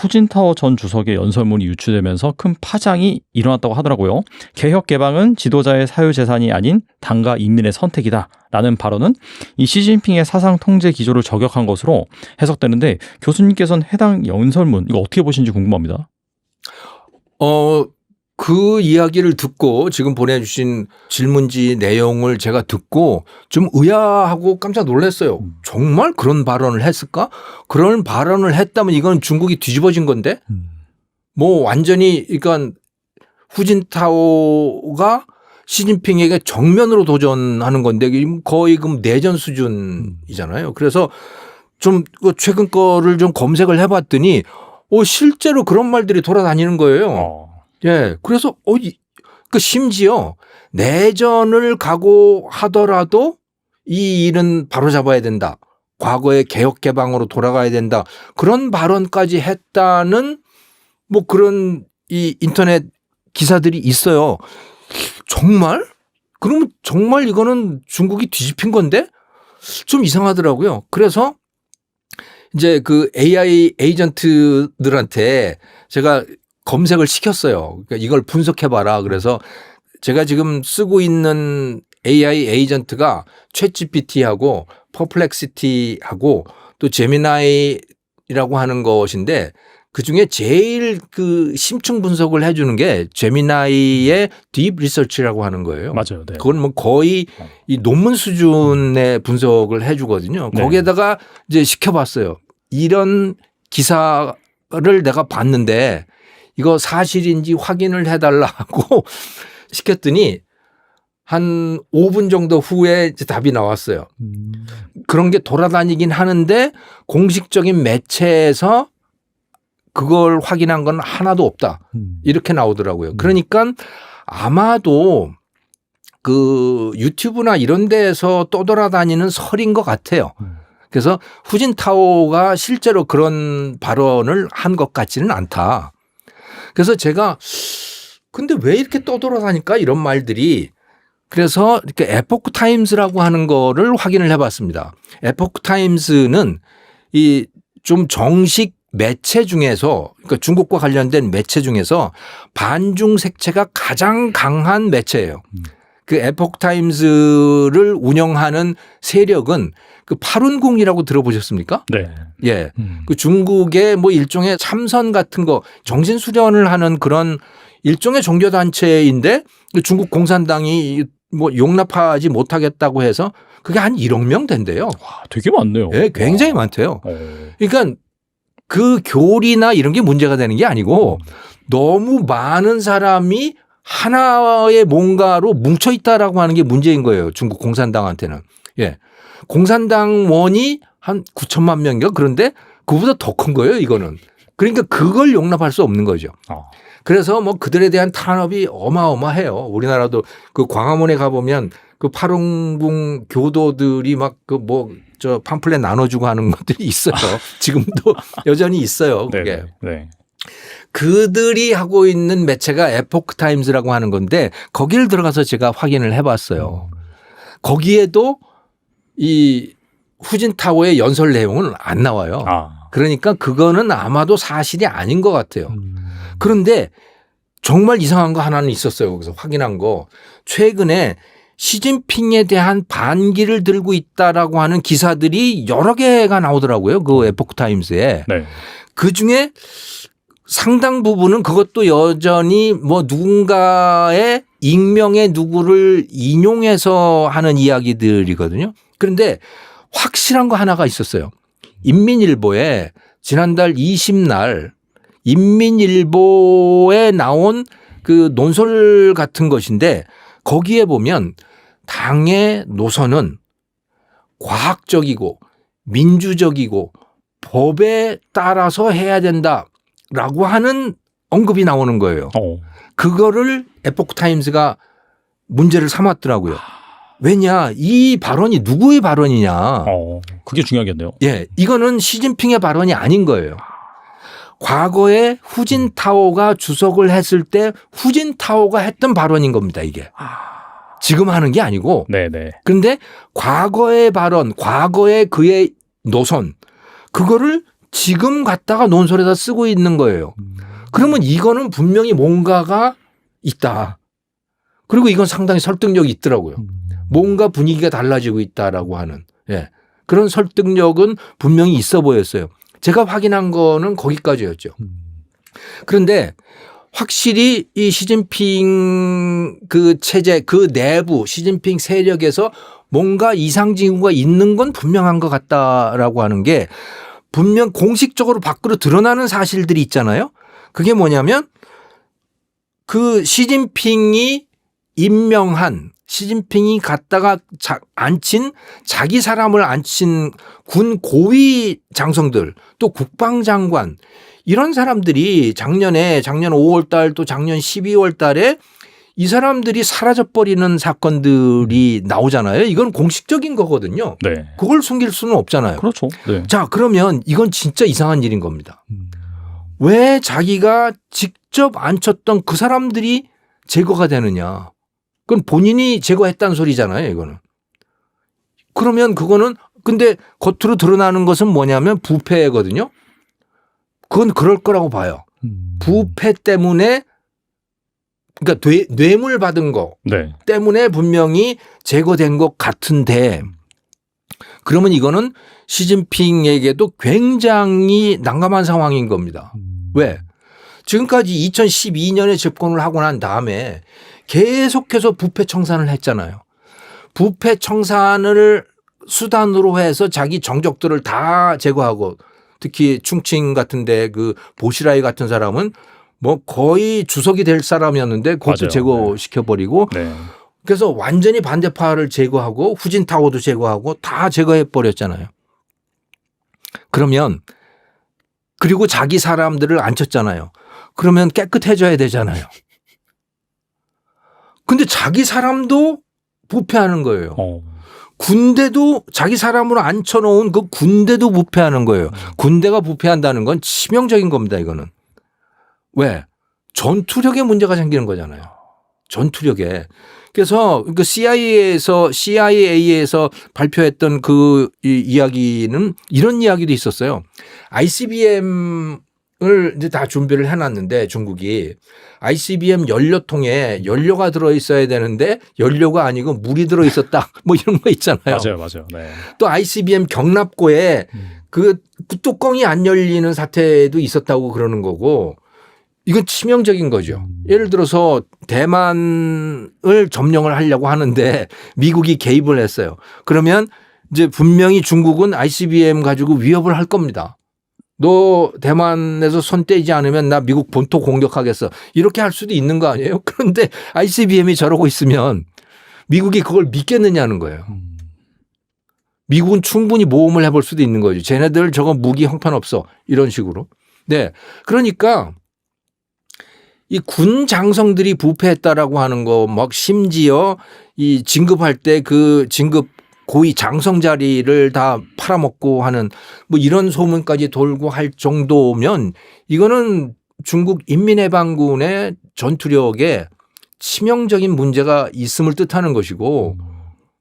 후진타오 전 주석의 연설문이 유출되면서 큰 파장이 일어났다고 하더라고요. 개혁 개방은 지도자의 사유재산이 아닌 당과 인민의 선택이다라는 발언은 이 시진핑의 사상 통제 기조를 저격한 것으로 해석되는데 교수님께서는 해당 연설문 이거 어떻게 보시는지 궁금합니다. 그 이야기를 듣고 지금 보내주신 질문지 내용을 제가 듣고 좀 의아하고 깜짝 놀랐어요. 정말 그런 발언을 했을까? 그런 발언을 했다면 이건 중국이 뒤집어진 건데 뭐 완전히 그러니까 후진타오가 시진핑에게 정면으로 도전하는 건데 거의 그럼 내전 수준이잖아요. 그래서 좀 최근 거를 좀 검색을 해봤더니 실제로 그런 말들이 돌아다니는 거예요. 예. 그래서, 심지어 내전을 각오하더라도 이 일은 바로잡아야 된다. 과거의 개혁 개방으로 돌아가야 된다. 그런 발언까지 했다는 뭐 그런 이 인터넷 기사들이 있어요. 정말? 그러면 정말 이거는 중국이 뒤집힌 건데? 좀 이상하더라고요. 그래서 이제 그 AI 에이전트들한테 제가 검색을 시켰어요. 그러니까 이걸 분석해봐라. 그래서 제가 지금 쓰고 있는 AI 에이전트가 챗GPT하고 퍼플렉시티하고 또 제미나이라고 하는 것인데 그중에 제일 그 심층 분석을 해주는 게 제미나이의 딥 리서치라고 하는 거예요. 맞아요. 네. 그건 뭐 거의 이 논문 수준의 분석을 해주거든요. 네. 거기에다가 이제 시켜봤어요. 이런 기사를 내가 봤는데 이거 사실인지 확인을 해달라고 시켰더니 한 5분 정도 후에 이제 답이 나왔어요. 그런 게 돌아다니긴 하는데 공식적인 매체에서 그걸 확인한 건 하나도 없다. 이렇게 나오더라고요. 그러니까 아마도 그 유튜브나 이런 데에서 떠돌아다니는 설인 것 같아요. 그래서 후진타오가 실제로 그런 발언을 한 것 같지는 않다. 그래서 제가 근데 왜 이렇게 떠돌아다니까 이런 말들이 그래서 이렇게 에포크 타임스라고 하는 거를 확인을 해봤습니다. 에포크 타임스는 이 좀 정식 매체 중에서 그러니까 중국과 관련된 매체 중에서 반중 색채가 가장 강한 매체예요. 그 에포크 타임스를 운영하는 세력은 그 파룬궁이라고 들어보셨습니까? 네. 예. 그 중국의 뭐 일종의 참선 같은 거 정신 수련을 하는 그런 일종의 종교 단체인데 중국 공산당이 뭐 용납하지 못하겠다고 해서 그게 한 1억 명 된대요. 와, 되게 많네요. 예, 굉장히 많대요. 그러니까 그 교리나 이런 게 문제가 되는 게 아니고 너무 많은 사람이 하나의 뭔가로 뭉쳐 있다라고 하는 게 문제인 거예요. 중국 공산당한테는. 예. 공산당원이 한 9천만 명인가 그런데 그보다 더 큰 거예요, 이거는. 그러니까 그걸 용납할 수 없는 거죠. 그래서 뭐 그들에 대한 탄압이 어마어마해요. 우리나라도 그 광화문에 가보면 그 파룬궁 교도들이 막 그 뭐 저 팜플렛 나눠주고 하는 것들이 있어요. 지금도 여전히 있어요. 그게. 네. 그들이 하고 있는 매체가 에포크 타임즈라고 하는 건데 거기를 들어가서 제가 확인을 해봤어요. 거기에도 이 후진타오의 연설 내용은 안 나와요. 그러니까 그거는 아마도 사실이 아닌 것 같아요. 그런데 정말 이상한 거 하나는 있었어요. 거기서 확인한 거. 최근에 시진핑에 대한 반기를 들고 있다라고 하는 기사들이 여러 개가 나오더라고요. 그 에포크 타임스에. 네. 그중에 상당 부분은 그것도 여전히 뭐 누군가의 익명의 누구를 인용해서 하는 이야기들이거든요. 그런데 확실한 거 하나가 있었어요. 인민일보에 지난달 20날 인민일보에 나온 그 논설 같은 것인데 거기에 보면 당의 노선은 과학적이고 민주적이고 법에 따라서 해야 된다라고 하는 언급이 나오는 거예요. 그거를 에포크 타임스가 문제를 삼았더라고요. 왜냐 이 발언이 누구의 발언이냐. 그게 중요하겠네요. 예, 이거는 시진핑의 발언이 아닌 거예요. 과거에 후진타오가 주석을 했을 때 후진타오가 했던 발언인 겁니다. 이게. 지금 하는 게 아니고. 네네. 그런데 과거의 발언, 과거의 그의 노선 그거를 지금 갖다가 논설에다 쓰고 있는 거예요. 그러면 이거는 분명히 뭔가가 있다. 그리고 이건 상당히 설득력이 있더라고요. 뭔가 분위기가 달라지고 있다라고 하는 그런 설득력은 분명히 있어 보였어요. 제가 확인한 거는 거기까지였죠. 그런데 확실히 이 시진핑 그 체제 그 내부 시진핑 세력에서 뭔가 이상 징후가 있는 건 분명한 것 같다라고 하는 게 분명 공식적으로 밖으로 드러나는 사실들이 있잖아요. 그게 뭐냐면 그 시진핑이 임명한 시진핑이 갖다가 앉힌 자기 사람을 앉힌 군 고위 장성들 또 국방장관 이런 사람들이 작년 5월 달 또 작년 12월 달에 이 사람들이 사라져버리는 사건들이 나오잖아요. 이건 공식적인 거거든요. 네. 그걸 숨길 수는 없잖아요. 그렇죠. 네. 자, 그러면 이건 진짜 이상한 일인 겁니다. 왜 자기가 직접 앉혔던 그 사람들이 제거가 되느냐. 그건 본인이 제거했다는 소리잖아요. 이거는. 그러면 그거는 근데 겉으로 드러나는 것은 뭐냐면 부패거든요. 그건 그럴 거라고 봐요. 부패 때문에 그러니까 뇌물 받은 거 네. 때문에 분명히 제거된 것 같은데 그러면 이거는 시진핑에게도 굉장히 난감한 상황인 겁니다. 왜? 지금까지 2012년에 집권을 하고 난 다음에 계속해서 부패 청산을 했잖아요. 부패 청산을 수단으로 해서 자기 정적들을 다 제거하고 특히 충칭 같은데 그 보시라이 같은 사람은 뭐 거의 주석이 될 사람이었는데 그것도 맞아요. 제거시켜버리고 네. 그래서 완전히 반대파를 제거하고 후진타오도 제거하고 다 제거해버렸잖아요. 그러면 그리고 자기 사람들을 앉혔잖아요. 그러면 깨끗해져야 되잖아요. 근데 자기 사람도 부패하는 거예요. 군대도 자기 사람으로 앉혀놓은 그 군대도 부패하는 거예요. 군대가 부패한다는 건 치명적인 겁니다. 이거는. 왜? 전투력에 문제가 생기는 거잖아요. 전투력에. 그래서 그 CIA에서 발표했던 그 이야기는 이런 이야기도 있었어요. ICBM을 이제 다 준비를 해놨는데 중국이 ICBM 연료통에 연료가 들어있어야 되는데 연료가 아니고 물이 들어있었다. 뭐 이런 거 있잖아요. 맞아요. 네. 또 ICBM 경납고에 그 뚜껑이 안 열리는 사태도 있었다고 그러는 거고 이건 치명적인 거죠. 예를 들어서 대만을 점령을 하려고 하는데 미국이 개입을 했어요. 그러면 이제 분명히 중국은 ICBM 가지고 위협을 할 겁니다. 너 대만에서 손 떼지 않으면 나 미국 본토 공격하겠어. 이렇게 할 수도 있는 거 아니에요? 그런데 ICBM이 저러고 있으면 미국이 그걸 믿겠느냐는 거예요. 미국은 충분히 모험을 해볼 수도 있는 거죠. 쟤네들 저거 무기 형편없어. 이런 식으로. 네. 그러니까 이 군 장성들이 부패했다라고 하는 거 막 심지어 이 진급할 때 그 진급 고위 장성 자리를 다 팔아먹고 하는 뭐 이런 소문까지 돌고 할 정도면 이거는 중국 인민해방군의 전투력에 치명적인 문제가 있음을 뜻하는 것이고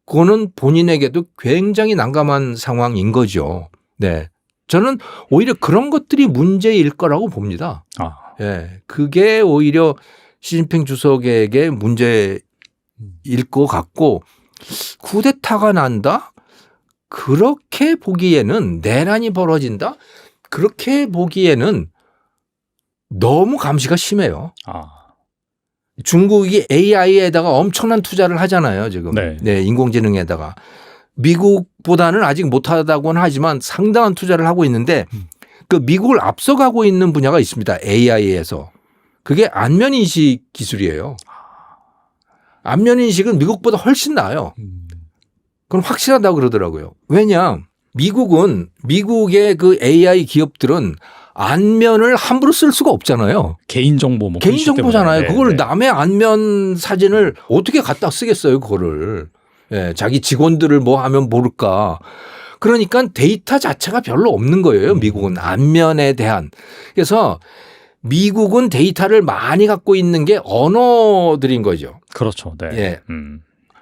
그거는 본인에게도 굉장히 난감한 상황인 거죠. 네. 저는 오히려 그런 것들이 문제일 거라고 봅니다. 예. 그게 오히려 시진핑 주석에게 문제일 것 같고 쿠데타가 난다? 그렇게 보기에는 내란이 벌어진다? 그렇게 보기에는 너무 감시가 심해요. 중국이 AI에다가 엄청난 투자를 하잖아요. 지금. 네, 인공지능에다가. 미국보다는 아직 못하다고는 하지만 상당한 투자를 하고 있는데 그 미국을 앞서가고 있는 분야가 있습니다. AI에서. 그게 안면인식 기술이에요. 안면인식은 미국보다 훨씬 나아요. 그건 확실하다고 그러더라고요. 왜냐? 미국의 그 AI 기업들은 안면을 함부로 쓸 수가 없잖아요. 개인정보 뭐 개인정보잖아요. 그걸 네. 남의 안면 사진을 어떻게 갖다 쓰겠어요, 그거를. 예, 자기 직원들을 뭐 하면 모를까. 그러니까 데이터 자체가 별로 없는 거예요. 미국은 안면에 대한. 그래서 미국은 데이터를 많이 갖고 있는 게 언어들인 거죠. 그렇죠. 네. 예.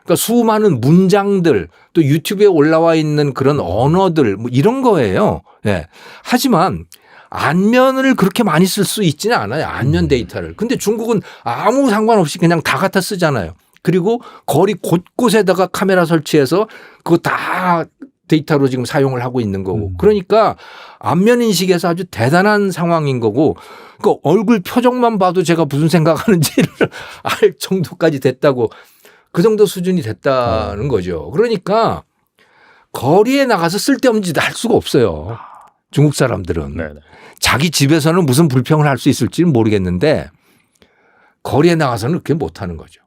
그러니까 수많은 문장들 또 유튜브에 올라와 있는 그런 언어들 뭐 이런 거예요. 예. 하지만 안면을 그렇게 많이 쓸 수 있지는 않아요. 안면 데이터를. 근데 중국은 아무 상관없이 그냥 다 갖다 쓰잖아요. 그리고 거리 곳곳에다가 카메라 설치해서 그거 다 데이터로 지금 사용을 하고 있는 거고. 그러니까 안면 인식에서 아주 대단한 상황인 거고 그 얼굴 표정만 봐도 제가 무슨 생각하는지를 알 정도까지 됐다고 그 정도 수준이 됐다는 거죠. 그러니까 거리에 나가서 쓸데없는 짓 할 수가 없어요. 중국 사람들은. 네네. 자기 집에서는 무슨 불평을 할 수 있을지는 모르겠는데 거리에 나가서는 그렇게 못하는 거죠.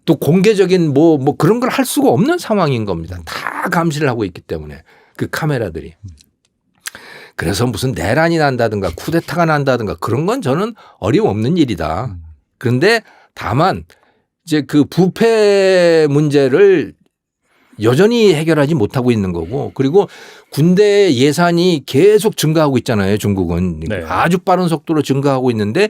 또 공개적인 뭐 그런 걸 할 수가 없는 상황인 겁니다. 다 감시를 하고 있기 때문에 그 카메라들이. 그래서 무슨 내란이 난다든가 쿠데타가 난다든가 그런 건 저는 어림없는 일이다. 그런데 다만 이제 그 부패 문제를 여전히 해결하지 못하고 있는 거고 그리고 군대 예산이 계속 증가하고 있잖아요. 중국은. 네. 아주 빠른 속도로 증가하고 있는데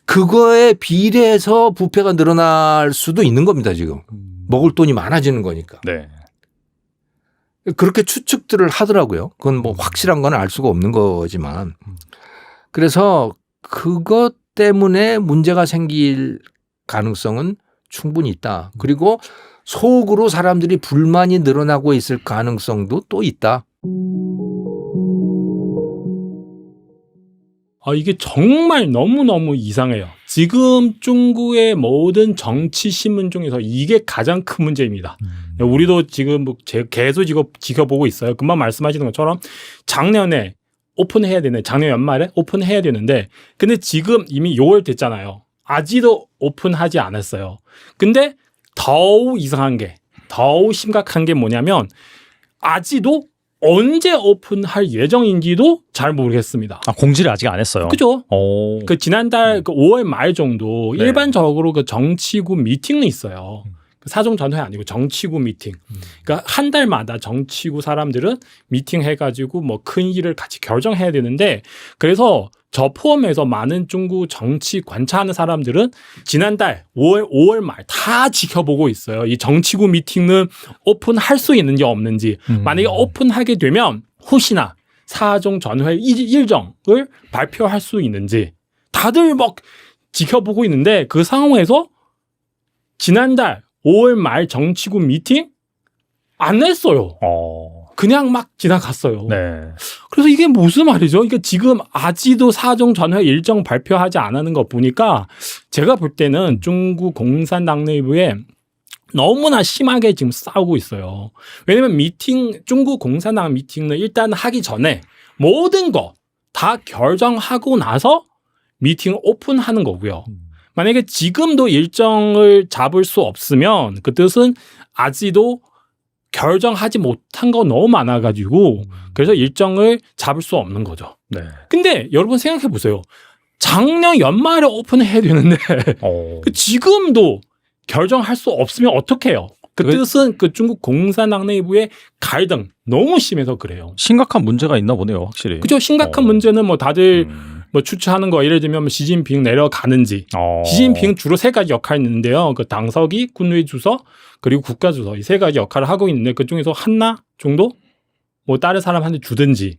그거에 비례해서 부패가 늘어날 수도 있는 겁니다. 지금. 먹을 돈이 많아지는 거니까. 네. 그렇게 추측들을 하더라고요. 그건 뭐 확실한 건 알 수가 없는 거지만. 그래서 그것 때문에 문제가 생길 가능성은 충분히 있다. 그리고 속으로 사람들이 불만이 늘어나고 있을 가능성도 또 있다. 이게 정말 너무너무 이상해요. 지금 중국의 모든 정치 신문 중에서 이게 가장 큰 문제입니다. 우리도 지금 계속 지켜보고 있어요. 금방 말씀하시는 것처럼 작년에 오픈해야 되네. 작년 연말에 오픈해야 되는데 근데 지금 이미 6월 됐잖아요. 아직도 오픈하지 않았어요. 근데 더욱 이상한 게 더욱 심각한 게 뭐냐면 아직도 언제 오픈할 예정인지도 잘 모르겠습니다. 공지를 아직 안 했어요. 그죠? 오. 그 지난달 그 5월 말 정도 네. 일반적으로 그 정치구 미팅은 있어요. 사정 전회 아니고 정치구 미팅. 그러니까 한 달마다 정치구 사람들은 미팅 해가지고 뭐 큰 일을 같이 결정해야 되는데 그래서 저 포함해서 많은 중국 정치 관찰하는 사람들은 지난달 5월 말 다 지켜보고 있어요. 이 정치구 미팅은 오픈할 수 있는지 없는지. 만약에 오픈하게 되면 혹시나 사정 전회 일정을 발표할 수 있는지 다들 막 지켜보고 있는데 그 상황에서 지난달 5월 말 정치구 미팅 안 했어요. 그냥 막 지나갔어요. 네. 그래서 이게 무슨 말이죠? 이게 지금 아직도 사정 전회 일정 발표하지 않는 거 보니까 제가 볼 때는 중국 공산당 내부에 너무나 심하게 지금 싸우고 있어요. 왜냐면 중국 공산당 미팅은 일단 하기 전에 모든 거 다 결정하고 나서 미팅을 오픈하는 거고요. 만약에 지금도 일정을 잡을 수 없으면 그 뜻은 아직도 결정하지 못한 거 너무 많아가지고 그래서 일정을 잡을 수 없는 거죠. 네. 근데 여러분 생각해 보세요. 작년 연말에 오픈해야 되는데 지금도 결정할 수 없으면 어떻게 해요? 그 뜻은 그 중국 공산당 내부의 갈등 너무 심해서 그래요. 심각한 문제가 있나 보네요, 확실히. 그죠? 심각한 문제는 뭐 다들 뭐 추측하는 거 예를 들면 시진핑 내려가는지. 시진핑 주로 세 가지 역할이 있는데요. 그 당서기, 군의 주석, 그리고 국가 주석 이 세 가지 역할을 하고 있는데 그 중에서 하나 정도 뭐 다른 사람한테 주든지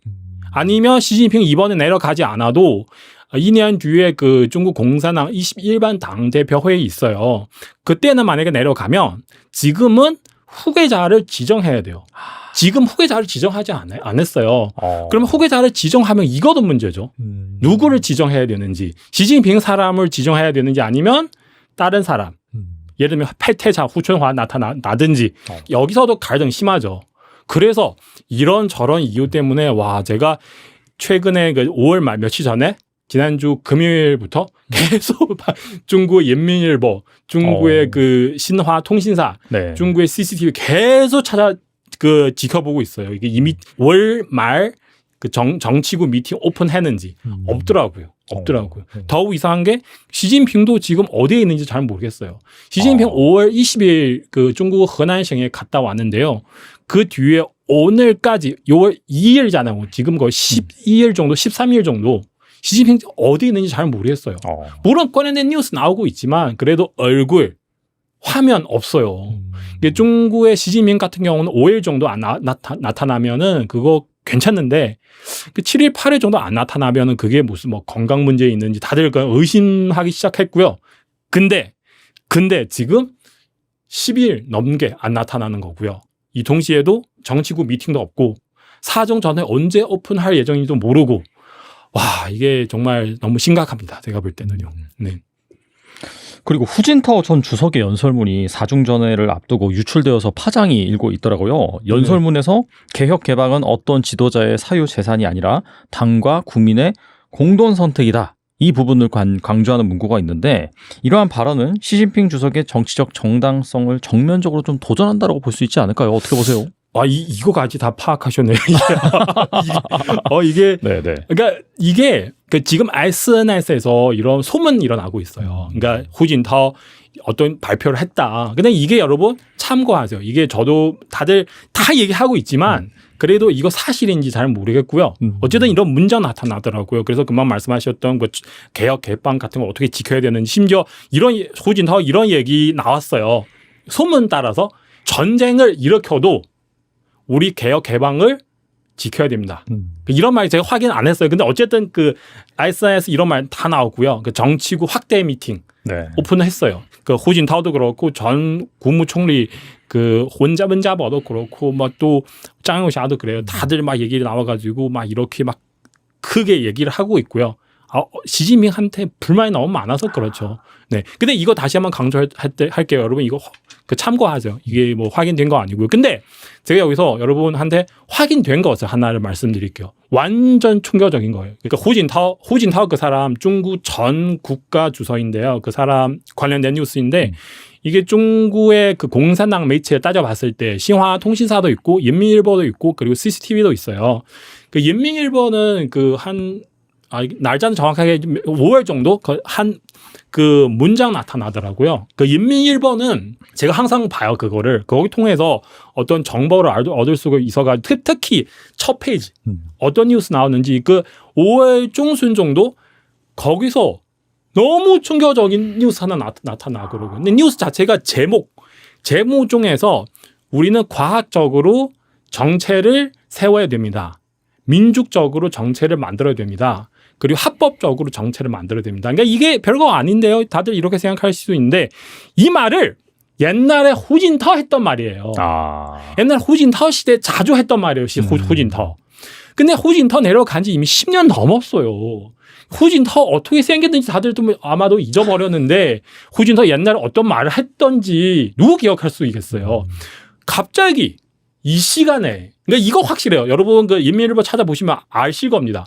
아니면 시진핑 이번에 내려가지 않아도 2년 뒤에 그 중국 공산당 21반 당대표회의 있어요. 그때는 만약에 내려가면 지금은 후계자를 지정해야 돼요. 지금 후계자를 지정하지 안 했어요. 그러면 후계자를 지정하면 이것도 문제죠. 누구를 지정해야 되는지. 시진핑 사람을 지정해야 되는지 아니면 다른 사람. 예를 들면 패태자 후춘화 나타나든지. 여기서도 갈등 심하죠. 그래서 이런저런 이유 때문에 와 제가 최근에 그 5월 말 며칠 전에 지난주 금요일부터 계속 중국 인민일보, 중국의 그 신화 통신사, 네. 중국의 CCTV 계속 지켜보고 있어요. 이게 이미 월 말 그 정치구 미팅 오픈했는지 없더라고요. 더욱 이상한 게 시진핑도 지금 어디에 있는지 잘 모르겠어요. 시진핑 5월 20일 그 중국河南省에 갔다 왔는데요. 그 뒤에 오늘까지 6월 2일잖아요. 지금 거의 12일 정도, 13일 정도 시진핑 어디 있는지 잘 모르겠어요. 물론 꺼내낸 뉴스 나오고 있지만 그래도 얼굴 화면 없어요. 이게 중국의 시진핑 같은 경우는 5일 정도 안 나타나면은 그거 괜찮은데 그 7일, 8일 정도 안 나타나면은 그게 무슨 뭐 건강 문제 있는지 다들 의심하기 시작했고요. 근데 지금 10일 넘게 안 나타나는 거고요. 이 동시에도 정치국 미팅도 없고 사정전에 언제 오픈할 예정인지도 모르고 와 이게 정말 너무 심각합니다. 제가 볼 때는요. 네. 그리고 후진타오 전 주석의 연설문이 사중전회를 앞두고 유출되어서 파장이 일고 있더라고요. 연설문에서 개혁 개방은 어떤 지도자의 사유 재산이 아니라 당과 국민의 공동 선택이다. 이 부분을 강조하는 문구가 있는데 이러한 발언은 시진핑 주석의 정치적 정당성을 정면적으로 좀 도전한다라고 볼 수 있지 않을까요? 어떻게 보세요? 이거까지 다 파악하셨네요. 이게 네네. 그러니까 이게 지금 SNS에서 이런 소문이 일어나고 있어요. 그러니까 후진타오 어떤 발표를 했다. 근데 이게 여러분 참고하세요. 이게 저도 다들 다 얘기하고 있지만 그래도 이거 사실인지 잘 모르겠고요. 어쨌든 이런 문제가 나타나더라고요. 그래서 금방 말씀하셨던 그 개혁 개방 같은 거 어떻게 지켜야 되는지 심지어 이런 후진타오 이런 얘기 나왔어요. 소문 따라서 전쟁을 일으켜도 우리 개혁 개방을 지켜야 됩니다. 이런 말 제가 확인 안 했어요. 근데 어쨌든 그 SNS 이런 말 다 나오고요. 그 정치국 확대 미팅 네. 오픈했어요. 그 후진타오도 그렇고 전 국무총리 그 혼자번자버도 그렇고 막 또 짱용샤도 그래요. 다들 막 얘기를 나와가지고 막 이렇게 막 크게 얘기를 하고 있고요. 시진핑한테 불만이 너무 많아서 그렇죠. 네. 근데 이거 다시 한번 강조할게요. 여러분 이거 그 참고하죠. 이게 뭐 확인된 거 아니고요. 근데 제가 여기서 여러분한테 확인된 것을 하나를 말씀드릴게요. 완전 충격적인 거예요. 그러니까 후진타오 그 사람 중국 전 국가 주석인데요. 그 사람 관련된 뉴스인데 이게 중국의 그 공산당 매체를 따져봤을 때 신화 통신사도 있고 인민일보도 있고 그리고 CCTV도 있어요. 그 인민일보는 날짜는 정확하게 5월 정도 그 문장 나타나더라고요. 그 인민일보는 제가 항상 봐요. 그거를 거기 통해서 어떤 정보를 얻을 수가 있어가지고 특히 첫 페이지 어떤 뉴스 나오는지 그 5월 중순 정도 거기서 너무 충격적인 뉴스 하나 나타나더라고요. 근데 뉴스 자체가 제목 중에서 우리는 과학적으로 정체를 세워야 됩니다. 민족적으로 정체를 만들어야 됩니다. 그리고 합법적으로 정체를 만들어야 됩니다. 그러니까 이게 별거 아닌데요. 다들 이렇게 생각할 수도 있는데 이 말을 옛날에 후진타오 했던 말이에요. 옛날 후진타오 시대 자주 했던 말이에요. 후진타오. 근데 후진타오 내려간 지 이미 10년 넘었어요. 후진타오 어떻게 생겼는지 다들 좀 아마도 잊어버렸는데 후진타오 옛날에 어떤 말을 했던지 누구 기억할 수 있겠어요. 갑자기 이 시간에 그러니까 이거 확실해요. 여러분 그 인민일보 찾아보시면 아실 겁니다.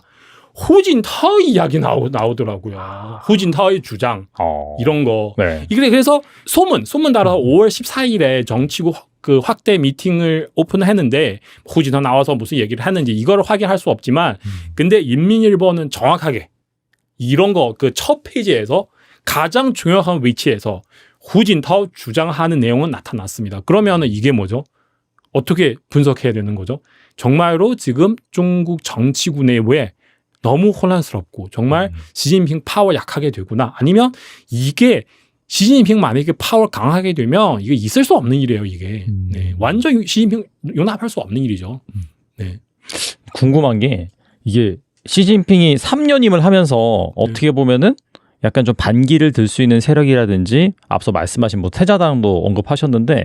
후진타오 이야기 나오더라고요. 후진타오의 주장 이런 거. 네. 그래서 소문 따라서 5월 14일에 정치국 그 확대 미팅을 오픈했는데 후진타오 나와서 무슨 얘기를 했는지 이걸 확인할 수 없지만 근데 인민일보는 정확하게 이런 거 그 첫 페이지에서 가장 중요한 위치에서 후진타오 주장하는 내용은 나타났습니다. 그러면은 이게 뭐죠? 어떻게 분석해야 되는 거죠? 정말로 지금 중국 정치구 내부에 너무 혼란스럽고 정말 시진핑 파워 약하게 되구나. 아니면 이게 시진핑 만약에 파워 강하게 되면 이게 있을 수 없는 일이에요. 이게 네. 완전 시진핑 용납할 수 없는 일이죠. 네. 궁금한 게 이게 시진핑이 3년임을 하면서 어떻게 보면은 약간 좀 반기를 들 수 있는 세력이라든지 앞서 말씀하신 뭐 태자당도 언급하셨는데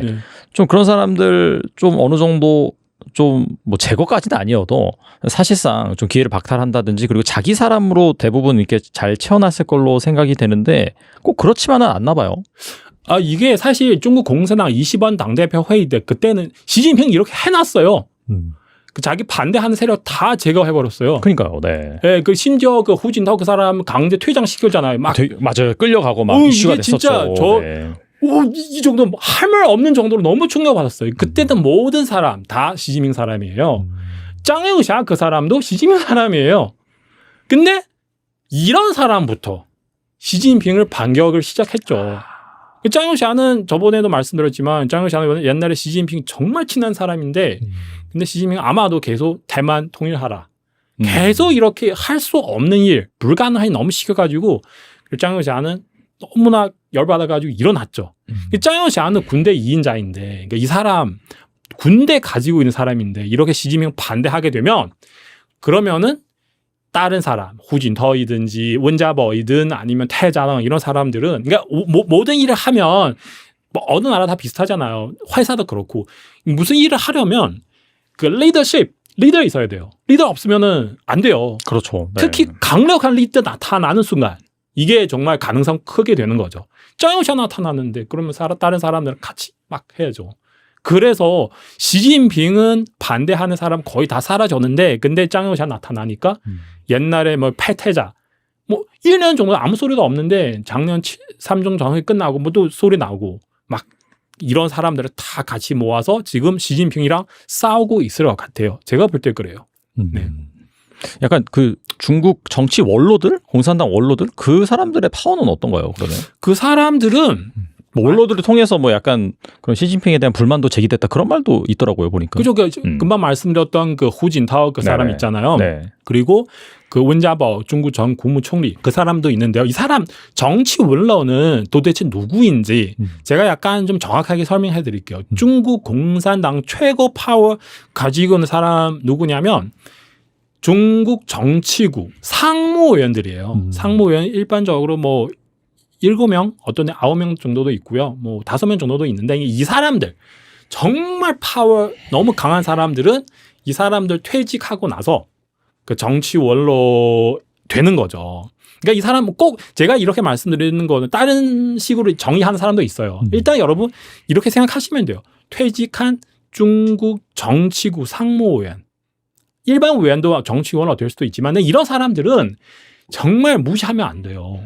좀 그런 사람들 좀 어느 정도 좀 뭐 제거까지는 아니어도 사실상 좀 기회를 박탈한다든지 그리고 자기 사람으로 대부분 이렇게 잘 채워놨을 걸로 생각이 되는데 꼭 그렇지만은 않나 봐요. 이게 사실 중국 공산당 20원 당대표 회의 때 그때는 시진핑이 이렇게 해놨어요. 그 자기 반대하는 세력 다 제거해버렸어요. 그러니까요. 네. 네, 그 심지어 그 후진타오 그 사람 강제 퇴장시켰잖아요. 맞아요. 끌려가고 막 이슈가 됐었죠. 진짜 이 정도 할 말 없는 정도로 너무 충격받았어요. 그때는 모든 사람 다 시진핑 사람이에요. 짱용샤 그 사람도 시진핑 사람이에요. 근데 이런 사람부터 시진핑을 반격을 시작했죠. 짱용샤는 저번에도 말씀드렸지만 짱용샤는 옛날에 시진핑 정말 친한 사람인데 근데 시진핑 아마도 계속 대만 통일하라. 계속 이렇게 할 수 없는 일, 불가능하게 너무 시켜가지고 짱용샤는 너무나 열받아가지고 일어났죠. 짱요샤는 군대 2인자인데 그러니까 이 사람 군대 가지고 있는 사람인데 이렇게 시진핑 반대하게 되면 그러면은 다른 사람 후진터이든지 원자버이든 아니면 태자랑 이런 사람들은 그러니까 모든 일을 하면 뭐 어느 나라 다 비슷하잖아요. 회사도 그렇고 무슨 일을 하려면 그 리더 있어야 돼요. 리더 없으면은 안 돼요. 그렇죠. 네. 특히 강력한 리더 나타나는 순간 이게 정말 가능성 크게 되는 거죠. 짱요샤 나타나는데 그러면 다른 사람들은 같이 막 해야죠. 그래서 시진핑은 반대하는 사람 거의 다 사라졌는데 근데 짱요샤 나타나니까 옛날에 뭐 패태자 뭐 1년 정도 아무 소리도 없는데 작년 3중 정이 끝나고 뭐 또 소리 나오고 막 이런 사람들을 다 같이 모아서 지금 시진핑이랑 싸우고 있을 것 같아요. 제가 볼 때 그래요. 네. 약간 그 중국 정치 원로들, 공산당 원로들 그 사람들의 파워는 어떤가요? 그러면 그 사람들은 뭐 원로들을 통해서 뭐 약간 그런 시진핑에 대한 불만도 제기됐다 그런 말도 있더라고요 보니까. 그죠? 금방 말씀드렸던 그 후진타오 그 사람 네네. 있잖아요. 네. 그리고 그 원자버 중국 전 국무총리 그 사람도 있는데요. 이 사람 정치 원로는 도대체 누구인지 제가 약간 좀 정확하게 설명해 드릴게요. 중국 공산당 최고 파워 가지고 있는 사람 누구냐면 중국 정치국 상무위원들이에요. 상무위원 일반적으로 뭐 7명, 어떤 애 9명 정도도 있고요. 뭐 5명 정도도 있는데 이 사람들 정말 파워 너무 강한 사람들은 이 사람들 퇴직하고 나서 그 정치 원로 되는 거죠. 그러니까 이 사람 꼭 제가 이렇게 말씀드리는 거는 다른 식으로 정의하는 사람도 있어요. 일단 여러분 이렇게 생각하시면 돼요. 퇴직한 중국 정치국 상무위원 일반 위원도 정치원으로 될 수도 있지만 이런 사람들은 정말 무시하면 안 돼요.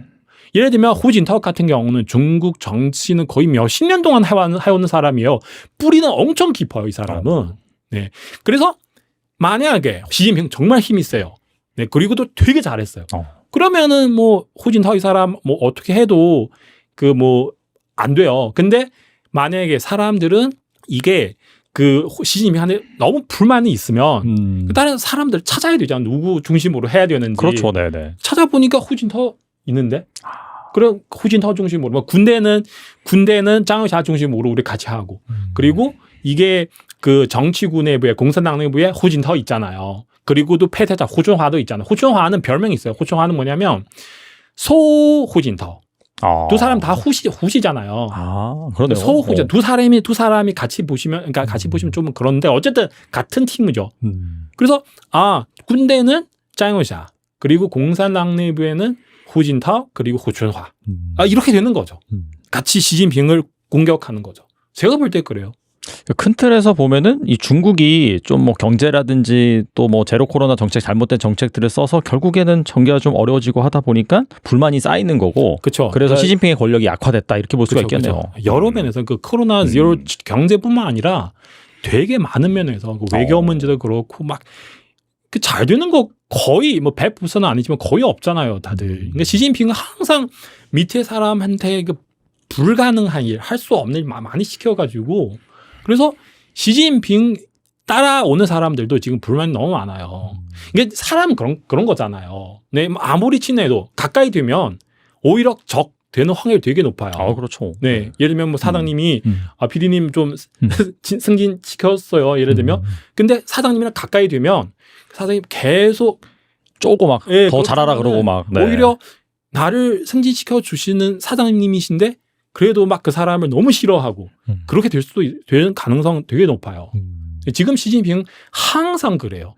예를 들면 후진타오 같은 경우는 중국 정치는 거의 몇십 년 동안 해오는 사람이에요. 뿌리는 엄청 깊어요, 이 사람은. 네. 그래서 만약에 시진핑 정말 힘이 세요. 네. 그리고 또 되게 잘했어요. 그러면은 뭐 후진타오 이 사람 뭐 어떻게 해도 그 뭐 안 돼요. 근데 만약에 사람들은 이게 그 시진핑한테 너무 불만이 있으면 다른 사람들 찾아야 되잖아요. 누구 중심으로 해야 되는지. 그렇죠, 네네. 찾아보니까 후진타오 있는데. 그럼 후진타오 중심으로 뭐 군대는 짱요샤 중심으로 우리 같이 하고 그리고 이게 그 정치구 내부에 공산당 내부에 후진타오 있잖아요. 그리고 또 패태자 호준화도 있잖아요. 호준화는 별명이 있어요. 호준화는 뭐냐면 소 후진타오. 두 사람 다 후시잖아요. 그러네요. 소 후진 두 사람이 같이 보시면 그러니까 같이 보시면 좀 그런데 어쨌든 같은 팀이죠. 그래서 군대는 짱요샤 그리고 공산당 내부에는 후진타오 그리고 호춘화 이렇게 되는 거죠. 같이 시진핑을 공격하는 거죠. 제가 볼 때 그래요. 큰 틀에서 보면은 이 중국이 좀 뭐 경제라든지 또 뭐 제로 코로나 정책 잘못된 정책들을 써서 결국에는 전개가 좀 어려워지고 하다 보니까 불만이 쌓이는 거고. 그렇죠. 그래서 시진핑의 권력이 약화됐다 이렇게 볼 수가 그쵸, 있겠네요. 그쵸. 여러 면에서 그 코로나 제로 경제뿐만 아니라 되게 많은 면에서 그 외교 문제도 그렇고 막 그 잘 되는 거 거의 뭐 100%는 아니지만 거의 없잖아요, 다들. 그러니까 시진핑은 항상 밑에 사람한테 그 불가능한 일, 할 수 없는 일 많이 시켜가지고 그래서 시진핑 따라오는 사람들도 지금 불만이 너무 많아요. 이게 사람 그런 거잖아요. 네, 아무리 친해도 가까이 되면 오히려 적 되는 확률이 되게 높아요. 그렇죠. 네, 예를 들면 뭐 사장님이 PD님 좀 승진시켰어요. 예를 들면, 근데 사장님이랑 가까이 되면 사장님 계속 쪼고 막 더 잘하라 그러고 막 네. 오히려 나를 승진시켜 주시는 사장님이신데 그래도 막 그 사람을 너무 싫어하고 그렇게 될 수도 되는 가능성 되게 높아요. 지금 시진핑은 항상 그래요.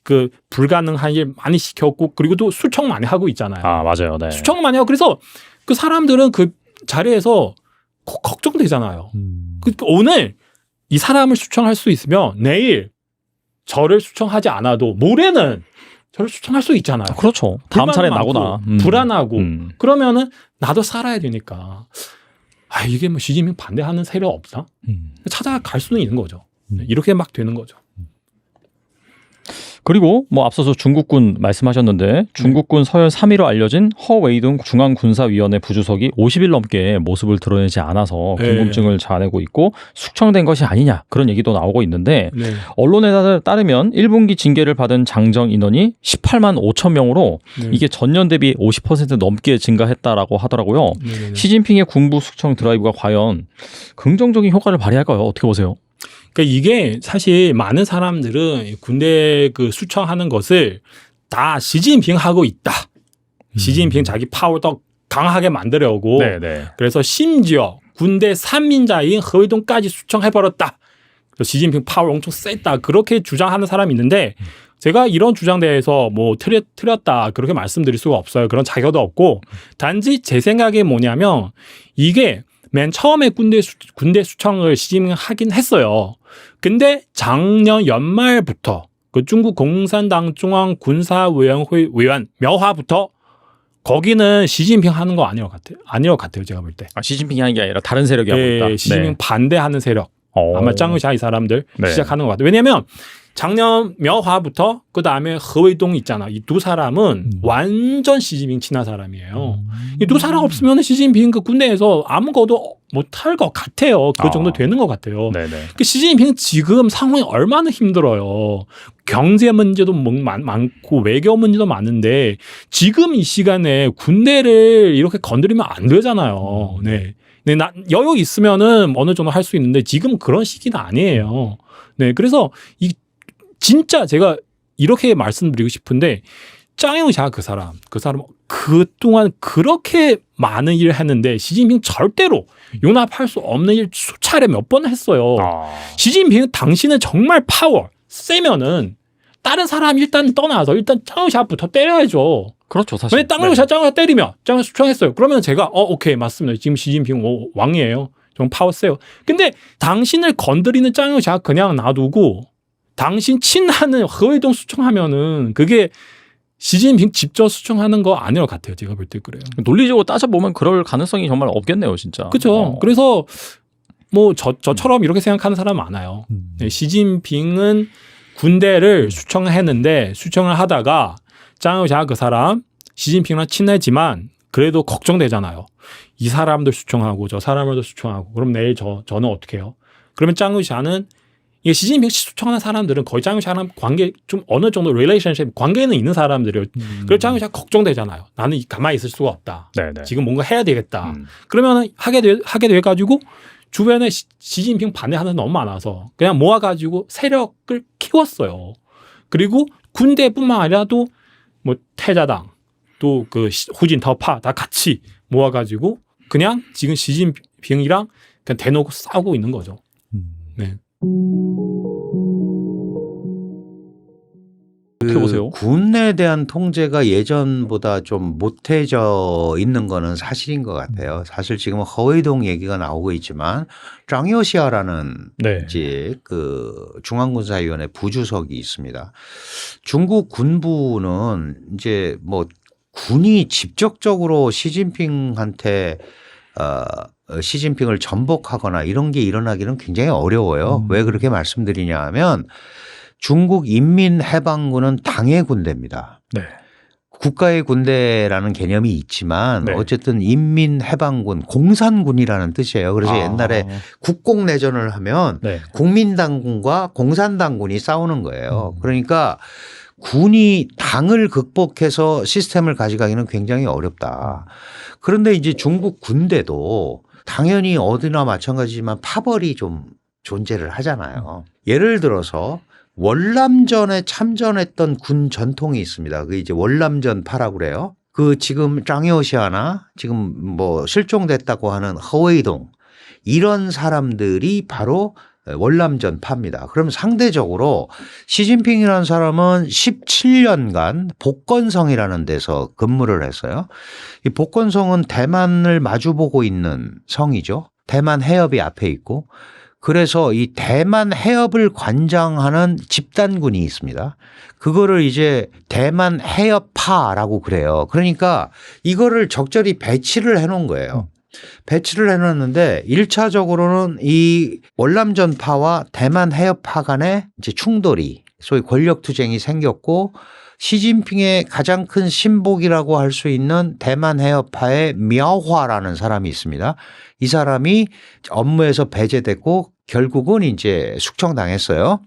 그 불가능한 일 많이 시켰고 그리고 또 수청 많이 하고 있잖아요. 맞아요. 네. 수청 많이 하고 그래서 그 사람들은 그 자리에서 걱정되잖아요. 오늘 이 사람을 수청할 수 있으면 내일 저를 수청하지 않아도 모레는 저를 수청할 수 있잖아요. 그렇죠. 다음 차례 나구나. 불안하고 그러면은 나도 살아야 되니까 이게 뭐 시진핑 반대하는 세력 없나? 찾아갈 수는 있는 거죠. 이렇게 막 되는 거죠. 그리고 뭐 앞서서 중국군 말씀하셨는데 중국군 서열 3위로 알려진 허웨이둥 중앙군사위원회 부주석이 50일 넘게 모습을 드러내지 않아서 궁금증을 자아내고 있고 숙청된 것이 아니냐 그런 얘기도 나오고 있는데 네. 언론에 따르면 1분기 징계를 받은 장정 인원이 18만 5천 명으로 이게 전년 대비 50% 넘게 증가했다라고 하더라고요. 네네네. 시진핑의 군부 숙청 드라이브가 과연 긍정적인 효과를 발휘할까요? 어떻게 보세요? 그러니까 이게 사실 많은 사람들은 군대 그 수청하는 것을 다 시진핑 하고 있다. 시진핑 자기 파워 더 강하게 만들려고. 네네. 그래서 심지어 군대 3인자인 허위동까지 수청해버렸다. 그래서 시진핑 파워 엄청 셌다. 그렇게 주장하는 사람이 있는데 제가 이런 주장에 대해서 뭐 틀렸다 그렇게 말씀드릴 수가 없어요. 그런 자격도 없고 단지 제 생각이 뭐냐면 이게 맨 처음에 군대 수청을 시진핑이 하긴 했어요. 근데 작년 연말부터 그 중국 공산당 중앙군사위원회 위원 명화부터 거기는 시진핑 하는 거 아닌 것 같아요. 제가 볼 때. 아, 시진핑이 하는 게 아니라 다른 세력이 하고 있다. 시진핑 반대하는 세력. 아마 짱의샤 이 사람들 네. 시작하는 것 같아요. 왜냐하면 작년 명화부터 그 다음에 허웨이동 있잖아. 이 두 사람은 완전 시진핑 친한 사람이에요. 이 두 사람 없으면 시진핑 그 군대에서 아무것도 못할 것 같아요. 그 정도 되는 것 같아요. 네네. 그 시진핑 지금 상황이 얼마나 힘들어요. 경제 문제도 많고 외교 문제도 많은데 지금 이 시간에 군대를 이렇게 건드리면 안 되잖아요. 네. 네, 여유 있으면은 어느 정도 할 수 있는데 지금 그런 시기는 아니에요. 네, 그래서 이 진짜 제가 이렇게 말씀드리고 싶은데 짱영샤 그 사람 그동안 그렇게 많은 일을 했는데 시진핑 절대로 용납할 수 없는 일 수차례 몇 번 했어요. 시진핑은 당신은 정말 파워 세면은 다른 사람 일단 떠나서 일단 짱영샤부터 때려야죠. 그렇죠, 사실. 왜 짱영샤 때리면 짱영샤 수청했어요. 그러면 제가 오케이 맞습니다. 지금 시진핑 왕이에요. 좀 파워 세요. 근데 당신을 건드리는 짱영샤 그냥 놔두고 당신 친하는 허위동 수청하면은 그게 시진핑 직접 수청하는 거 아닌 것 같아요. 제가 볼 때 그래요. 논리적으로 따져보면 그럴 가능성이 정말 없겠네요, 진짜. 그렇죠. 그래서 뭐 저처럼 이렇게 생각하는 사람 많아요. 네, 시진핑은 군대를 수청했는데 수청을 하다가 짱의샤 그 사람 시진핑이랑 친하지만 그래도 걱정되잖아요. 이 사람들 수청하고 저 사람들도 수청하고 그럼 내일 저는 어떻게 해요? 그러면 짱의샤는 이게 시진핑 수청하는 사람들은 거의 짱의샤랑 관계 좀 어느 정도 릴레이션십 관계는 있는 사람들이에요. 그래서 짱의샤 걱정되잖아요. 나는 가만히 있을 수가 없다. 네네. 지금 뭔가 해야 되겠다. 그러면 하게 돼 가지고 주변에 시진핑 반대하는 너무 많아서 그냥 모아가지고 세력을 키웠어요. 그리고 군대뿐만 아니라도 뭐 태자당 또 그 후진타오파 다 같이 모아가지고 그냥 지금 시진핑이랑 그냥 대놓고 싸우고 있는 거죠. 네. 어떻게 보세요? 군에 대한 통제가 예전보다 좀 못해져 있는 거는 사실인 것 같아요. 사실 지금 허웨이동 얘기가 나오고 있지만 짱요시아라는 네. 이제 그 중앙군사위원회 부주석이 있습니다. 중국 군부는 이제 뭐 군이 직접적으로 시진핑한테 시진핑을 전복하거나 이런 게 일어나기는 굉장히 어려워요. 왜 그렇게 말씀드리냐 하면 중국 인민해방군은 당의 군대입니다. 네. 국가의 군대라는 개념이 있지만 네. 어쨌든 인민해방군, 공산군이라는 뜻이에요. 그래서 옛날에 국공내전을 하면 네. 국민당군과 공산당군이 싸우는 거예요. 그러니까 군이 당을 극복해서 시스템을 가져가기는 굉장히 어렵다. 그런데 이제 중국 군대도 당연히 어디나 마찬가지지만 파벌이 좀 존재를 하잖아요. 예를 들어서 월남전에 참전했던 군 전통이 있습니다. 그 이제 월남전파라고 그래요. 그 지금 짱요시아나 지금 뭐 실종됐다고 하는 허웨이동 이런 사람들이 바로 월남전파입니다. 그럼 상대적으로 시진핑이라는 사람은 17년간 복건성이라는 데서 근무를 했어요. 이 복건성은 대만을 마주보고 있는 성이죠. 대만 해협이 앞에 있고 그래서 이 대만 해협을 관장하는 집단군이 있습니다. 그거를 이제 대만 해협파라고 그래요. 그러니까 이거를 적절히 배치를 해놓은 거예요. 배치를 해놨는데 1차적으로는 이 월남전파와 대만 해협파 간의 이제 충돌이 소위 권력 투쟁이 생겼고 시진핑의 가장 큰 신복이라고 할 수 있는 대만 해협파의 미아화라는 사람이 있습니다. 이 사람이 업무에서 배제됐고 결국은 이제 숙청당했어요.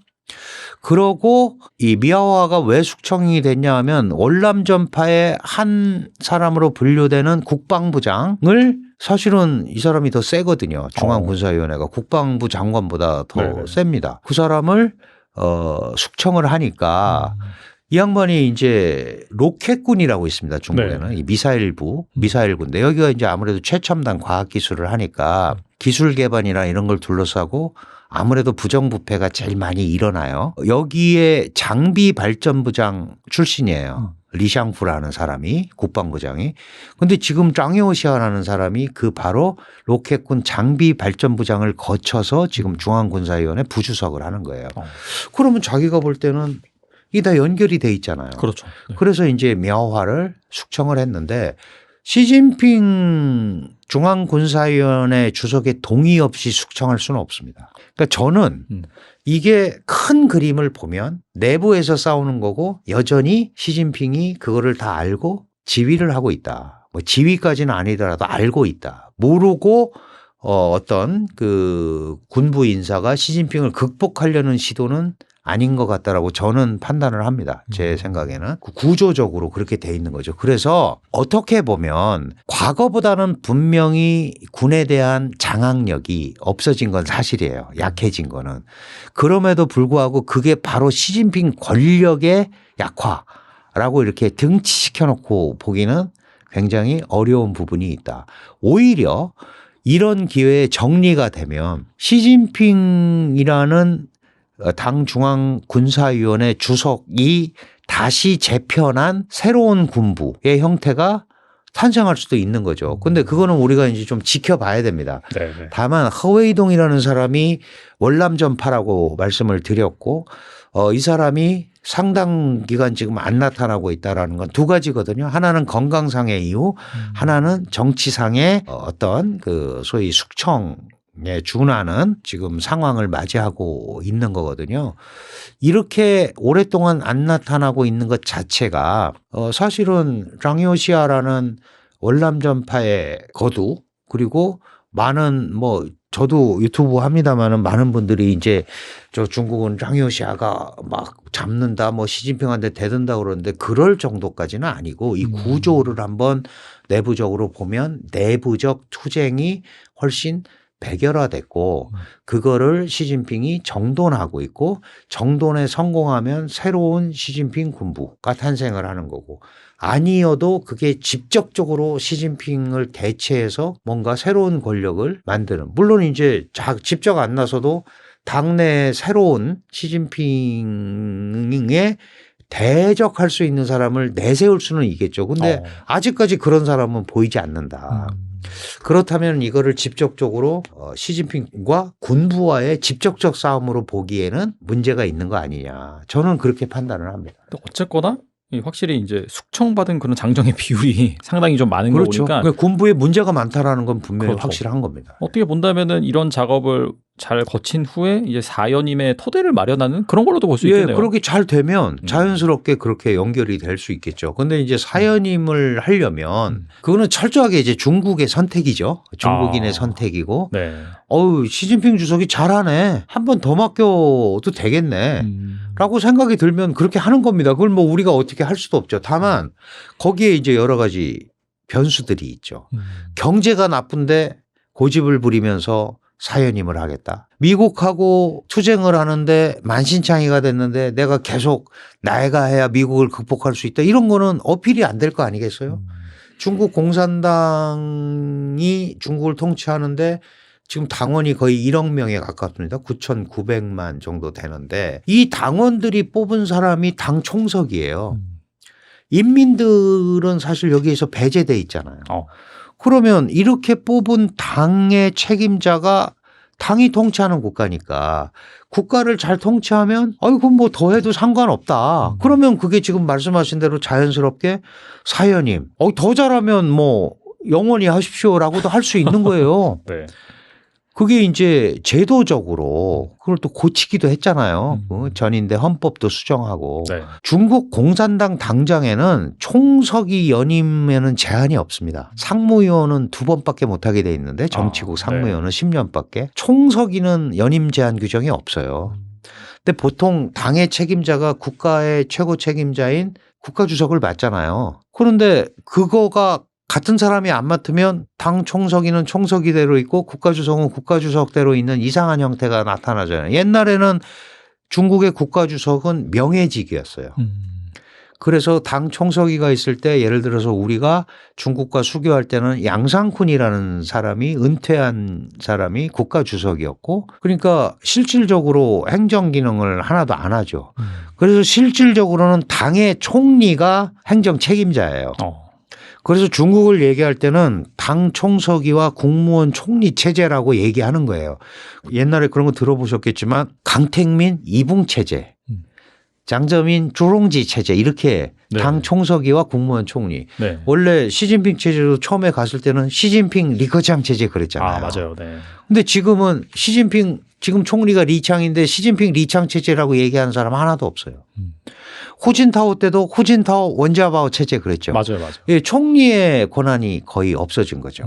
그러고 이 미아화가 왜 숙청이 됐냐 하면 월남전파의 한 사람으로 분류되는 국방부장을 사실은 이 사람이 더 세거든요. 중앙군사위원회가 국방부 장관보다 더 네네. 셉니다. 그 사람을 숙청을 하니까 이 양반이 이제 로켓군이라고 있습니다. 중국에는 네. 이 미사일군데 여기가 이제 아무래도 최첨단 과학기술을 하니까 기술 개발이나 이런 걸 둘러싸고 아무래도 부정부패가 제일 많이 일어나요. 여기에 장비 발전부장 출신이에요. 리샹푸라는 사람이 국방부장이. 근데 지금 짱요시아라는 사람이 그 바로 로켓군 장비 발전부장을 거쳐서 지금 중앙군사위원회 부주석을 하는 거예요. 그러면 자기가 볼 때는 이게 다 연결이 돼 있잖아요. 그렇죠. 네. 그래서 이제 미아화를 숙청을 했는데 시진핑 중앙군사위원회 주석의 동의 없이 숙청할 수는 없습니다. 그러니까 저는 이게 큰 그림을 보면 내부에서 싸우는 거고 여전히 시진핑이 그거를 다 알고 지휘를 하고 있다. 뭐 지휘까지는 아니더라도 알고 있다. 모르고 어떤 그 군부 인사가 시진핑을 극복하려는 시도는 아닌 것 같다라고 저는 판단을 합니다. 제 생각에는 구조적으로 그렇게 돼 있는 거죠. 그래서 어떻게 보면 과거보다는 분명히 군에 대한 장악력이 없어진 건 사실이에요. 약해진 거는. 그럼에도 불구하고 그게 바로 시진핑 권력의 약화라고 이렇게 등치시켜 놓고 보기는 굉장히 어려운 부분이 있다. 오히려 이런 기회에 정리가 되면 시진핑이라는 당 중앙군사위원회 주석이 다시 재편한 새로운 군부의 형태가 탄생할 수도 있는 거죠. 근데 그거는 우리가 이제 좀 지켜봐야 됩니다. 네네. 다만 허웨이동이라는 사람이 월남전파라고 말씀을 드렸고 이 사람이 상당 기간 지금 안 나타나고 있다라는 건 두 가지거든요. 하나는 건강상의 이유, 하나는 정치상의 어떤 그 소위 숙청에 준하는 지금 상황을 맞이하고 있는 거거든요. 이렇게 오랫동안 안 나타나고 있는 것 자체가 사실은 랑요시아라는 월남전파의 거두 그리고 많은 뭐 저도 유튜브 합니다만은 많은 분들이 이제 저 중국은 랑요시아가 막 잡는다 뭐 시진핑한테 대든다 그러는데 그럴 정도까지는 아니고 이 구조를 한번 내부적으로 보면 내부적 투쟁이 훨씬 백열화됐고 그거를 시진핑이 정돈하고 있고 정돈에 성공하면 새로운 시진핑 군부가 탄생을 하는 거고 아니어도 그게 직접적으로 시진핑을 대체해서 뭔가 새로운 권력을 만드는 물론 이제 직접 안 나서도 당내 새로운 시진핑에 대적할 수 있는 사람을 내세울 수는 있겠죠. 근데 아직까지 그런 사람은 보이지 않는다. 그렇다면 이거를 직접적으로 시진핑과 군부와의 직접적 싸움으로 보기에는 문제가 있는 거 아니냐. 저는 그렇게 판단을 합니다. 어쨌거나 확실히 이제 숙청받은 그런 장정의 비율이 상당히 좀 많은 그렇죠. 거 보니까 그러니까 군부에 문제가 많다라는 건 분명히 그렇죠. 확실한 겁니다. 어떻게 본다면은 이런 작업을 잘 거친 후에 이제 사연임의 토대를 마련하는 그런 걸로도 볼 수 예, 있겠네요. 그렇게 잘 되면 자연스럽게 그렇게 연결이 될 수 있겠죠. 근데 이제 사연임을 하려면 그거는 철저하게 이제 중국의 선택이죠. 중국인의 선택이고. 네. 시진핑 주석이 잘하네. 한 번 더 맡겨도 되겠네. 라고 생각이 들면 그렇게 하는 겁니다. 그걸 뭐 우리가 어떻게 할 수도 없죠. 다만 거기에 이제 여러 가지 변수들이 있죠. 경제가 나쁜데 고집을 부리면서 사연임을 하겠다. 미국하고 투쟁을 하는데 만신창이가 됐는데 내가 계속 나이가 해야 미국을 극복할 수 있다. 이런 거는 어필이 안 될 거 아니겠어요? 중국 공산당이 중국을 통치하는데 지금 당원이 거의 1억 명에 가깝습니다. 9,900만 정도 되는데 이 당원들이 뽑은 사람이 당 총석이에요. 인민들은 사실 여기에서 배제돼 있잖아요. 그러면 이렇게 뽑은 당의 책임자가 당이 통치하는 국가니까 국가를 잘 통치하면 그럼 뭐 더 해도 상관없다. 그러면 그게 지금 말씀하신 대로 자연스럽게 사연임. 더 잘하면 뭐 영원히 하십시오라고도 할 수 있는 거예요. 네. 그게 이제 제도적으로 그걸 또 고치기도 했잖아요. 전인대 헌법도 수정하고. 네. 중국 공산당 당장에는 총서기 연임에는 제한이 없습니다. 상무위원은 2번밖에 못하게 돼 있는데 정치국 상무위원은 10년밖에. 총서기는 연임 제한 규정이 없어요. 근데 보통 당의 책임자가 국가의 최고 책임자인 국가주석을 맡잖아요. 그런데 그거가 같은 사람이 안 맡으면 당 총서기는 총서기대로 있고 국가주석은 국가주석대로 있는 이상한 형태가 나타나잖아요. 옛날에는 중국의 국가주석은 명예직이었어요. 그래서 당 총서기가 있을 때 예를 들어서 우리가 중국과 수교할 때는 양상쿤이라는 사람이 은퇴한 사람이 국가주석이었고 그러니까 실질적으로 행정기능을 하나도 안 하죠. 그래서 실질적으로는 당의 총리가 행정 책임자예요. 그래서 중국을 얘기할 때는 당 총서기와 국무원 총리 체제라고 얘기하는 거예요. 옛날에 그런 거 들어보셨겠지만 강택민 이붕 체제, 장저민 주롱지 체제 이렇게 네. 당 총서기와 국무원 총리. 네. 원래 시진핑 체제도 처음에 갔을 때는 시진핑 리커창 체제 그랬잖아요. 맞아요. 네. 근데 지금은 시진핑 지금 총리가 리창인데 시진핑 리창 체제라고 얘기하는 사람 하나도 없어요. 후진타오 때도 후진타오 원자바오 체제 그랬죠. 맞아요. 예, 총리의 권한이 거의 없어진 거죠.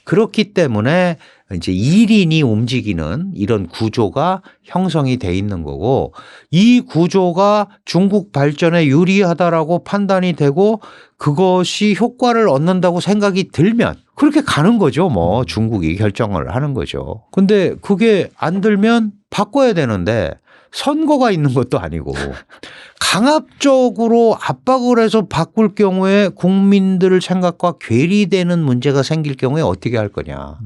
그렇기 때문에 이제 1인이 움직이는 이런 구조가 형성이 돼 있는 거고 이 구조가 중국 발전에 유리하다라고 판단이 되고 그것이 효과를 얻는다고 생각이 들면 그렇게 가는 거죠. 뭐 중국이 결정을 하는 거죠. 근데 그게 안 들면 바꿔야 되는데 선거가 있는 것도 아니고 강압적으로 압박을 해서 바꿀 경우에 국민들 생각과 괴리되는 문제가 생길 경우에 어떻게 할 거냐.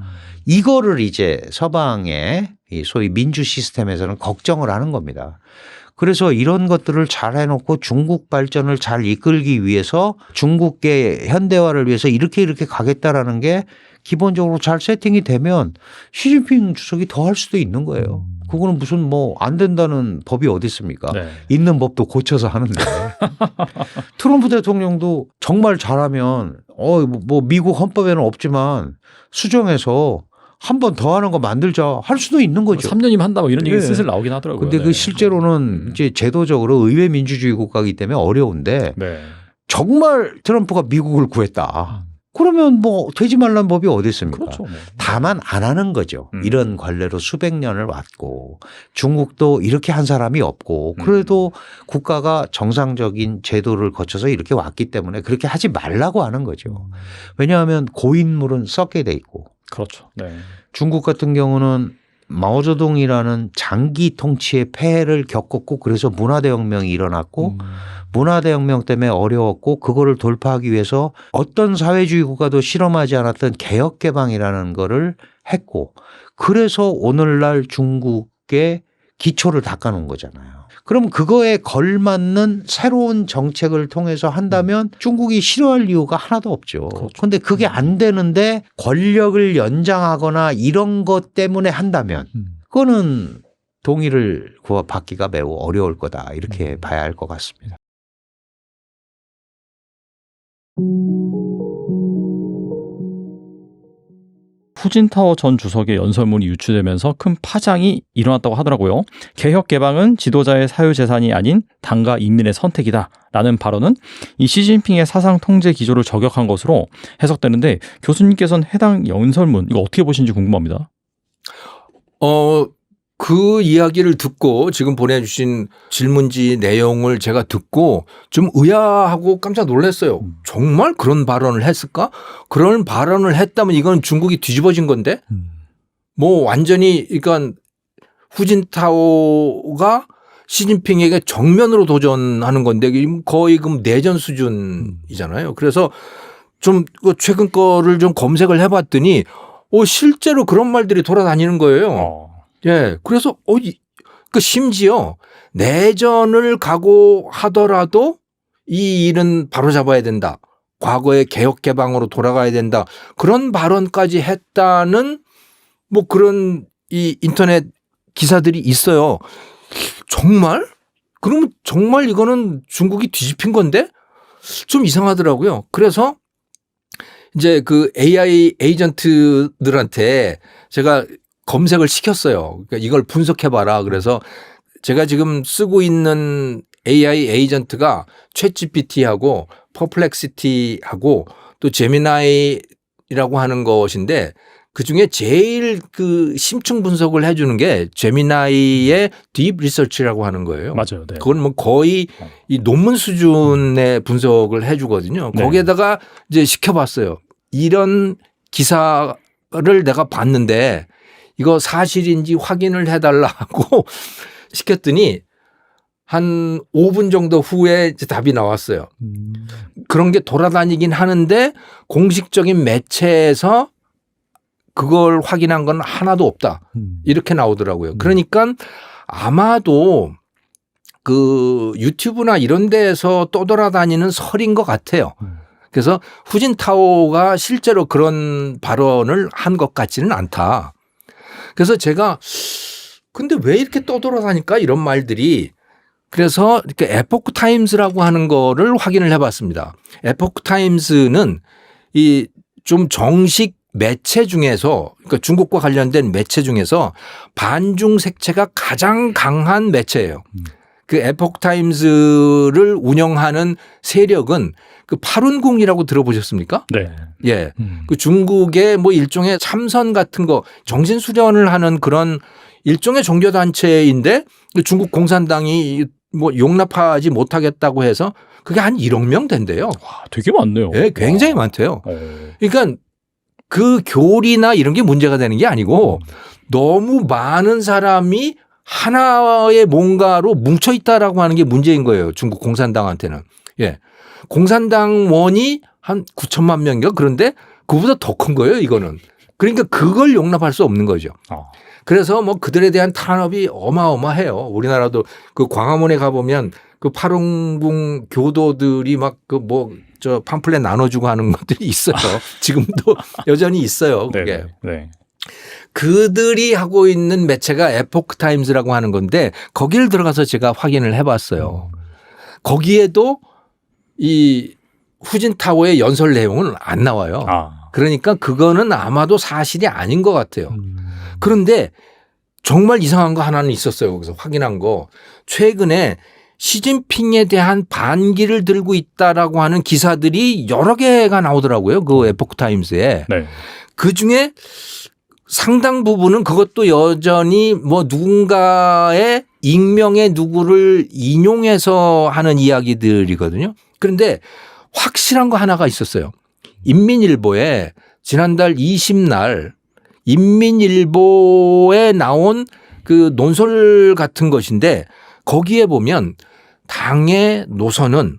이거를 이제 서방의 이 소위 민주 시스템에서는 걱정을 하는 겁니다. 그래서 이런 것들을 잘 해놓고 중국 발전을 잘 이끌기 위해서 중국의 현대화를 위해서 이렇게 가겠다라는 게 기본적으로 잘 세팅이 되면 시진핑 주석이 더 할 수도 있는 거예요. 그거는 무슨 뭐 안 된다는 법이 어디 있습니까? 네. 있는 법도 고쳐서 하는데. 트럼프 대통령도 정말 잘하면 뭐 미국 헌법에는 없지만 수정해서 한 번 더 하는 거 만들자 할 수도 있는 거죠. 3년이면 한다 뭐 이런 얘기 네. 슬슬 나오긴 하더라고요. 근데 네. 그 실제로는 이제 제도적으로 의회 민주주의 국가이기 때문에 어려운데 네. 정말 트럼프가 미국을 구했다. 그러면 뭐 되지 말란 법이 어디 있습니까? 그렇죠. 뭐. 다만 안 하는 거죠. 이런 관례로 수백 년을 왔고 중국도 이렇게 한 사람이 없고 그래도 국가가 정상적인 제도를 거쳐서 이렇게 왔기 때문에 그렇게 하지 말라고 하는 거죠. 왜냐하면 고인물은 썩게 돼 있고 그렇죠. 네. 중국 같은 경우는 마오쩌둥이라는 장기 통치의 폐해를 겪었고 그래서 문화대혁명이 일어났고 문화대혁명 때문에 어려웠고 그거를 돌파하기 위해서 어떤 사회주의 국가도 실험하지 않았던 개혁개방이라는 거를 했고 그래서 오늘날 중국의 기초를 닦아놓은 거잖아요. 그럼 그거에 걸맞는 새로운 정책을 통해서 한다면 중국이 싫어할 이유가 하나도 없죠. 그런데 그게 안 되는데 권력을 연장하거나 이런 것 때문에 한다면 그거는 동의를 받기가 매우 어려울 거다 이렇게 봐야 할 것 같습니다. 후진타오 전 주석의 연설문이 유출되면서 큰 파장이 일어났다고 하더라고요. 개혁 개방은 지도자의 사유재산이 아닌 당과 인민의 선택이다라는 발언은 이 시진핑의 사상 통제 기조를 저격한 것으로 해석되는데 교수님께서는 해당 연설문 이거 어떻게 보시는지 궁금합니다. 그 이야기를 듣고 지금 보내주신 질문지 내용을 제가 듣고 좀 의아하고 깜짝 놀랐어요. 정말 그런 발언을 했을까? 그런 발언을 했다면 이건 중국이 뒤집어진 건데 뭐 완전히 그러니까 후진타오가 시진핑에게 정면으로 도전하는 건데 거의 그럼 내전 수준이잖아요. 그래서 좀 최근 거를 좀 검색을 해봤더니 실제로 그런 말들이 돌아다니는 거예요. 예. 그래서, 심지어 내전을 각오하더라도 이 일은 바로잡아야 된다. 과거의 개혁 개방으로 돌아가야 된다. 그런 발언까지 했다는 뭐 그런 이 인터넷 기사들이 있어요. 정말? 그러면 정말 이거는 중국이 뒤집힌 건데? 좀 이상하더라고요. 그래서 이제 그 AI 에이전트들한테 제가 검색을 시켰어요. 그러니까 이걸 분석해봐라. 그래서 제가 지금 쓰고 있는 AI 에이전트가 챗GPT하고 퍼플렉시티하고 또 제미나이라고 하는 것인데 그중에 제일 그 심층 분석을 해주는 게 제미나이의 딥 리서치라고 하는 거예요. 맞아요. 네. 그건 뭐 거의 이 논문 수준의 분석을 해주거든요. 네. 거기에다가 이제 시켜봤어요. 이런 기사를 내가 봤는데 이거 사실인지 확인을 해달라고 시켰더니 한 5분 정도 후에 이제 답이 나왔어요. 그런 게 돌아다니긴 하는데 공식적인 매체에서 그걸 확인한 건 하나도 없다. 이렇게 나오더라고요. 그러니까 아마도 그 유튜브나 이런 데에서 떠돌아다니는 설인 것 같아요. 그래서 후진타오가 실제로 그런 발언을 한 것 같지는 않다. 그래서 제가 근데 왜 이렇게 떠돌아다니까 이런 말들이 그래서 이렇게 에포크 타임스라고 하는 거를 확인을 해봤습니다. 에포크 타임스는 이 좀 정식 매체 중에서 그러니까 중국과 관련된 매체 중에서 반중 색채가 가장 강한 매체예요. 그 에포크 타임스를 운영하는 세력은 그 파룬궁이라고 들어보셨습니까? 네. 예. 그 중국의 뭐 일종의 참선 같은 거 정신 수련을 하는 그런 일종의 종교 단체인데 중국 공산당이 뭐 용납하지 못하겠다고 해서 그게 한 1억 명 된대요. 와, 되게 많네요. 예, 굉장히 많대요. 어. 그러니까 그 교리나 이런 게 문제가 되는 게 아니고 너무 많은 사람이 하나의 뭔가로 뭉쳐 있다라고 하는 게 문제인 거예요. 중국 공산당한테는. 예. 공산당원이 한 9천만 명인가 그런데 그보다 더 큰 거예요, 이거는. 그러니까 그걸 용납할 수 없는 거죠. 그래서 뭐 그들에 대한 탄압이 어마어마해요. 우리나라도 그 광화문에 가보면 그 파룬궁 교도들이 막 그 뭐 저 팜플렛 나눠주고 하는 것들이 있어요. 지금도 여전히 있어요. 그게. 네. 그들이 하고 있는 매체가 에포크 타임즈라고 하는 건데 거기를 들어가서 제가 확인을 해봤어요. 거기에도 이 후진타오의 연설 내용은 안 나와요. 그러니까 그거는 아마도 사실이 아닌 것 같아요. 그런데 정말 이상한 거 하나는 있었어요. 거기서 확인한 거. 최근에 시진핑에 대한 반기를 들고 있다라고 하는 기사들이 여러 개가 나오더라고요. 그 에포크 타임스에. 네. 그 중에 상당 부분은 그것도 여전히 뭐 누군가의 익명의 누구를 인용해서 하는 이야기들이거든요. 그런데 확실한 거 하나가 있었어요. 인민일보에 지난달 20날 인민일보에 나온 그 논설 같은 것인데 거기에 보면 당의 노선은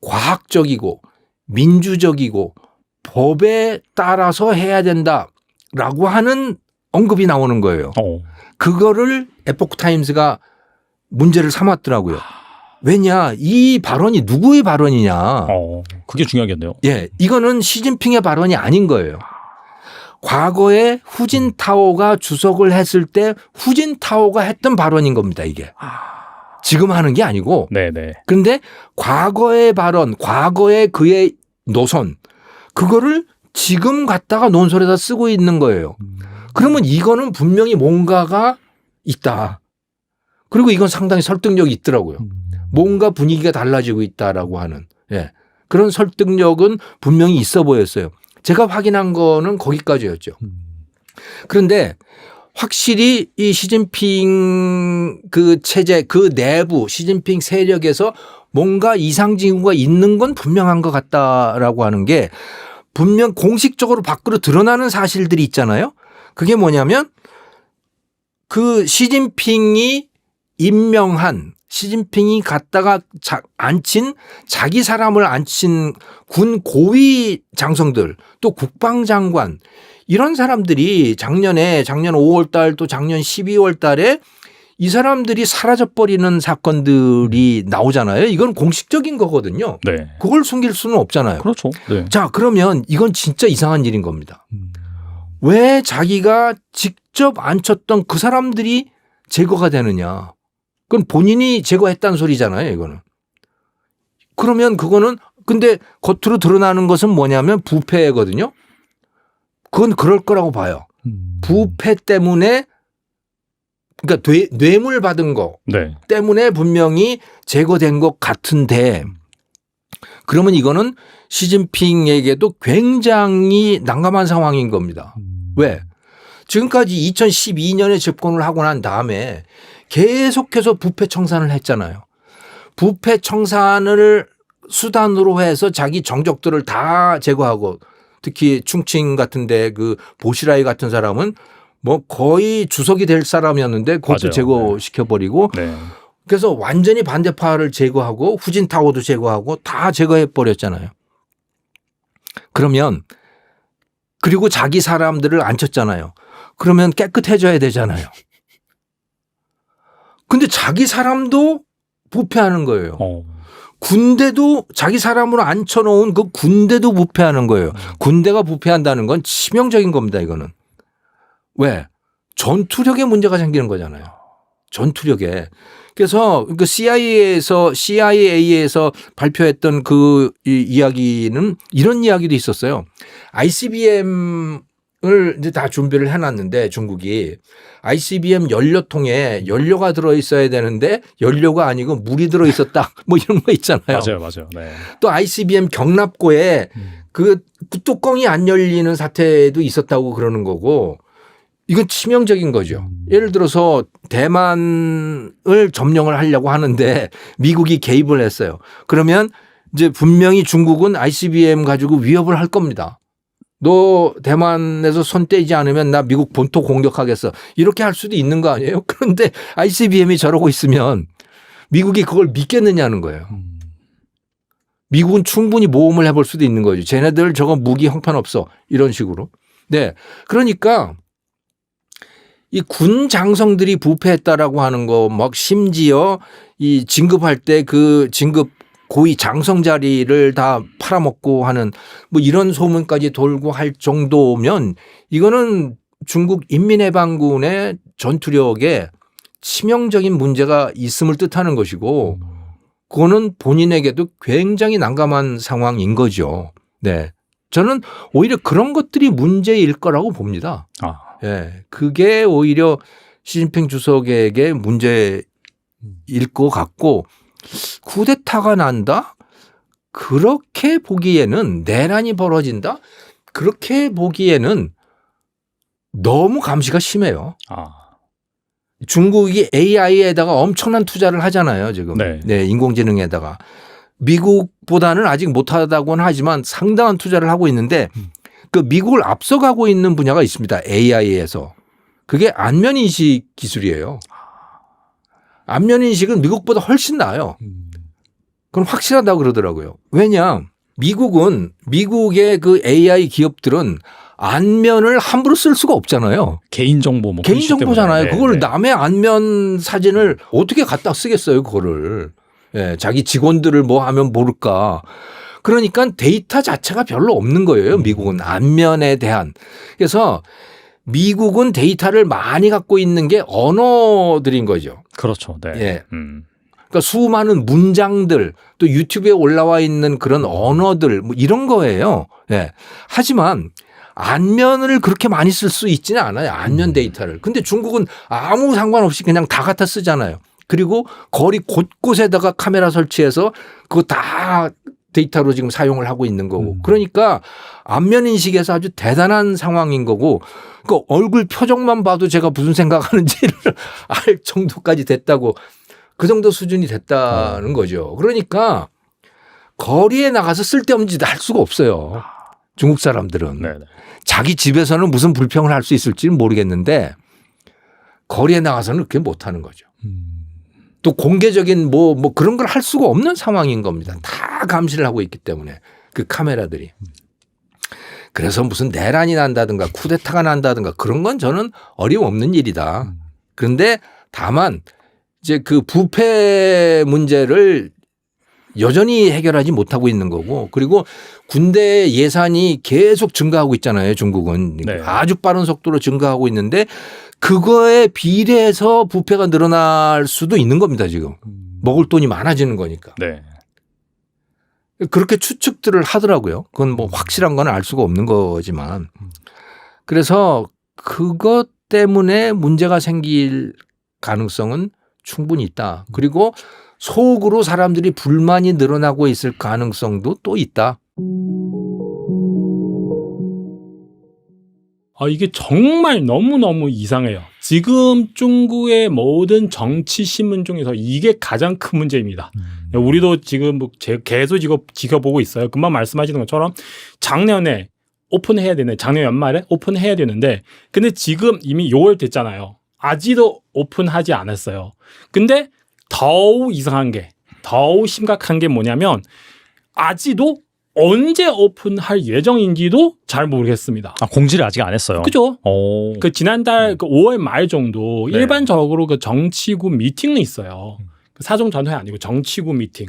과학적이고 민주적이고 법에 따라서 해야 된다라고 하는 언급이 나오는 거예요. 그거를 에포크 타임스가 문제를 삼았더라고요. 왜냐 이 발언이 누구의 발언이냐. 그게 중요하겠네요. 예, 이거는 시진핑의 발언이 아닌 거예요. 과거에 후진타오가 주석을 했을 때 후진타오가 했던 발언인 겁니다. 이게. 지금 하는 게 아니고. 네네. 그런데 과거의 발언, 과거의 그의 노선 그거를 지금 갖다가 논설에다 쓰고 있는 거예요. 그러면 이거는 분명히 뭔가가 있다. 그리고 이건 상당히 설득력이 있더라고요. 뭔가 분위기가 달라지고 있다라고 하는 그런 설득력은 분명히 있어 보였어요. 제가 확인한 거는 거기까지였죠. 그런데 확실히 이 시진핑 그 체제 그 내부 시진핑 세력에서 뭔가 이상 징후가 있는 건 분명한 것 같다라고 하는 게 분명 공식적으로 밖으로 드러나는 사실들이 있잖아요. 그게 뭐냐면 그 시진핑이 임명한 시진핑이 갖다가 앉힌 자기 사람을 앉힌 군 고위 장성들 또 국방장관 이런 사람들이 작년 5월 달 또 작년 12월 달에 이 사람들이 사라져버리는 사건들이 나오잖아요. 이건 공식적인 거거든요. 네. 그걸 숨길 수는 없잖아요. 그렇죠. 네. 자, 그러면 이건 진짜 이상한 일인 겁니다. 왜 자기가 직접 앉혔던 그 사람들이 제거가 되느냐. 그건 본인이 제거했다는 소리잖아요. 이거는. 그러면 그거는 근데 겉으로 드러나는 것은 뭐냐면 부패거든요. 그건 그럴 거라고 봐요. 부패 때문에 그러니까 뇌물 받은 거 네. 때문에 분명히 제거된 것 같은데 그러면 이거는 시진핑에게도 굉장히 난감한 상황인 겁니다. 왜? 지금까지 2012년에 집권을 하고 난 다음에 계속해서 부패 청산을 했잖아요. 부패 청산을 수단으로 해서 자기 정적들을 다 제거하고 특히 충칭 같은데 그 보시라이 같은 사람은 뭐 거의 주석이 될 사람이었는데 그것도 맞아요. 제거시켜버리고 네. 그래서 완전히 반대파를 제거하고 후진타오도 제거하고 다 제거해버렸잖아요. 그러면 그리고 자기 사람들을 앉혔잖아요. 그러면 깨끗해져야 되잖아요. 근데 자기 사람도 부패하는 거예요. 군대도 자기 사람으로 앉혀놓은 그 군대도 부패하는 거예요. 군대가 부패한다는 건 치명적인 겁니다. 이거는. 왜? 전투력에 문제가 생기는 거잖아요. 전투력에. 그래서 그 CIA에서 발표했던 그 이야기는 이런 이야기도 있었어요. ICBM을 이제 다 준비를 해놨는데 중국이 ICBM 연료통에 연료가 들어있어야 되는데 연료가 아니고 물이 들어있었다. 뭐 이런 거 있잖아요. 맞아요. 네. 또 ICBM 경납고에 그 뚜껑이 안 열리는 사태도 있었다고 그러는 거고 이건 치명적인 거죠. 예를 들어서 대만을 점령을 하려고 하는데 미국이 개입을 했어요. 그러면 이제 분명히 중국은 ICBM 가지고 위협을 할 겁니다. 너 대만에서 손 떼지 않으면 나 미국 본토 공격하겠어. 이렇게 할 수도 있는 거 아니에요? 그런데 ICBM이 저러고 있으면 미국이 그걸 믿겠느냐는 거예요. 미국은 충분히 모험을 해볼 수도 있는 거죠. 쟤네들 저거 무기 형편없어. 이런 식으로. 네. 그러니까 이 군 장성들이 부패했다라고 하는 거 막 심지어 이 진급할 때 그 진급 고위 장성 자리를 다 팔아먹고 하는 뭐 이런 소문까지 돌고 할 정도면 이거는 중국 인민해방군의 전투력에 치명적인 문제가 있음을 뜻하는 것이고 그거는 본인에게도 굉장히 난감한 상황인 거죠. 네. 저는 오히려 그런 것들이 문제일 거라고 봅니다. 예. 그게 오히려 시진핑 주석에게 문제일 것 같고 쿠데타가 난다? 그렇게 보기에는 내란이 벌어진다? 그렇게 보기에는 너무 감시가 심해요. 중국이 AI에다가 엄청난 투자를 하잖아요. 지금. 네, 인공지능에다가. 미국보다는 아직 못하다고는 하지만 상당한 투자를 하고 있는데 그 미국을 앞서가고 있는 분야가 있습니다. AI에서. 그게 안면인식 기술이에요. 안면인식은 미국보다 훨씬 나아요. 그건 확실하다고 그러더라고요. 왜냐? 미국의 그 AI 기업들은 안면을 함부로 쓸 수가 없잖아요. 개인정보 뭐 개인정보잖아요. 그걸 네. 남의 안면 사진을 어떻게 갖다 쓰겠어요, 그거를. 예, 자기 직원들을 뭐 하면 모를까. 그러니까 데이터 자체가 별로 없는 거예요. 미국은 안면에 대한. 그래서 미국은 데이터를 많이 갖고 있는 게 언어들인 거죠. 그렇죠. 네. 예. 그러니까 수많은 문장들 또 유튜브에 올라와 있는 그런 언어들 뭐 이런 거예요. 예. 하지만 안면을 그렇게 많이 쓸 수 있지는 않아요. 안면 데이터를. 근데 중국은 아무 상관없이 그냥 다 갖다 쓰잖아요. 그리고 거리 곳곳에다가 카메라 설치해서 그거 다 데이터로 지금 사용을 하고 있는 거고. 그러니까 안면 인식에서 아주 대단한 상황인 거고 그 얼굴 표정만 봐도 제가 무슨 생각하는지를 알 정도까지 됐다고 그 정도 수준이 됐다는 거죠. 그러니까 거리에 나가서 쓸데없는 짓 할 수가 없어요. 중국 사람들은. 네네. 자기 집에서는 무슨 불평을 할 수 있을지는 모르겠는데 거리에 나가서는 그렇게 못하는 거죠. 또 공개적인 뭐 그런 걸 할 수가 없는 상황인 겁니다. 다 감시를 하고 있기 때문에 그 카메라들이. 그래서 무슨 내란이 난다든가 쿠데타가 난다든가 그런 건 저는 어림없는 일이다. 그런데 다만 이제 그 부패 문제를 여전히 해결하지 못하고 있는 거고 그리고 군대 예산이 계속 증가하고 있잖아요. 중국은. 네. 아주 빠른 속도로 증가하고 있는데 그거에 비례해서 부패가 늘어날 수도 있는 겁니다. 지금. 먹을 돈이 많아지는 거니까. 네. 그렇게 추측들을 하더라고요. 그건 뭐 확실한 건 알 수가 없는 거지만. 그래서 그것 때문에 문제가 생길 가능성은 충분히 있다. 그리고 속으로 사람들이 불만이 늘어나고 있을 가능성도 또 있다. 이게 정말 너무너무 이상해요. 지금 중국의 모든 정치 신문 중에서 이게 가장 큰 문제입니다. 우리도 지금 계속 지켜보고 있어요. 금방 말씀하시는 것처럼 작년에 오픈해야 되네. 작년 연말에 오픈해야 되는데 근데 지금 이미 6월 됐잖아요. 아직도 오픈하지 않았어요. 근데 더욱 이상한 게 더욱 심각한 게 뭐냐면 아직도 언제 오픈할 예정인지도 잘 모르겠습니다. 공지를 아직 안 했어요. 그죠? 오. 그 지난달 5월 말 정도 네. 일반적으로 그 정치구 미팅이 있어요. 사정 전회 아니고 정치구 미팅.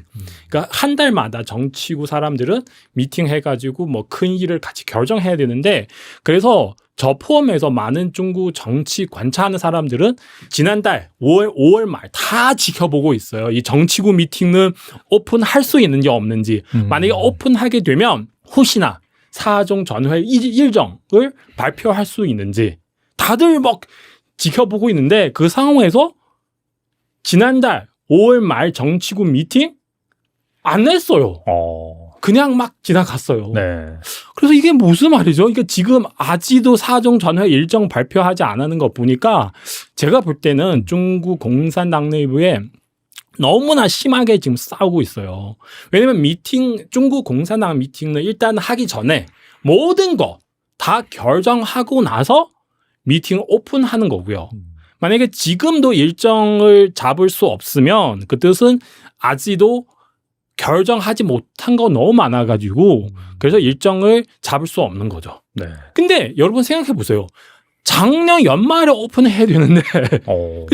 그러니까 한 달마다 정치구 사람들은 미팅 해가지고 뭐 큰 일을 같이 결정해야 되는데 그래서 저 포함해서 많은 중국 정치 관찰하는 사람들은 지난달 5월 말 다 지켜보고 있어요. 이 정치구 미팅은 오픈할 수 있는지 없는지. 만약에 오픈하게 되면 혹시나 사정 전회 일정을 발표할 수 있는지 다들 막 지켜보고 있는데 그 상황에서 지난달 5월 말 정치구 미팅 안 했어요. 그냥 막 지나갔어요. 네. 그래서 이게 무슨 말이죠? 이게 지금 아직도 사정 전회 일정 발표하지 않는 거 보니까 제가 볼 때는 중국 공산당 내부에 너무나 심하게 지금 싸우고 있어요. 왜냐면 중국 공산당 미팅은 일단 하기 전에 모든 거 다 결정하고 나서 미팅 오픈하는 거고요. 만약에 지금도 일정을 잡을 수 없으면 그 뜻은 아직도 결정하지 못한 거 너무 많아가지고 그래서 일정을 잡을 수 없는 거죠. 네. 근데 여러분 생각해 보세요. 작년 연말에 오픈해야 되는데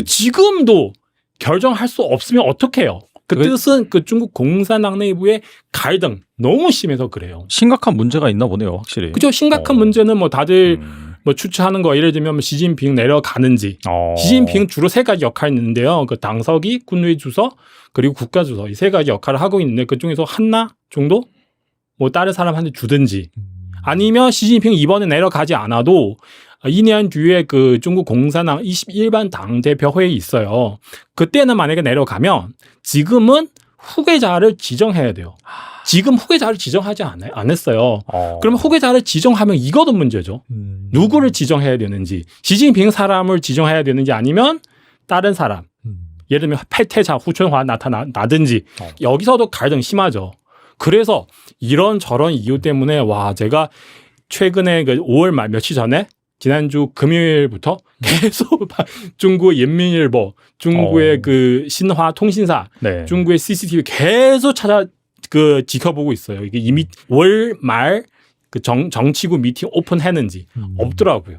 지금도 결정할 수 없으면 어떻게 해요? 그 뜻은 그 중국 공산당 내부의 갈등 너무 심해서 그래요. 심각한 문제가 있나 보네요, 확실히. 그죠? 심각한 문제는 뭐 다들 뭐 추측하는 거 예를 들면 시진핑 내려가는지. 시진핑 주로 세 가지 역할이 있는데요. 그 당서기, 군위 주석, 그리고 국가 주석 이 세 가지 역할을 하고 있는데 그 중에서 하나 정도 뭐 다른 사람한테 주든지 아니면 시진핑 이번에 내려가지 않아도 2년 뒤에 그 중국 공산당 21반 당대표회의 있어요. 그때는 만약에 내려가면 지금은 후계자를 지정해야 돼요. 지금 후계자를 지정하지 안 했어요. 그러면 후계자를 지정하면 이것도 문제죠. 누구를 지정해야 되는지. 시진핑 사람을 지정해야 되는지 아니면 다른 사람. 예를 들면 패태자 후춘화 나타나든지 여기서도 갈등 심하죠. 그래서 이런저런 이유 때문에 와 제가 최근에 그 5월 말 며칠 전에 지난주 금요일부터 계속 중국 인민일보, 중국의 그 신화 통신사, 네. 중국의 CCTV 계속 지켜보고 있어요. 이게 이미 월 말 그 정치구 미팅 오픈했는지 없더라고요.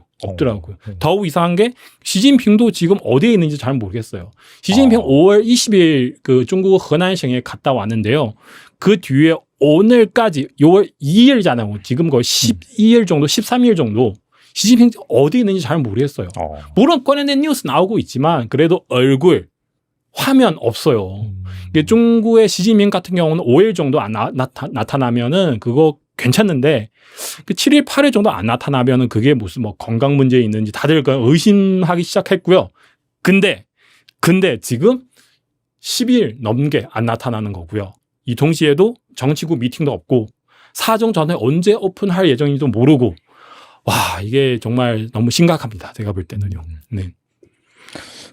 더욱 이상한 게 시진핑도 지금 어디에 있는지 잘 모르겠어요. 시진핑 5월 20일 그 중국河南省에 갔다 왔는데요. 그 뒤에 오늘까지 6월 2일잖아요. 지금 거의 12일 정도, 13일 정도 시진핑 어디 있는지 잘 모르겠어요. 물론 꺼내낸 뉴스 나오고 있지만 그래도 얼굴, 화면 없어요. 이게 중국의 시진핑 같은 경우는 5일 정도 안 나타나면은 그거 괜찮은데 그 7일, 8일 정도 안 나타나면은 그게 무슨 뭐 건강 문제 있는지 다들 의심하기 시작했고요. 근데 지금 10일 넘게 안 나타나는 거고요. 이 동시에도 정치구 미팅도 없고 사정 전에 언제 오픈할 예정인지도 모르고 와 이게 정말 너무 심각합니다. 제가 볼 때는요. 네.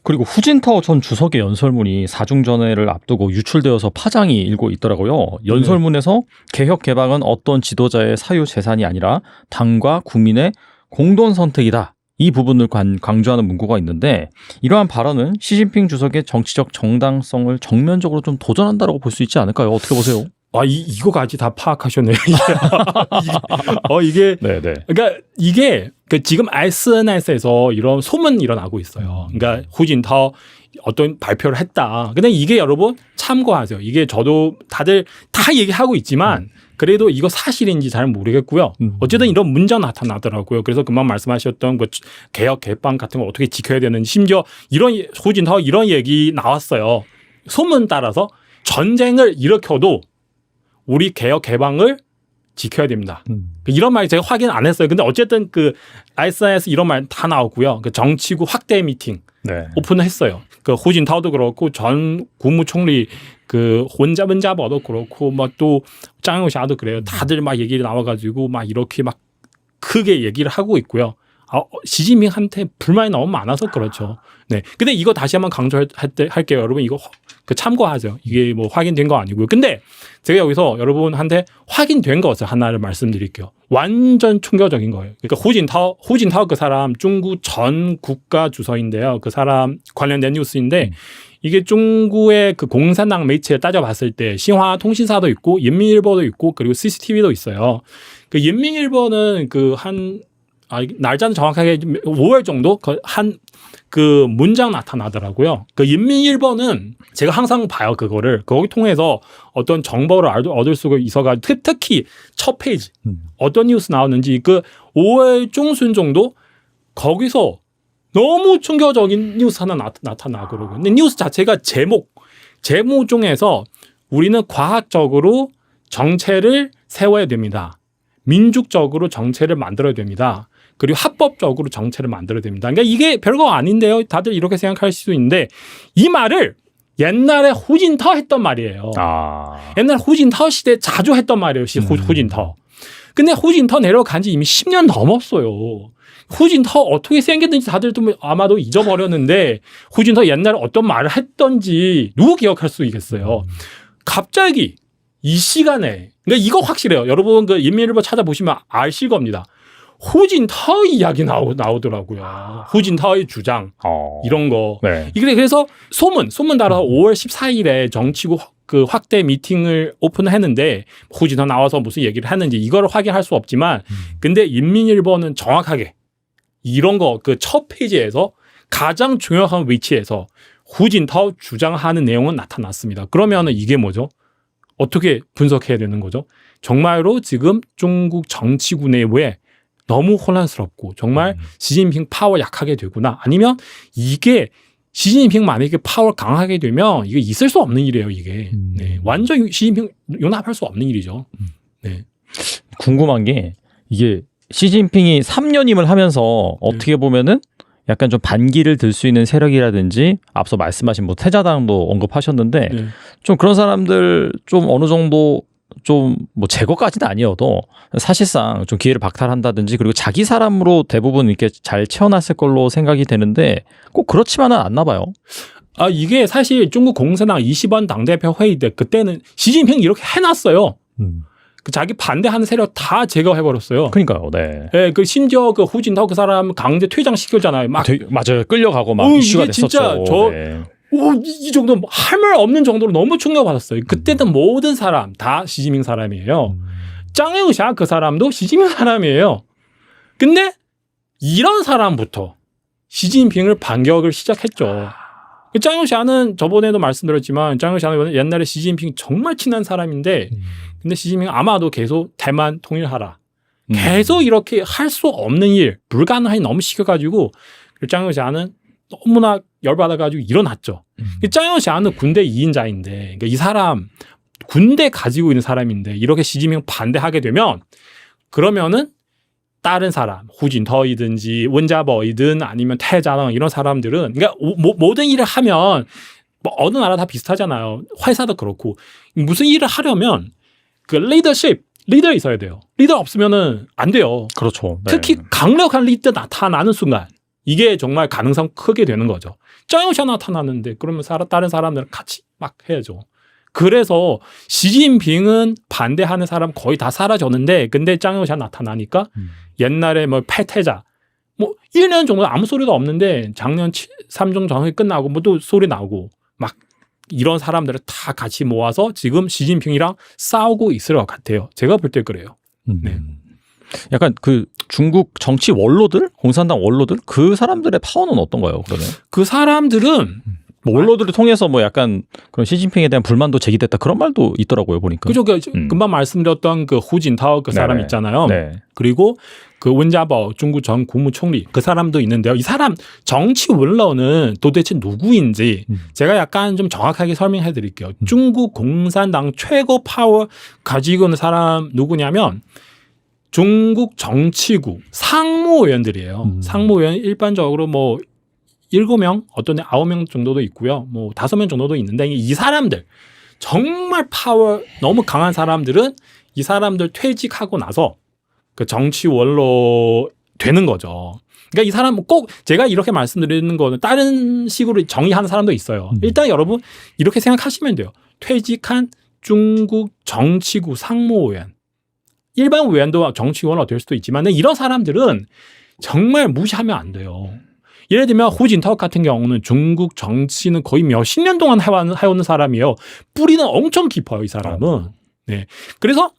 그리고 후진타오 전 주석의 연설문이 사중전회를 앞두고 유출되어서 파장이 일고 있더라고요. 연설문에서 개혁 개방은 어떤 지도자의 사유 재산이 아니라 당과 국민의 공동 선택이다. 이 부분을 강조하는 문구가 있는데 이러한 발언은 시진핑 주석의 정치적 정당성을 정면적으로 좀 도전한다라고 볼 수 있지 않을까요? 어떻게 보세요? 이거까지 다 파악하셨네요. 이게 네네. 그러니까 이게 지금 SNS에서 이런 소문 일어나고 있어요. 그러니까 후진타오 어떤 발표를 했다. 근데 이게 여러분 참고하세요. 이게 저도 다들 다 얘기하고 있지만 그래도 이거 사실인지 잘 모르겠고요. 어쨌든 이런 문제가 나타나더라고요. 그래서 금방 말씀하셨던 그 개혁 개방 같은 거 어떻게 지켜야 되는지 심지어 이런 후진타오 이런 얘기 나왔어요. 소문 따라서 전쟁을 일으켜도 우리 개혁 개방을 지켜야 됩니다. 이런 말 제가 확인 안 했어요. 근데 어쨌든 그 SNS 이런 말 다 나오고요. 그 정치구 확대 미팅 네. 오픈했어요. 그 후진타오도 그렇고 전 국무총리 그 혼자번자버도 그렇고 막 또 짱용샤도 그래요. 다들 막 얘기를 나와가지고 막 이렇게 막 크게 얘기를 하고 있고요. 시진핑한테 불만이 너무 많아서 그렇죠. 네. 근데 이거 다시 한번 강조할게요. 여러분 이거 그 참고하죠. 이게 뭐 확인된 거 아니고요. 근데 제가 여기서 여러분한테 확인된 것을 하나를 말씀드릴게요. 완전 충격적인 거예요. 그러니까 후진타오 그 사람 중국 전 국가 주석인데요. 그 사람 관련된 뉴스인데 이게 중국의 그 공산당 매체를 따져봤을 때 신화 통신사도 있고 인민일보도 있고 그리고 CCTV도 있어요. 그 인민일보는 날짜는 정확하게 5월 정도 그 문장 나타나더라고요. 그 인민일보는 제가 항상 봐요. 그거를 거기 통해서 어떤 정보를 얻을 수가 있어가지고 특히 첫 페이지 어떤 뉴스 나오는지 그 5월 중순 정도 거기서 너무 충격적인 뉴스 하나 나타나더라고요. 근데 뉴스 자체가 제목 중에서 우리는 과학적으로 정체를 세워야 됩니다. 민족적으로 정체를 만들어야 됩니다. 그리고 합법적으로 정체를 만들어야 됩니다. 그러니까 이게 별거 아닌데요. 다들 이렇게 생각할 수도 있는데 이 말을 옛날에 후진타오 했던 말이에요. 옛날 후진타오 시대 자주 했던 말이에요. 후진타오. 근데 후진타오 내려간 지 이미 10년 넘었어요. 후진타오 어떻게 생겼는지 다들 좀 아마도 잊어버렸는데 후진타오 옛날에 어떤 말을 했던지 누구 기억할 수 있겠어요. 갑자기 이 시간에 그러니까 이거 확실해요. 여러분 그 인민일보 찾아보시면 아실 겁니다. 후진타오 이야기 나오더라고요. 후진타오의 주장 이런 거. 네. 그래서 소문 따라서 5월 14일에 정치구 그 확대 미팅을 오픈했는데 후진타오 나와서 무슨 얘기를 했는지 이걸 확인할 수 없지만 근데 인민일보는 정확하게 이런 거 그 첫 페이지에서 가장 중요한 위치에서 후진타오 주장하는 내용은 나타났습니다. 그러면은 이게 뭐죠? 어떻게 분석해야 되는 거죠? 정말로 지금 중국 정치구 내부에 너무 혼란스럽고 정말 시진핑 파워 약하게 되구나. 아니면 이게 시진핑 만약에 파워 강하게 되면 이게 있을 수 없는 일이에요. 이게 네, 완전 시진핑 용납할 수 없는 일이죠. 네. 궁금한 게 이게 시진핑이 3년임을 하면서 어떻게 보면은 약간 좀 반기를 들 수 있는 세력이라든지 앞서 말씀하신 뭐 태자당도 언급하셨는데 네. 좀 그런 사람들 좀 어느 정도 좀 뭐 제거까지는 아니어도 사실상 좀 기회를 박탈한다든지 그리고 자기 사람으로 대부분 이렇게 잘 채워놨을 걸로 생각이 되는데 꼭 그렇지만은 않나 봐요. 이게 사실 중국 공산당 20원 당대표 회의 때 그때는 시진핑이 이렇게 해놨어요. 그 자기 반대하는 세력 다 제거해버렸어요. 그러니까요. 네. 네, 그 심지어 그 후진타오 그 사람 강제 퇴장시켰잖아요. 맞아요. 끌려가고 막 이슈가 됐었죠. 진짜 네. 이 정도 할 말 없는 정도로 너무 충격받았어요. 그때는 모든 사람 다 시진핑 사람이에요. 짱에우샤 그 사람도 시진핑 사람이에요. 근데 이런 사람부터 시진핑을 반격을 시작했죠. 짱에우샤는 저번에도 말씀드렸지만 짱에우샤는 옛날에 시진핑 정말 친한 사람인데 근데 시진핑 아마도 계속 대만 통일하라. 계속 이렇게 할 수 없는 일, 불가능하게 너무 시켜가지고 짱에우샤는 너무나 열받아가지고 일어났죠. 짱에우샤는 군대 2인자인데 그러니까 이 사람 군대 가지고 있는 사람인데 이렇게 시진핑 반대하게 되면 그러면은 다른 사람 후진타오이든지 원자버이든 아니면 태자당 이런 사람들은 그러니까 모든 일을 하면 뭐 어느 나라 다 비슷하잖아요. 회사도 그렇고 무슨 일을 하려면 그 리더 있어야 돼요. 리더 없으면은 안 돼요. 그렇죠. 네. 특히 강력한 리더 나타나는 순간 이게 정말 가능성 크게 되는 거죠. 짱용샤 나타나는데 그러면 다른 사람들은 같이 막 해야죠. 그래서 시진핑은 반대하는 사람 거의 다 사라졌는데 근데 짱용샤 나타나니까 옛날에 뭐 패태자 뭐 1년 정도 아무 소리도 없는데 작년 3중 정이 끝나고 뭐 또 소리 나오고 막 이런 사람들을 다 같이 모아서 지금 시진핑이랑 싸우고 있을 것 같아요. 제가 볼 때 그래요. 네. 약간 그 중국 정치 원로들, 공산당 원로들 그 사람들의 파워는 어떤가요? 그러면 그 사람들은 뭐 원로들을 통해서 뭐 약간 그런 시진핑에 대한 불만도 제기됐다 그런 말도 있더라고요 보니까. 그죠? 금방 말씀드렸던 그 후진타오 그 사람 네네. 있잖아요. 네. 그리고 그 원자보 중국 전 국무총리 그 사람도 있는데요. 이 사람 정치 원로는 도대체 누구인지 제가 약간 좀 정확하게 설명해 드릴게요. 중국 공산당 최고 파워 가지고 있는 사람 누구냐면 중국 정치국 상무위원들이에요. 상무위원 일반적으로 뭐 7명, 어떤 데 9명 정도도 있고요. 뭐 5명 정도도 있는데 이 사람들 정말 파워 너무 강한 사람들은 이 사람들 퇴직하고 나서 그 정치 원로 되는 거죠. 그러니까 이 사람 꼭 제가 이렇게 말씀드리는 거는 다른 식으로 정의하는 사람도 있어요. 일단 여러분 이렇게 생각하시면 돼요. 퇴직한 중국 정치국 상무위원 일반 위원도 정치원으로 될 수도 있지만 이런 사람들은 정말 무시하면 안 돼요. 예를 들면 후진타오 같은 경우는 중국 정치는 거의 몇십 년 동안 해오는 사람이에요. 뿌리는 엄청 깊어요, 이 사람은. 네. 그래서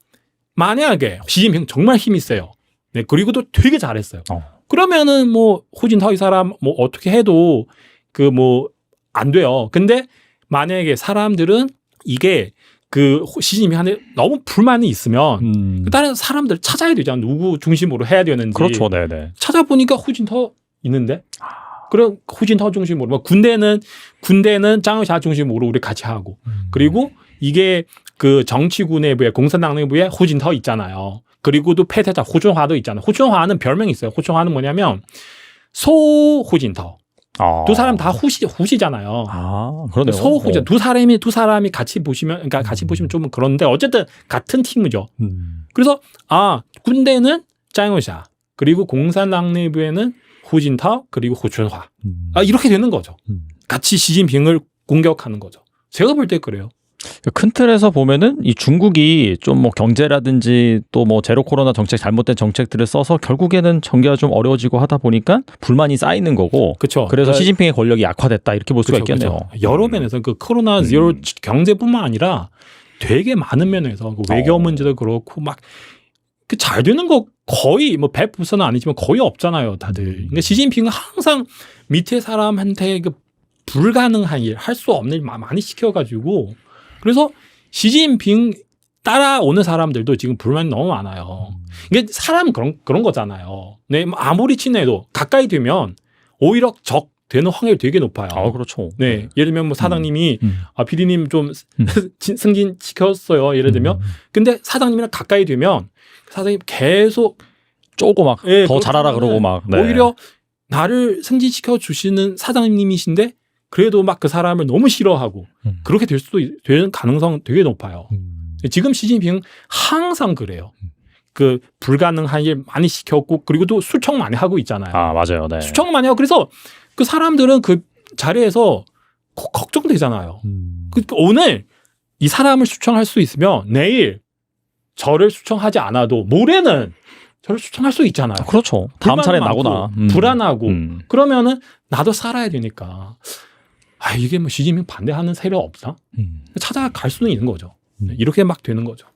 만약에 시진핑 정말 힘이 세요. 네. 그리고 또 되게 잘했어요. 그러면은 뭐 후진타오 이 사람 뭐 어떻게 해도 그 뭐 안 돼요. 근데 만약에 사람들은 이게 그 시진핑한테 너무 불만이 있으면 다른 사람들 찾아야 되잖아. 누구 중심으로 해야 되는지. 그렇죠, 네네. 찾아보니까 후진타오 있는데. 그럼 후진타오 중심으로 뭐 군대는 짱의샤 중심으로 우리 같이 하고 그리고 이게 그 정치군 내부에 공산당 내부에 후진타오 있잖아요. 그리고 또 패퇴자 호준화도 있잖아요. 호준화는 별명이 있어요. 호준화는 뭐냐면 소 후진타오. 두 사람 다 후시잖아요. 그러네요. 소 후진 두 사람이 같이 보시면 그러니까 같이 보시면 좀 그런데 어쨌든 같은 팀이죠. 그래서 군대는 짱의샤 그리고 공산당 내부에는 후진타오 그리고 호춘화 이렇게 되는 거죠. 같이 시진핑을 공격하는 거죠. 제가 볼 때 그래요. 큰 틀에서 보면은 이 중국이 좀 뭐 경제라든지 또 뭐 제로 코로나 정책 잘못된 정책들을 써서 결국에는 전개가 좀 어려워지고 하다 보니까 불만이 쌓이는 거고. 그렇죠. 그래서 시진핑의 권력이 약화됐다 이렇게 볼 수가 그쵸, 있겠네요. 그쵸. 여러 면에서 그 코로나 제로 경제뿐만 아니라 되게 많은 면에서 그 외교 문제도 그렇고 막 그 잘 되는 거 거의 뭐 100%는 아니지만 거의 없잖아요, 다들. 그러니까 시진핑은 항상 밑에 사람한테 그 불가능한 일, 할 수 없는 일 많이 시켜가지고 그래서 시진핑 따라오는 사람들도 지금 불만이 너무 많아요. 이게 사람 그런 거잖아요. 네, 아무리 친해도 가까이 되면 오히려 적 되는 확률이 되게 높아요. 그렇죠. 네, 예를 들면 뭐 사장님이 PD님 좀 승진시켰어요. 예를 들면, 근데 사장님이랑 가까이 되면 사장님 계속 쪼고 막 더 잘하라 그러고 막 오히려 나를 승진시켜 주시는 사장님이신데 그래도 막 그 사람을 너무 싫어하고 그렇게 될 수도 되는 가능성 되게 높아요. 지금 시진핑은 항상 그래요. 그 불가능한 일 많이 시켰고 그리고 또 수청 많이 하고 있잖아요. 맞아요. 네. 수청 많이 하고 그래서 그 사람들은 그 자리에서 걱정되잖아요. 오늘 이 사람을 수청할 수 있으면 내일 저를 수청하지 않아도 모레는 저를 수청할 수 있잖아요. 그렇죠. 다음 차례 나구나. 불안하고 그러면은 나도 살아야 되니까 이게 뭐 시진핑 반대하는 세력 없나? 찾아갈 수는 있는 거죠. 이렇게 막 되는 거죠.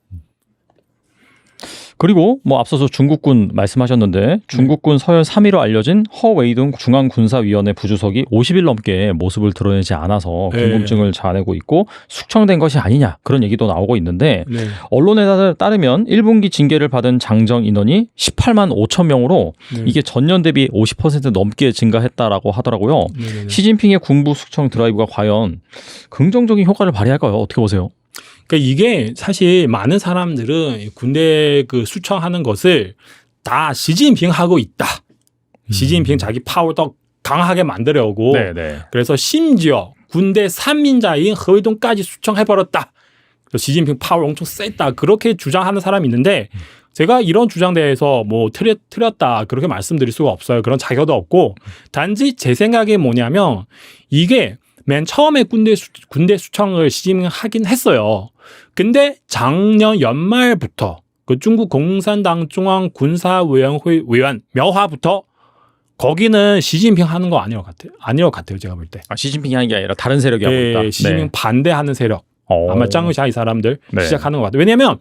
그리고 뭐 앞서서 중국군 말씀하셨는데 중국군 서열 3위로 알려진 허웨이둥 중앙군사위원회 부주석이 50일 넘게 모습을 드러내지 않아서 궁금증을 자아내고 있고 숙청된 것이 아니냐 그런 얘기도 나오고 있는데 언론에 따르면 1분기 징계를 받은 장정 인원이 18만 5천 명으로 이게 전년 대비 50% 넘게 증가했다라고 하더라고요. 시진핑의 군부 숙청 드라이브가 과연 긍정적인 효과를 발휘할까요? 어떻게 보세요? 그러니까 이게 사실 많은 사람들은 군대 그 수청하는 것을 다 시진핑 하고 있다. 시진핑 자기 파워 더 강하게 만들려고. 그래서 심지어 군대 3인자인 허위동까지 수청해버렸다. 그래서 시진핑 파워 엄청 셌다. 그렇게 주장하는 사람이 있는데 제가 이런 주장에 대해서 뭐 틀렸다 그렇게 말씀드릴 수가 없어요. 그런 자격도 없고 단지 제 생각이 뭐냐면 이게 맨 처음에 군대 수청을 시진핑이 하긴 했어요. 근데 작년 연말부터 그 중국 공산당 중앙군사위원회 위원 명화부터 거기는 시진핑 하는 거 아닌 것 같아요. 제가 볼 때. 시진핑이 하는 게 아니라 다른 세력이 하고 있다. 시진핑 반대하는 세력. 아마 짱의샤 이 사람들 시작하는 것 같아요. 왜냐하면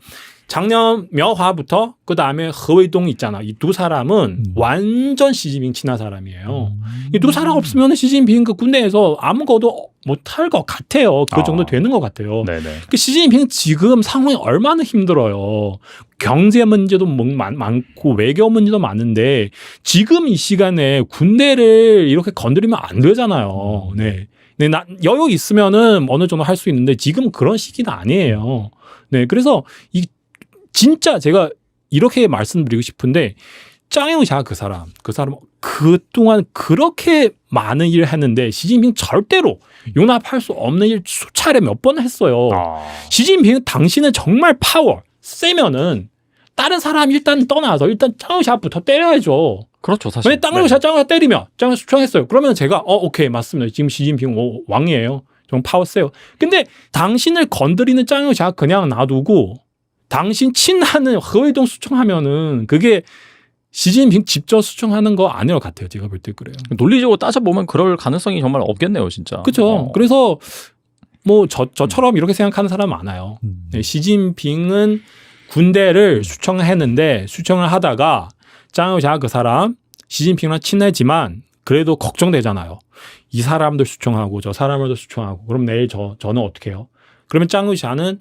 작년 명화부터 그 다음에 허웨이동 있잖아. 이 두 사람은 완전 시진핑 친한 사람이에요. 이 두 사람 없으면 시진핑 그 군대에서 아무것도 못할 것 같아요. 그 정도 되는 것 같아요. 네네. 그 시진핑 지금 상황이 얼마나 힘들어요. 경제 문제도 많고 외교 문제도 많은데 지금 이 시간에 군대를 이렇게 건드리면 안 되잖아요. 네. 네, 여유 있으면은 어느 정도 할 수 있는데 지금 그런 시기는 아니에요. 네, 그래서 이 진짜 제가 이렇게 말씀드리고 싶은데 짱여샤 그 사람 그동안 그렇게 많은 일을 했는데 시진핑 절대로 용납할 수 없는 일 수차례 몇 번 했어요. 시진핑은 당신은 정말 파워 세면은 다른 사람 일단 떠나서 일단 짱여샤부터 때려야죠. 그렇죠, 사실. 왜 짱여샤 때리면 짱여샤 수청했어요. 그러면 제가 오케이 맞습니다. 지금 시진핑 왕이에요. 좀 파워 세요. 근데 당신을 건드리는 짱여샤 그냥 놔두고 당신 친하는 허웨이동 수청하면은 그게 시진핑 직접 수청하는 거 아닌 것 같아요. 제가 볼 때 그래요. 논리적으로 따져보면 그럴 가능성이 정말 없겠네요, 진짜. 그렇죠. 그래서 뭐 저처럼 이렇게 생각하는 사람 많아요. 네, 시진핑은 군대를 수청했는데 수청을 하다가 짱여샤 그 사람 시진핑이랑 친하지만 그래도 걱정되잖아요. 이 사람들 수청하고 저 사람들도 수청하고 그럼 내일 저는 어떻게 해요? 그러면 짱여샤는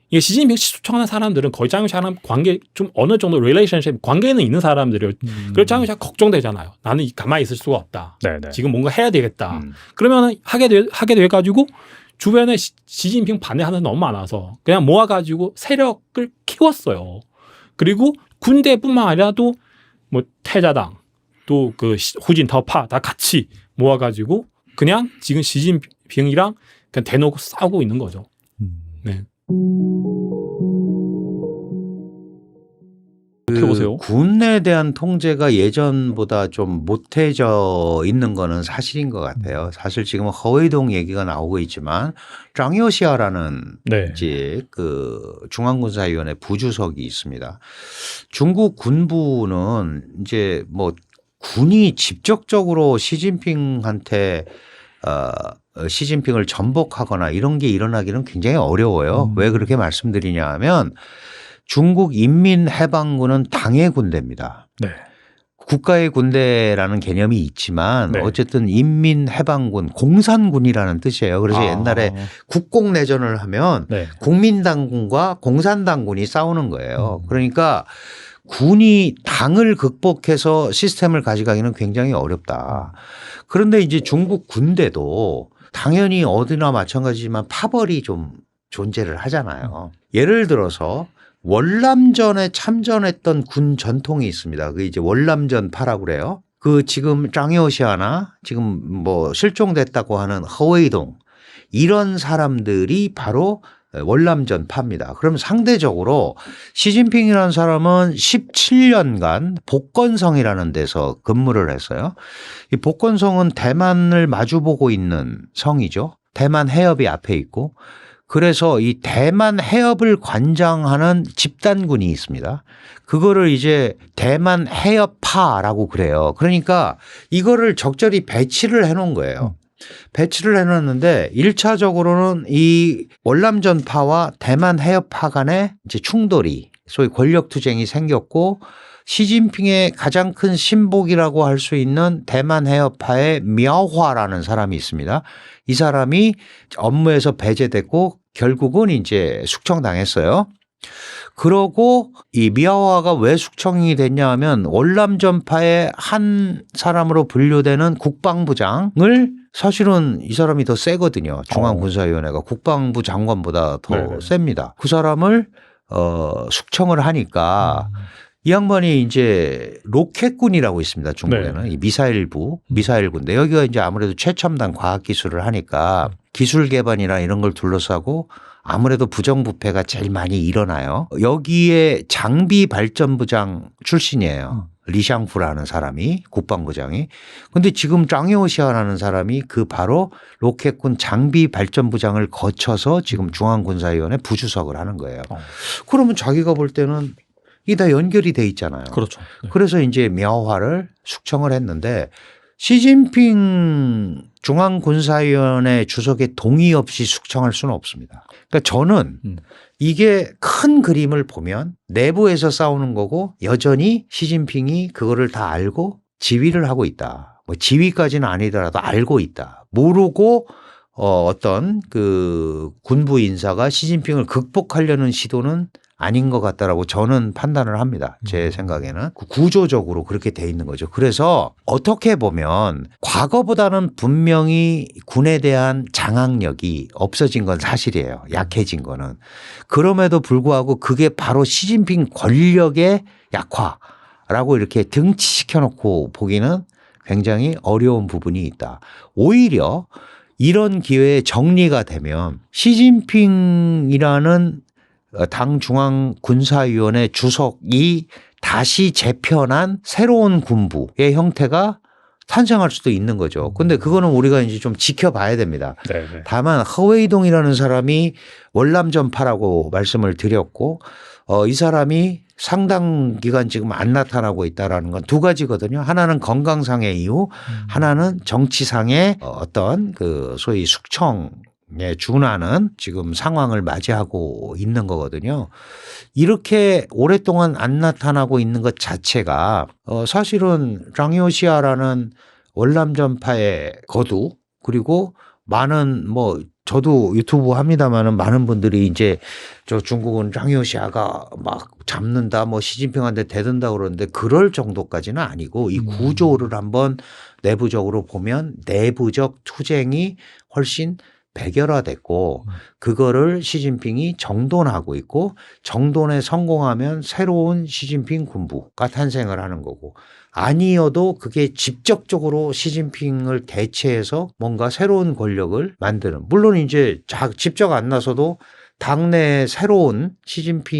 이게 시진핑 수청하는 사람들은 거의 짱여샤랑 관계 좀 어느 정도 릴레이션십 관계는 있는 사람들이에요. 그래서 짱여샤 걱정되잖아요. 나는 가만히 있을 수가 없다. 네네. 지금 뭔가 해야 되겠다. 그러면 하게 돼 가지고 주변에 시진핑 반대하는 사람 너무 많아서 그냥 모아가지고 세력을 키웠어요. 그리고 군대뿐만 아니라도 뭐 태자당 또 그 후진터파 다 같이 모아가지고 그냥 지금 시진핑이랑 그냥 대놓고 싸우고 있는 거죠. 네. 어떻게 보세요? 군에 대한 통제가 예전보다 좀 못해져 있는 거는 사실인 것 같아요. 사실 지금 허웨이동 얘기가 나오고 있지만 짱요시아라는 네. 이제 그 중앙군사위원회 부주석이 있습니다. 중국 군부는 이제 뭐 군이 직접적으로 시진핑한테 시진핑을 전복하거나 이런 게 일어나기는 굉장히 어려워요. 왜 그렇게 말씀드리냐 하면 중국 인민해방군은 당의 군대입니다. 네. 국가의 군대라는 개념이 있지만 네. 어쨌든 인민해방군, 공산군이라는 뜻이에요. 그래서 옛날에 국공내전을 하면 네. 국민당군과 공산당군이 싸우는 거예요. 그러니까 군이 당을 극복해서 시스템을 가져가기는 굉장히 어렵다. 그런데 이제 중국 군대도 당연히 어디나 마찬가지지만 파벌이 좀 존재를 하잖아요. 예를 들어서 월남전에 참전했던 군 전통이 있습니다. 그 이제 월남전파라고 그래요. 그 지금 짱여시아나 지금 뭐 실종됐다고 하는 허웨이동 이런 사람들이 바로 월남전파입니다. 그럼 상대적으로 시진핑이라는 사람은 17년간 복건성이라는 데서 근무를 했어요. 이 복건성은 대만을 마주보고 있는 성이죠. 대만 해협이 앞에 있고 그래서 이 대만 해협을 관장하는 집단군이 있습니다. 그거를 이제 대만 해협파라고 그래요. 그러니까 이거를 적절히 배치를 해놓은 거예요. 배치를 해놨는데 1차적으로는 이 월남전파와 대만 해협파 간의 이제 충돌이 소위 권력투쟁이 생겼고 시진핑의 가장 큰 신복이라고 할 수 있는 대만 해협파의 미아화라는 사람이 있습니다. 이 사람이 업무에서 배제됐고 결국은 이제 숙청당했어요. 그러고 이 미아화가 왜 숙청이 됐냐 하면 월남전파의 한 사람으로 분류되는 국방부장을 사실은 이 사람이 더 세거든요. 중앙군사위원회가 국방부 장관보다 더 네네. 셉니다. 그 사람을 숙청을 하니까 이 양반이 이제 로켓군이라고 있습니다. 중국에는 네. 이 미사일부, 미사일군데 여기가 이제 아무래도 최첨단 과학기술을 하니까 기술 개발이나 이런 걸 둘러싸고 아무래도 부정부패가 제일 많이 일어나요. 여기에 장비 발전부장 출신이에요. 리샹푸라는 사람이 국방부장이. 근데 지금 짱여시아라는 사람이 그 바로 로켓군 장비 발전부장을 거쳐서 지금 중앙군사위원회 부주석을 하는 거예요. 그러면 자기가 볼 때는 이게 다 연결이 돼 있잖아요. 그렇죠. 네. 그래서 이제 미아화를 숙청을 했는데 시진핑 중앙군사위원회 주석의 동의 없이 숙청할 수는 없습니다. 그러니까 저는 이게 큰 그림을 보면 내부에서 싸우는 거고 여전히 시진핑이 그거를 다 알고 지휘를 하고 있다. 뭐 지휘까지는 아니더라도 알고 있다. 모르고 어떤 그 군부 인사가 시진핑을 극복하려는 시도는 아닌 것 같다라고 저는 판단을 합니다. 제 생각에는 구조적으로 그렇게 돼 있는 거죠. 그래서 어떻게 보면 과거보다는 분명히 군에 대한 장악력이 없어진 건 사실이에요. 약해진 거는. 그럼에도 불구하고 그게 바로 시진핑 권력의 약화라고 이렇게 등치시켜 놓고 보기는 굉장히 어려운 부분이 있다. 오히려 이런 기회에 정리가 되면 시진핑이라는 당 중앙군사위원회 주석이 다시 재편한 새로운 군부의 형태가 탄생할 수도 있는 거죠. 근데 그거는 우리가 이제 좀 지켜봐야 됩니다. 네네. 다만 허웨이동이라는 사람이 월남전파라고 말씀을 드렸고 이 사람이 상당 기간 지금 안 나타나고 있다라는 건 두 가지거든요. 하나는 건강상의 이유, 하나는 정치상의 어떤 그 소위 숙청에 준하는 지금 상황을 맞이하고 있는 거거든요. 이렇게 오랫동안 안 나타나고 있는 것 자체가 사실은 랑요시아라는 월남전파의 거두 그리고 많은 뭐 저도 유튜브 합니다만은 많은 분들이 이제 저 중국은 랑요시아가 막 잡는다 뭐 시진핑한테 대든다 그러는데 그럴 정도까지는 아니고 이 구조를 한번 내부적으로 보면 내부적 투쟁이 훨씬 백열화됐고 그거를 시진핑이 정돈하고 있고 정돈에 성공하면 새로운 시진핑 군부가 탄생을 하는 거고 아니어도 그게 직접적으로 시진핑을 대체해서 뭔가 새로운 권력을 만드는 물론 이제 직접 안 나서도 당내 새로운 시진핑에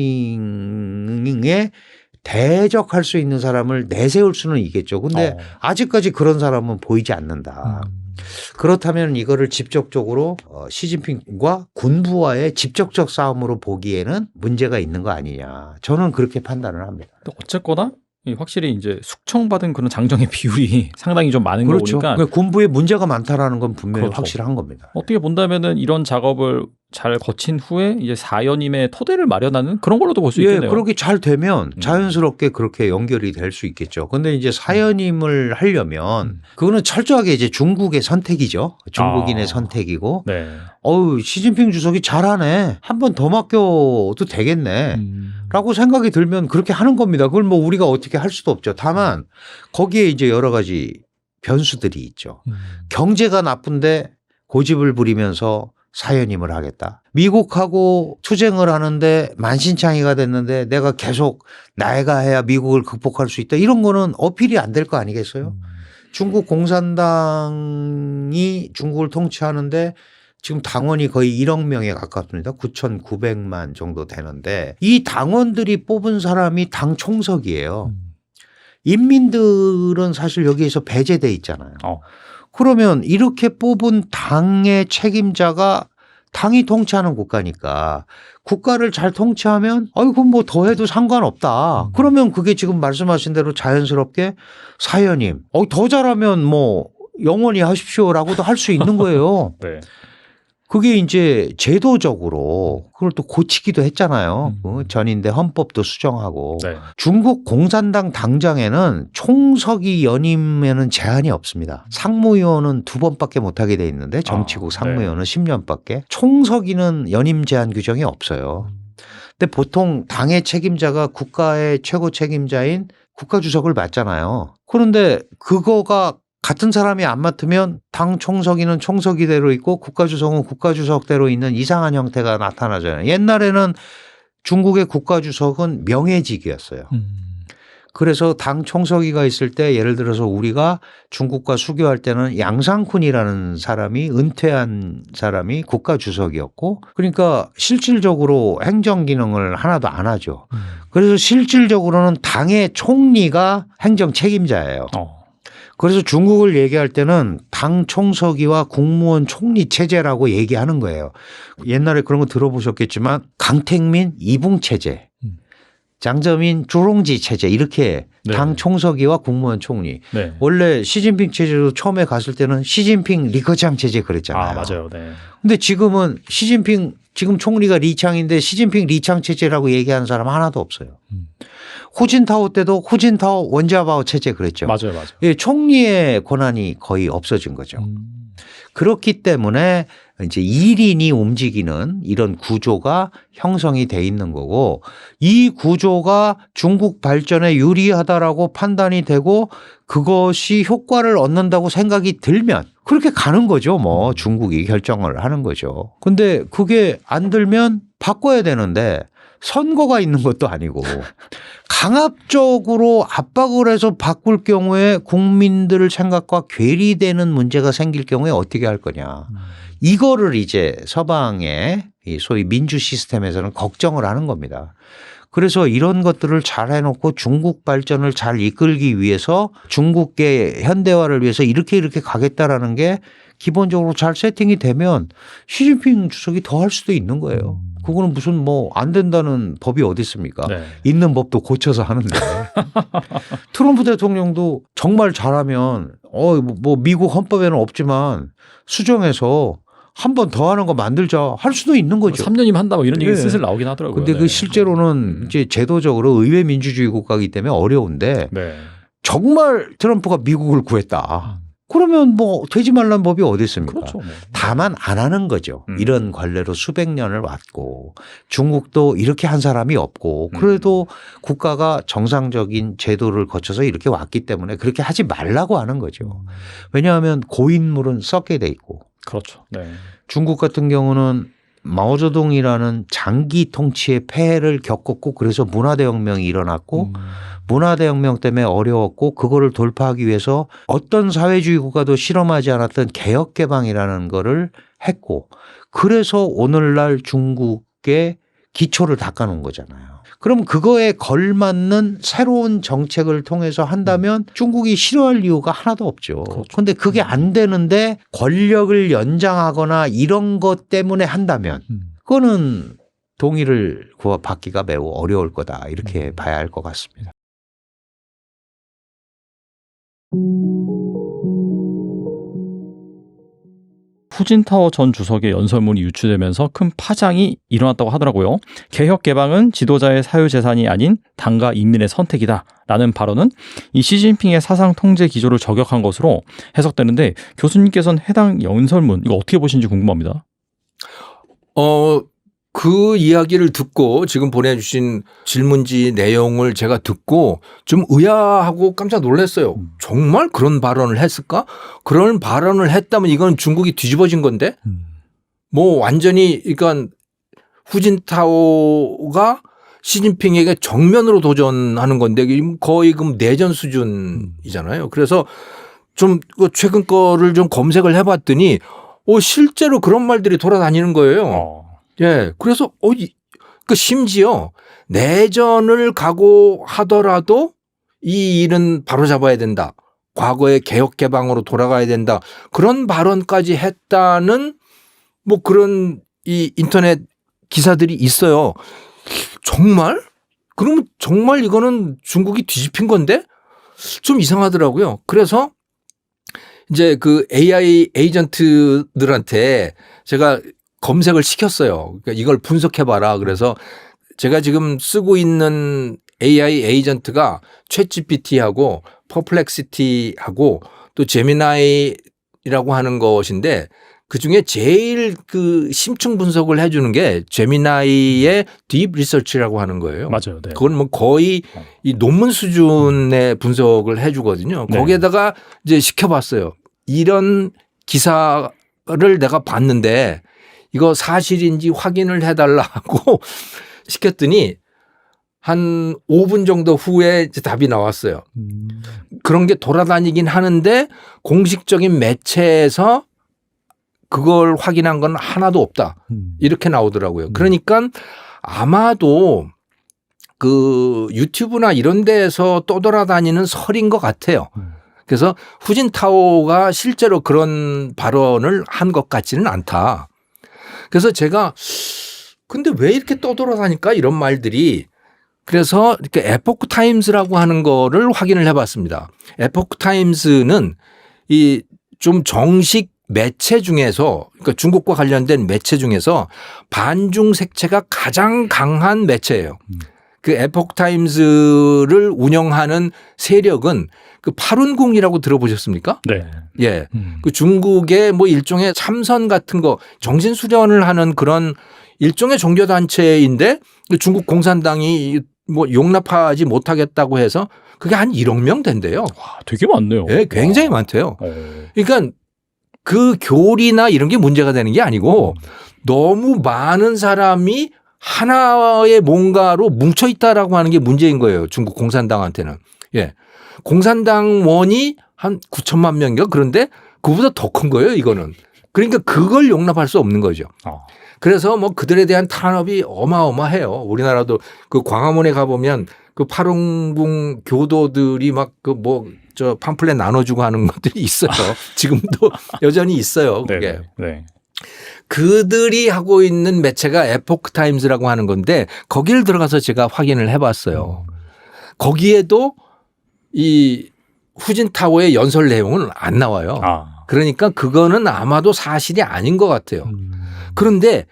대적할 수 있는 사람을 내세울 수는 있겠죠. 근데 아직까지 그런 사람은 보이지 않는다. 그렇다면 이거를 직접적으로 시진핑과 군부와의 직접적 싸움으로 보기에는 문제가 있는 거 아니냐. 저는 그렇게 판단을 합니다. 어쨌거나 확실히 이제 숙청받은 그런 장정의 비율이 상당히 좀 많은 그렇죠. 거 보니까 그러니까 군부에 문제가 많다라는 건 분명히 그렇죠. 확실한 겁니다. 어떻게 본다면은 이런 작업을 잘 거친 후에 이제 사연임의 토대를 마련하는 그런 걸로도 볼 수 있겠네요. 예, 그렇게 잘 되면 자연스럽게 그렇게 연결이 될 수 있겠죠. 그런데 이제 사연임을 하려면 그거는 철저하게 이제 중국의 선택이죠. 중국인의 선택이고. 네. 시진핑 주석이 잘하네. 한 번 더 맡겨도 되겠네. 라고 생각이 들면 그렇게 하는 겁니다. 그걸 뭐 우리가 어떻게 할 수도 없죠. 다만 거기에 이제 여러 가지 변수들이 있죠. 경제가 나쁜데 고집을 부리면서 사연임을 하겠다. 미국하고 투쟁을 하는데 만신창이가 됐는데 내가 계속 나이가 해야 미국을 극복할 수 있다. 이런 거는 어필이 안 될 거 아니겠어요? 중국 공산당이 중국을 통치하는데 지금 당원이 거의 1억 명에 가깝습니다. 9,900만 정도 되는데 이 당원들이 뽑은 사람이 당 총석이에요. 인민들은 사실 여기에서 배제돼 있잖아요. 그러면 이렇게 뽑은 당의 책임자가 당이 통치하는 국가니까 국가를 잘 통치하면 그럼 뭐 더 해도 상관없다. 그러면 그게 지금 말씀하신 대로 자연스럽게 사연임. 더 잘하면 뭐 영원히 하십시오라고도 할 수 있는 거예요. 네. 그게 이제 제도적으로 그걸 또 고치기도 했잖아요. 전인대 헌법도 수정하고. 네. 중국 공산당 당장에는 총석이 연임에는 제한이 없습니다. 상무위원은 2번밖에 못하게 돼 있는데 정치국 상무위원은 10년밖에. 총석이는 연임 제한 규정이 없어요. 근데 보통 당의 책임자가 국가의 최고 책임자인 국가주석을 맡잖아요. 그런데 그거가 같은 사람이 안 맡으면 당 총석이는 총석이대로 있고 국가주석은 국가주석대로 있는 이상한 형태가 나타나잖아요. 옛날에는 중국의 국가주석은 명예직이었어요. 그래서 당 총석이가 있을 때 예를 들어서 우리가 중국과 수교할 때는 양상쿤이라는 사람이 은퇴한 사람이 국가주석이었고 그러니까 실질적으로 행정기능을 하나도 안 하죠. 그래서 실질적으로는 당의 총리가 행정 책임자예요. 그래서 중국을 얘기할 때는 당 총서기와 국무원 총리 체제라고 얘기하는 거예요. 옛날에 그런 거 들어보셨겠지만 강택민 이붕 체제. 장저민 주롱지 체제 이렇게 네. 당 총서기와 국무원 총리. 네. 원래 시진핑 체제로 처음에 갔을 때는 시진핑 리커창 체제 그랬잖아요. 아, 맞아요. 네. 근데 지금은 시진핑 지금 총리가 리창인데 시진핑 리창 체제라고 얘기하는 사람 하나도 없어요. 후진타오 때도 후진타오 원자바오 체제 그랬죠. 맞아요. 맞아요. 예, 총리의 권한이 거의 없어진 거죠. 그렇기 때문에 이제 1인이 움직이는 이런 구조가 형성이 돼 있는 거고 이 구조가 중국 발전에 유리하다라고 판단이 되고 그것이 효과를 얻는다고 생각이 들면 그렇게 가는 거죠. 뭐 중국이 결정을 하는 거죠. 근데 그게 안 들면 바꿔야 되는데 선거가 있는 것도 아니고 강압적으로 압박을 해서 바꿀 경우에 국민들 생각과 괴리되는 문제가 생길 경우에 어떻게 할 거냐. 이거를 이제 서방의 이 소위 민주 시스템에서는 걱정을 하는 겁니다. 그래서 이런 것들을 잘 해놓고 중국 발전을 잘 이끌기 위해서 중국의 현대화를 위해서 이렇게 가겠다라는 게 기본적으로 잘 세팅이 되면 시진핑 주석이 더 할 수도 있는 거예요. 그거는 무슨 뭐 안 된다는 법이 어디 있습니까? 네. 있는 법도 고쳐서 하는데. 트럼프 대통령도 정말 잘하면 뭐 미국 헌법에는 없지만 수정해서 한 번 더 하는 거 만들자 할 수도 있는 거죠. 3년이면 한다 뭐 이런 얘기 네. 슬슬 나오긴 하더라고요. 근데 네. 그 실제로는 이제 제도적으로 의회 민주주의 국가이기 때문에 어려운데 네. 정말 트럼프가 미국을 구했다. 그러면 뭐 되지 말란 법이 어디 있습니까? 그렇죠. 뭐. 다만 안 하는 거죠. 이런 관례로 수백 년을 왔고 중국도 이렇게 한 사람이 없고 그래도 국가가 정상적인 제도를 거쳐서 이렇게 왔기 때문에 그렇게 하지 말라고 하는 거죠. 왜냐하면 고인물은 썩게 돼 있고 그렇죠. 네. 중국 같은 경우는 마오쩌둥이라는 장기 통치의 폐해를 겪었고 그래서 문화대혁명이 일어났고 문화대혁명 때문에 어려웠고 그거를 돌파하기 위해서 어떤 사회주의 국가도 실험하지 않았던 개혁개방이라는 거를 했고 그래서 오늘날 중국의 기초를 닦아놓은 거잖아요. 그럼 그거에 걸맞는 새로운 정책을 통해서 한다면 중국이 싫어할 이유가 하나도 없죠. 그런데 그게 안 되는데 권력을 연장하거나 이런 것 때문에 한다면 그거는 동의를 받기가 매우 어려울 거다 이렇게 봐야 할 것 같습니다. 후진타오 전 주석의 연설문이 유출되면서 큰 파장이 일어났다고 하더라고요. 개혁 개방은 지도자의 사유재산이 아닌 당과 인민의 선택이다라는 발언은 이 시진핑의 사상 통제 기조를 저격한 것으로 해석되는데 교수님께서는 해당 연설문 이거 어떻게 보시는지 궁금합니다. 그 이야기를 듣고 지금 보내주신 질문지 내용을 제가 듣고 좀 의아하고 깜짝 놀랐어요. 정말 그런 발언을 했을까? 그런 발언을 했다면 이건 중국이 뒤집어진 건데 뭐 완전히 그러니까 후진타오가 시진핑에게 정면으로 도전하는 건데 거의 그럼 내전 수준이잖아요. 그래서 좀 최근 거를 좀 검색을 해봤더니 실제로 그런 말들이 돌아다니는 거예요. 예. 그래서, 심지어 내전을 각오하더라도 이 일은 바로잡아야 된다. 과거의 개혁 개방으로 돌아가야 된다. 그런 발언까지 했다는 뭐 그런 이 인터넷 기사들이 있어요. 정말? 그러면 정말 이거는 중국이 뒤집힌 건데? 좀 이상하더라고요. 그래서 이제 그 AI 에이전트들한테 제가 검색을 시켰어요. 그러니까 이걸 분석해봐라. 그래서 제가 지금 쓰고 있는 AI 에이전트가 챗GPT하고 퍼플렉시티하고 또 제미나이라고 하는 것인데 그중에 제일 그 심층 분석을 해주는 게 제미나이의 딥 리서치라고 하는 거예요. 맞아요. 네. 그건 뭐 거의 이 논문 수준의 분석을 해주거든요. 네. 거기에다가 이제 시켜봤어요. 이런 기사를 내가 봤는데 이거 사실인지 확인을 해달라고 시켰더니 한 5분 정도 후에 이제 답이 나왔어요. 그런 게 돌아다니긴 하는데 공식적인 매체에서 그걸 확인한 건 하나도 없다. 이렇게 나오더라고요. 그러니까 아마도 그 유튜브나 이런 데에서 떠돌아다니는 설인 것 같아요. 그래서 후진타오가 실제로 그런 발언을 한 것 같지는 않다. 그래서 제가 근데 왜 이렇게 떠돌아다니까 이런 말들이 그래서 이렇게 에포크 타임스라고 하는 거를 확인을 해봤습니다. 에포크 타임스는 이 좀 정식 매체 중에서 그러니까 중국과 관련된 매체 중에서 반중 색채가 가장 강한 매체예요. 그 에포크 타임스를 운영하는 세력은 그 파룬궁이라고 들어보셨습니까? 네. 예. 그 중국의 뭐 일종의 참선 같은 거 정신 수련을 하는 그런 일종의 종교 단체인데 중국 공산당이 뭐 용납하지 못하겠다고 해서 그게 한 1억 명 된대요. 와, 되게 많네요. 예, 굉장히 많대요. 어. 그러니까 그 교리나 이런 게 문제가 되는 게 아니고 너무 많은 사람이 하나의 뭔가로 뭉쳐 있다라고 하는 게 문제인 거예요. 중국 공산당한테는. 예. 공산당원이 한 9천만 명인가 그런데 그보다 더 큰 거예요, 이거는. 그러니까 그걸 용납할 수 없는 거죠. 그래서 뭐 그들에 대한 탄압이 어마어마해요. 우리나라도 그 광화문에 가보면 그 파룬궁 교도들이 막 그 뭐 저 팜플렛 나눠주고 하는 것들이 있어요. 지금도 여전히 있어요. 그게. 네. 그들이 하고 있는 매체가 에포크 타임즈라고 하는 건데 거기를 들어가서 제가 확인을 해봤어요. 거기에도 이 후진타오의 연설 내용은 안 나와요. 그러니까 그거는 아마도 사실이 아닌 것 같아요. 그런데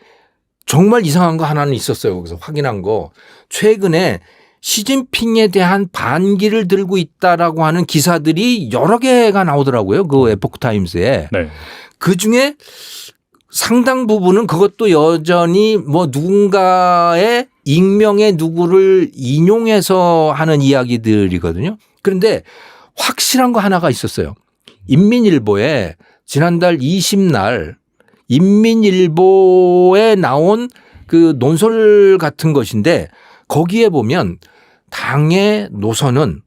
정말 이상한 거 하나는 있었어요. 거기서 확인한 거. 최근에 시진핑에 대한 반기를 들고 있다라고 하는 기사들이 여러 개가 나오더라고요. 그 에포크 타임스에. 네. 그 중에 상당 부분은 그것도 여전히 뭐 누군가의 익명의 누구를 인용해서 하는 이야기들이거든요. 그런데 확실한 거 하나가 있었어요. 인민일보에 지난달 20날 인민일보에 나온 그 논설 같은 것인데 거기에 보면 당의 노선은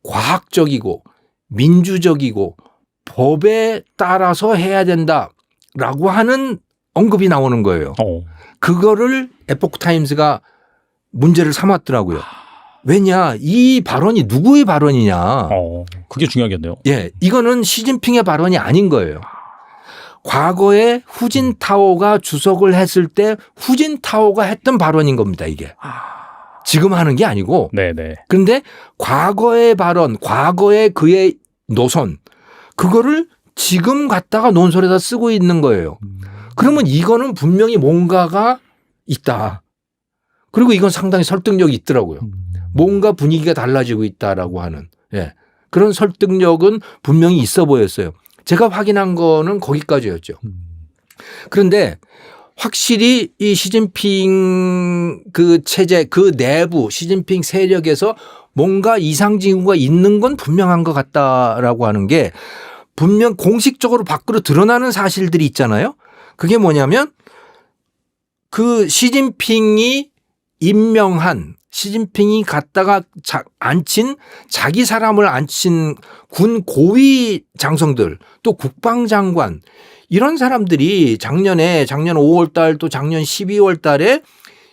과학적이고 민주적이고 법에 따라서 해야 된다라고 하는 언급이 나오는 거예요. 그거를 에포크 타임스가 문제를 삼았더라고요. 왜냐 이 발언이 누구의 발언이냐. 그게 중요하겠네요. 예, 이거는 시진핑의 발언이 아닌 거예요. 과거에 후진타오가 주석을 했을 때 후진타오가 했던 발언인 겁니다. 이게. 지금 하는 게 아니고. 네네. 그런데 과거의 발언, 과거의 그의 노선 그거를 지금 갖다가 논설에다 쓰고 있는 거예요. 그러면 이거는 분명히 뭔가가 있다. 그리고 이건 상당히 설득력이 있더라고요. 뭔가 분위기가 달라지고 있다라고 하는 그런 설득력은 분명히 있어 보였어요. 제가 확인한 거는 거기까지였죠. 그런데 확실히 이 시진핑 그 체제 그 내부 시진핑 세력에서 뭔가 이상 징후가 있는 건 분명한 것 같다라고 하는 게 분명 공식적으로 밖으로 드러나는 사실들이 있잖아요. 그게 뭐냐면 그 시진핑이 임명한 시진핑이 갖다가 앉힌 자기 사람을 앉힌 군 고위 장성들 또 국방장관 이런 사람들이 작년 5월 달 또 작년 12월 달에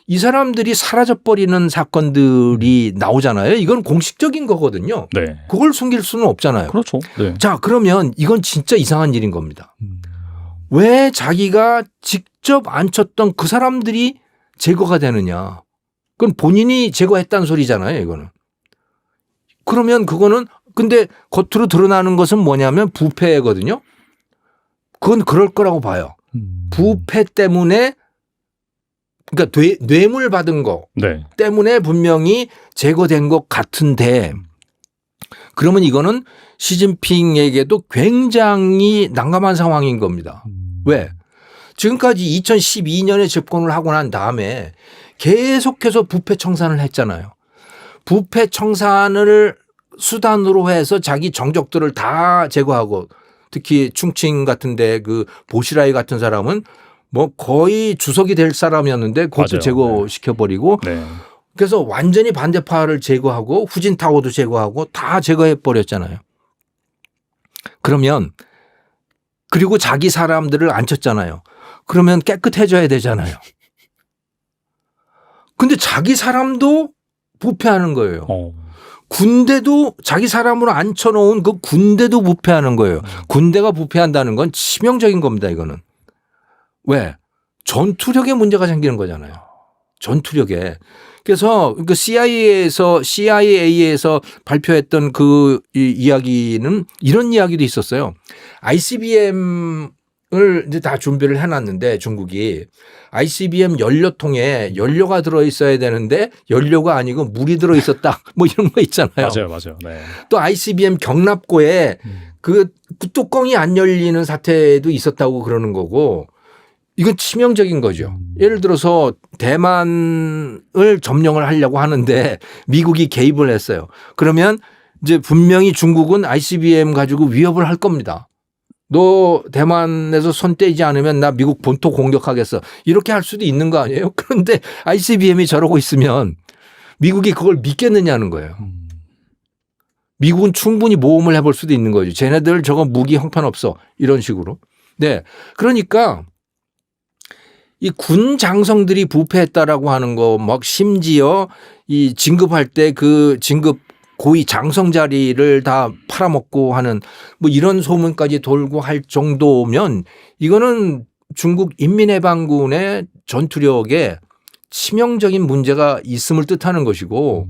이 사람들이 사라져버리는 사건들이 나오잖아요. 이건 공식적인 거거든요. 네. 그걸 숨길 수는 없잖아요. 그렇죠. 네. 자, 그러면 이건 진짜 이상한 일인 겁니다. 왜 자기가 직접 앉혔던 그 사람들이 제거가 되느냐. 그건 본인이 제거했다는 소리잖아요. 이거는. 그러면 그거는 근데 겉으로 드러나는 것은 뭐냐면 부패거든요. 그건 그럴 거라고 봐요. 부패 때문에 그러니까 뇌물 받은 거 네. 때문에 분명히 제거된 것 같은데 그러면 이거는 시진핑에게도 굉장히 난감한 상황인 겁니다. 왜? 지금까지 2012년에 집권을 하고 난 다음에 계속해서 부패 청산을 했잖아요. 부패 청산을 수단으로 해서 자기 정적들을 다 제거하고 특히 충칭 같은데 그 보시라이 같은 사람은 뭐 거의 주석이 될 사람이었는데 그것도 맞아요. 제거시켜버리고 네. 그래서 완전히 반대파를 제거하고 후진타오도 제거하고 다 제거해버렸잖아요. 그러면 그리고 자기 사람들을 앉혔잖아요. 그러면 깨끗해져야 되잖아요. 근데 자기 사람도 부패하는 거예요. 군대도 자기 사람으로 앉혀놓은 그 군대도 부패하는 거예요. 군대가 부패한다는 건 치명적인 겁니다. 이거는. 왜? 전투력에 문제가 생기는 거잖아요. 전투력에. 그래서 그 CIA에서 발표했던 그 이야기는 이런 이야기도 있었어요. ICBM을 이제 다 준비를 해놨는데 중국이 ICBM 연료통에 연료가 들어있어야 되는데 연료가 아니고 물이 들어있었다. 뭐 이런 거 있잖아요. 맞아요. 네. 또 ICBM 경납고에 그 뚜껑이 안 열리는 사태도 있었다고 그러는 거고 이건 치명적인 거죠. 예를 들어서 대만을 점령을 하려고 하는데 미국이 개입을 했어요. 그러면 이제 분명히 중국은 ICBM 가지고 위협을 할 겁니다. 너 대만에서 손 떼지 않으면 나 미국 본토 공격하겠어. 이렇게 할 수도 있는 거 아니에요? 그런데 ICBM이 저러고 있으면 미국이 그걸 믿겠느냐는 거예요. 미국은 충분히 모험을 해볼 수도 있는 거죠. 쟤네들 저거 무기 형편없어. 이런 식으로. 네. 그러니까 이 군 장성들이 부패했다라고 하는 거 막 심지어 이 진급할 때 그 진급 고위 장성 자리를 다 팔아먹고 하는 뭐 이런 소문까지 돌고 할 정도면 이거는 중국 인민해방군의 전투력에 치명적인 문제가 있음을 뜻하는 것이고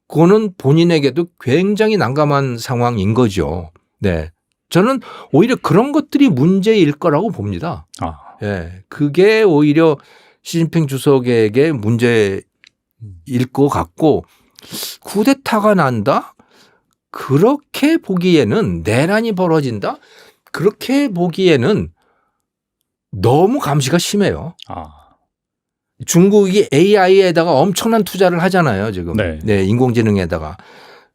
그거는 본인에게도 굉장히 난감한 상황인 거죠. 네. 저는 오히려 그런 것들이 문제일 거라고 봅니다. 예. 그게 오히려 시진핑 주석에게 문제일 것 같고 쿠데타가 난다? 그렇게 보기에는 내란이 벌어진다? 그렇게 보기에는 너무 감시가 심해요. 중국이 AI에다가 엄청난 투자를 하잖아요, 지금. 네, 인공지능에다가.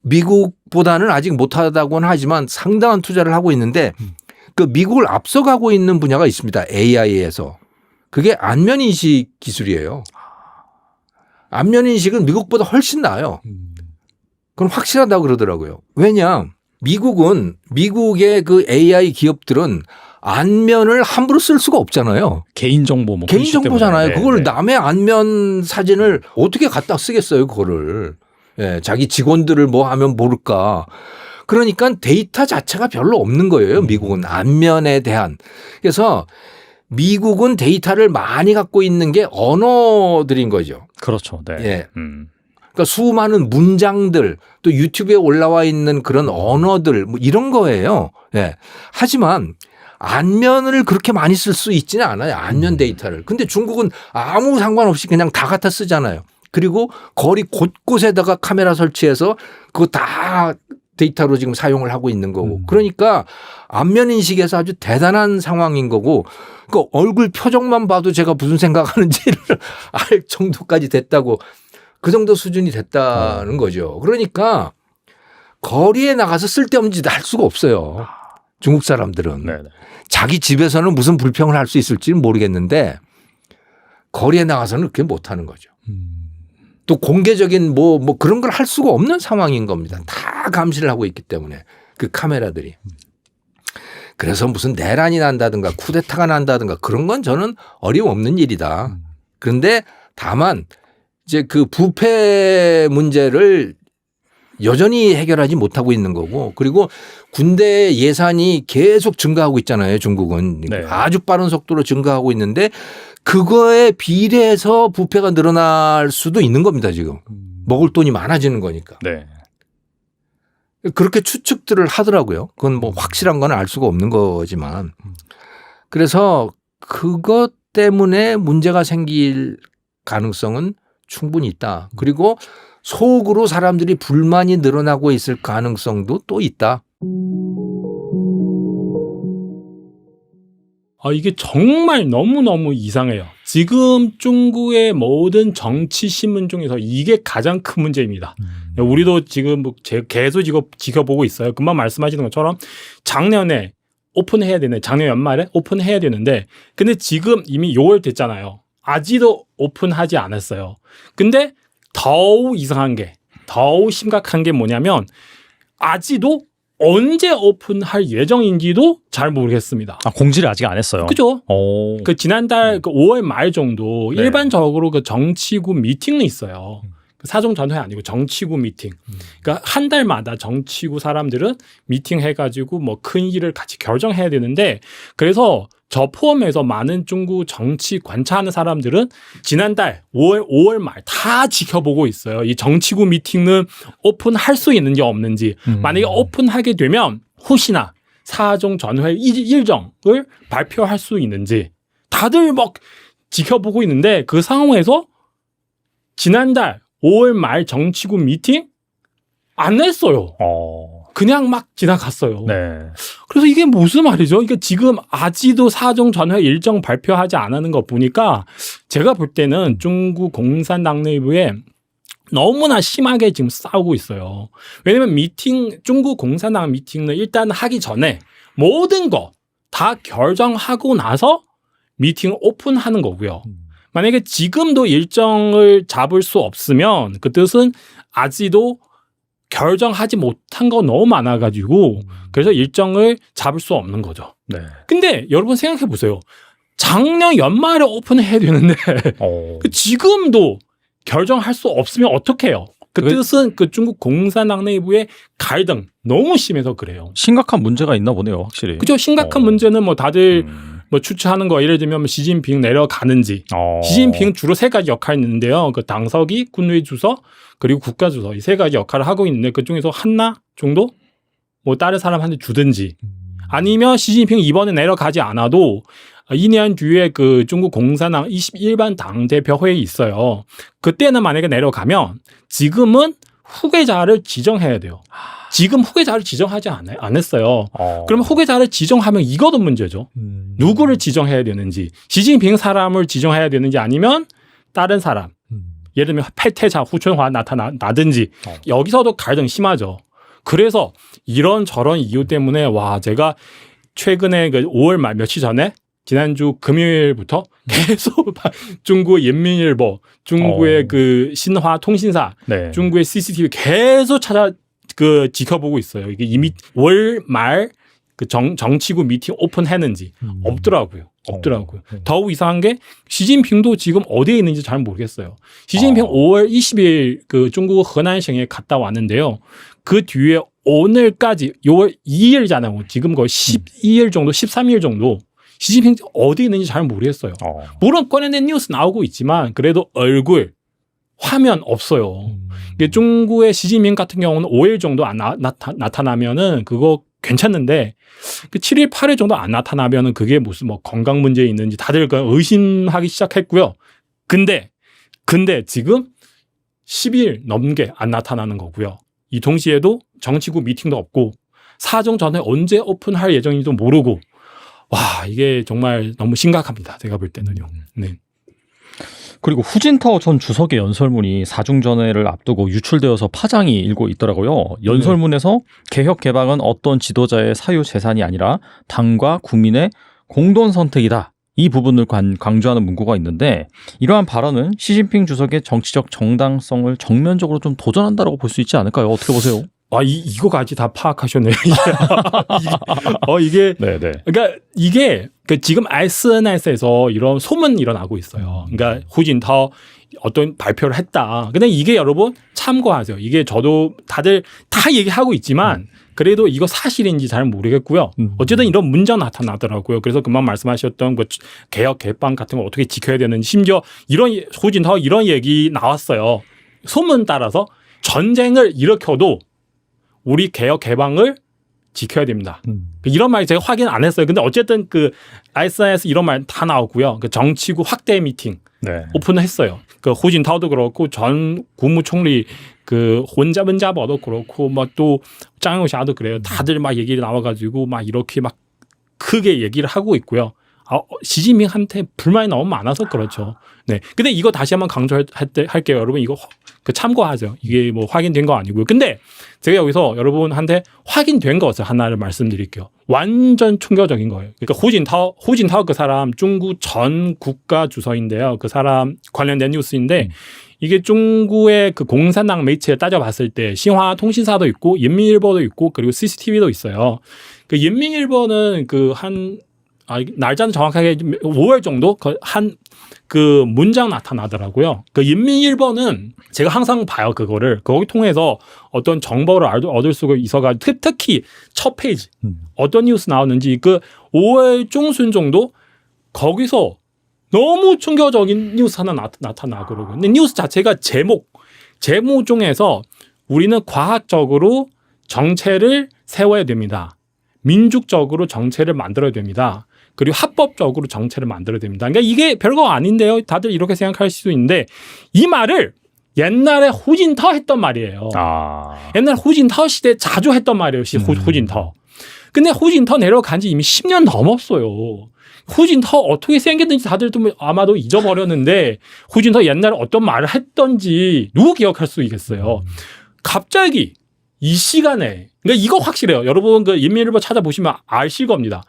미국보다는 아직 못하다고는 하지만 상당한 투자를 하고 있는데 그 미국을 앞서가고 있는 분야가 있습니다. AI에서. 그게 안면인식 기술이에요. 안면인식은 미국보다 훨씬 나아요. 그건 확실하다고 그러더라고요. 왜냐? 미국의 그 AI 기업들은 안면을 함부로 쓸 수가 없잖아요. 개인정보 뭐 개인정보잖아요. 그걸 네. 남의 안면 사진을 어떻게 갖다 쓰겠어요, 그거를. 예, 자기 직원들을 뭐 하면 모를까. 그러니까 데이터 자체가 별로 없는 거예요. 미국은 안면에 대한. 그래서 미국은 데이터를 많이 갖고 있는 게 언어들인 거죠. 그렇죠. 네. 예. 그러니까 수많은 문장들 또 유튜브에 올라와 있는 그런 언어들 뭐 이런 거예요. 예. 하지만 안면을 그렇게 많이 쓸 수 있지는 않아요. 안면 데이터를. 근데 중국은 아무 상관없이 그냥 다 갖다 쓰잖아요. 그리고 거리 곳곳에다가 카메라 설치해서 그거 다 데이터로 지금 사용을 하고 있는 거고. 그러니까 안면 인식에서 아주 대단한 상황인 거고 그 얼굴 표정만 봐도 제가 무슨 생각하는지를 알 정도까지 됐다고 그 정도 수준이 됐다는 거죠. 그러니까 거리에 나가서 쓸데없는 짓 할 수가 없어요. 중국 사람들은. 네네. 자기 집에서는 무슨 불평을 할 수 있을지는 모르겠는데 거리에 나가서는 그렇게 못하는 거죠. 또 공개적인 뭐 그런 걸 할 수가 없는 상황인 겁니다. 다 감시를 하고 있기 때문에 그 카메라들이. 그래서 무슨 내란이 난다든가 쿠데타가 난다든가 그런 건 저는 어림없는 일이다. 그런데 다만 이제 그 부패 문제를 여전히 해결하지 못하고 있는 거고 그리고 군대 예산이 계속 증가하고 있잖아요. 중국은. 네. 아주 빠른 속도로 증가하고 있는데 그거에 비례해서 부패가 늘어날 수도 있는 겁니다. 지금. 먹을 돈이 많아지는 거니까. 네. 그렇게 추측들을 하더라고요. 그건 뭐 확실한 건 알 수가 없는 거지만. 그래서 그것 때문에 문제가 생길 가능성은 충분히 있다. 그리고 속으로 사람들이 불만이 늘어나고 있을 가능성도 또 있다. 이게 정말 너무너무 이상해요. 지금 중국의 모든 정치 신문 중에서 이게 가장 큰 문제입니다. 우리도 지금 계속 지켜보고 있어요. 금방 말씀하시는 것처럼 작년에 오픈해야 되네. 작년 연말에 오픈해야 되는데 근데 지금 이미 6월 됐잖아요. 아직도 오픈하지 않았어요. 근데 더욱 이상한 게 더욱 심각한 게 뭐냐면 아직도 언제 오픈할 예정인지도 잘 모르겠습니다. 공지를 아직 안 했어요. 그죠? 그 지난달 5월 말 정도 네. 일반적으로 그 정치구 미팅은 있어요. 사정 전회 아니고 정치구 미팅. 그러니까 한 달마다 정치구 사람들은 미팅 해가지고 뭐 큰 일을 같이 결정해야 되는데 그래서 저 포함해서 많은 중국 정치 관찰하는 사람들은 지난달 5월 말 다 지켜보고 있어요. 이 정치구 미팅은 오픈할 수 있는지 없는지. 만약에 오픈하게 되면 혹시나 사정 전회 일정을 발표할 수 있는지 다들 막 지켜보고 있는데 그 상황에서 지난달 5월 말 정치구 미팅 안 했어요. 그냥 막 지나갔어요. 네. 그래서 이게 무슨 말이죠? 이게 지금 아직도 사정 전회 일정 발표하지 않는 거 보니까 제가 볼 때는 중국 공산당 내부에 너무나 심하게 지금 싸우고 있어요. 왜냐면 중국 공산당 미팅은 일단 하기 전에 모든 거 다 결정하고 나서 미팅을 오픈하는 거고요. 만약에 지금도 일정을 잡을 수 없으면 그 뜻은 아직도 결정하지 못한 거 너무 많아가지고 그래서 일정을 잡을 수 없는 거죠. 네. 근데 여러분 생각해 보세요. 작년 연말에 오픈해야 되는데 지금도 결정할 수 없으면 어떻게 해요? 그 뜻은 그 중국 공산당 내부의 갈등 너무 심해서 그래요. 심각한 문제가 있나 보네요, 확실히. 그죠? 심각한 문제는 뭐 다들 뭐 추측하는 거 예를 들면 시진핑 내려가는지. 시진핑 주로 세 가지 역할이 있는데요. 그 당서기, 군위 주석, 그리고 국가 주석 이 세 가지 역할을 하고 있는데 그 중에서 하나 정도 뭐 다른 사람한테 주든지 아니면 시진핑 이번에 내려가지 않아도 2년 뒤에 그 중국 공산당 21반 당대표회의 있어요. 그때는 만약에 내려가면 지금은 후계자를 지정해야 돼요. 지금 후계자를 지정하지 안 했어요. 그러면 후계자를 지정하면 이것도 문제죠. 누구를 지정해야 되는지. 시진핑 사람을 지정해야 되는지 아니면 다른 사람. 예를 들면 패태자 후춘화 나타나든지 여기서도 갈등 심하죠. 그래서 이런저런 이유 때문에 와 제가 최근에 그 5월 말 며칠 전에 지난주 금요일부터 계속 중국 인민일보, 중국의 그 신화 통신사, 네. 중국의 CCTV 계속 지켜보고 있어요. 이게 이미 월 말 그 정치구 미팅 오픈했는지 없더라고요. 더욱 이상한 게 시진핑도 지금 어디에 있는지 잘 모르겠어요. 시진핑 5월 20일 그 중국河南省에 갔다 왔는데요. 그 뒤에 오늘까지 6월 2일잖아요. 지금 거의 12일 정도, 13일 정도 시진핑 어디 있는지 잘 모르겠어요. 물론 꺼내낸 뉴스 나오고 있지만 그래도 얼굴, 화면 없어요. 이게 중국의 시진핑 같은 경우는 5일 정도 안 나타나면은 그거 괜찮는데 그 7일, 8일 정도 안 나타나면은 그게 무슨 뭐 건강 문제 있는지 다들 의심하기 시작했고요. 근데 지금 10일 넘게 안 나타나는 거고요. 이 동시에도 정치구 미팅도 없고 사정 전에 언제 오픈할 예정인지도 모르고 와 이게 정말 너무 심각합니다. 제가 볼 때는요. 네. 그리고 후진타오 전 주석의 연설문이 사중전회를 앞두고 유출되어서 파장이 일고 있더라고요. 연설문에서 개혁 개방은 어떤 지도자의 사유 재산이 아니라 당과 국민의 공동 선택이다. 이 부분을 강조하는 문구가 있는데 이러한 발언은 시진핑 주석의 정치적 정당성을 정면적으로 좀 도전한다라고 볼 수 있지 않을까요? 어떻게 보세요? 이거까지 다 파악하셨네요. 이게 네네. 그러니까 이게 지금 SNS에서 이런 소문이 일어나고 있어요. 그러니까 후진타오 어떤 발표를 했다. 근데 이게 여러분 참고하세요. 이게 저도 다들 다 얘기하고 있지만 그래도 이거 사실인지 잘 모르겠고요. 어쨌든 이런 문제가 나타나더라고요. 그래서 금방 말씀하셨던 그 개혁 개방 같은 거 어떻게 지켜야 되는지 심지어 이런 후진타오 이런 얘기 나왔어요. 소문 따라서 전쟁을 일으켜도 우리 개혁 개방을 지켜야 됩니다. 이런 말 제가 확인 안 했어요. 근데 어쨌든 그 SNS 이런 말 다 나오고요. 그 정치구 확대 미팅 네. 오픈했어요. 그 후진타오도 그렇고 전 국무총리 그 혼자번자버도 그렇고 막 또 짱용샤도 그래요. 다들 막 얘기를 나와가지고 막 이렇게 막 크게 얘기를 하고 있고요. 시진핑한테 불만이 너무 많아서 그렇죠. 네. 근데 이거 다시 한번 강조할게요. 여러분 이거 참고하죠. 이게 뭐 확인된 거 아니고요. 근데 제가 여기서 여러분한테 확인된 것을 하나를 말씀드릴게요. 완전 충격적인 거예요. 그러니까 후진타오 그 사람 중국 전 국가 주석인데요. 그 사람 관련된 뉴스인데 이게 중국의 그 공산당 매체를 따져봤을 때 신화 통신사도 있고 인민일보도 있고 그리고 CCTV도 있어요. 그 인민일보는 날짜는 정확하게 5월 정도 그 문장 나타나더라고요. 그 인민일보는 제가 항상 봐요. 그거를 거기 통해서 어떤 정보를 얻을 수가 있어가지고 특히 첫 페이지 어떤 뉴스 나오는지 그 5월 중순 정도 거기서 너무 충격적인 뉴스 하나 나타나더라고요. 근데 뉴스 자체가 제목 중에서 우리는 과학적으로 정체를 세워야 됩니다. 민족적으로 정체를 만들어야 됩니다. 그리고 합법적으로 정체를 만들어야 됩니다. 그러니까 이게 별거 아닌데요. 다들 이렇게 생각할 수도 있는데 이 말을 옛날에 후진터 했던 말이에요. 옛날 후진터 시대 자주 했던 말이에요. 후진터. 근데 후진터 내려간 지 이미 10년 넘었어요. 후진터 어떻게 생겼는지 다들 좀 아마도 잊어버렸는데 후진터 옛날에 어떤 말을 했던지 누구 기억할 수 있겠어요. 갑자기 이 시간에 그러니까 이거 확실해요. 여러분 그 인민일보 찾아보시면 아실 겁니다.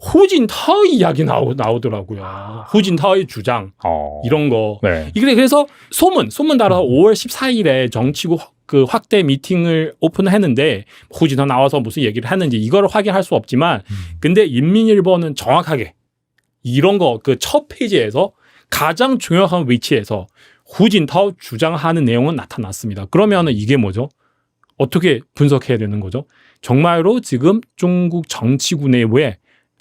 후진터 이야기 나오더라고요. 후진터의 주장 이런 거. 네. 이게 그래서 소문 따라서 5월 14일에 정치구 그 확대 미팅을 오픈했는데 후진터 나와서 무슨 얘기를 했는지 이걸 확인할 수 없지만 근데 인민일보는 정확하게 이런 거 그 첫 페이지에서 가장 중요한 위치에서 후진터 주장하는 내용은 나타났습니다. 그러면은 이게 뭐죠? 어떻게 분석해야 되는 거죠? 정말로 지금 중국 정치구 내부에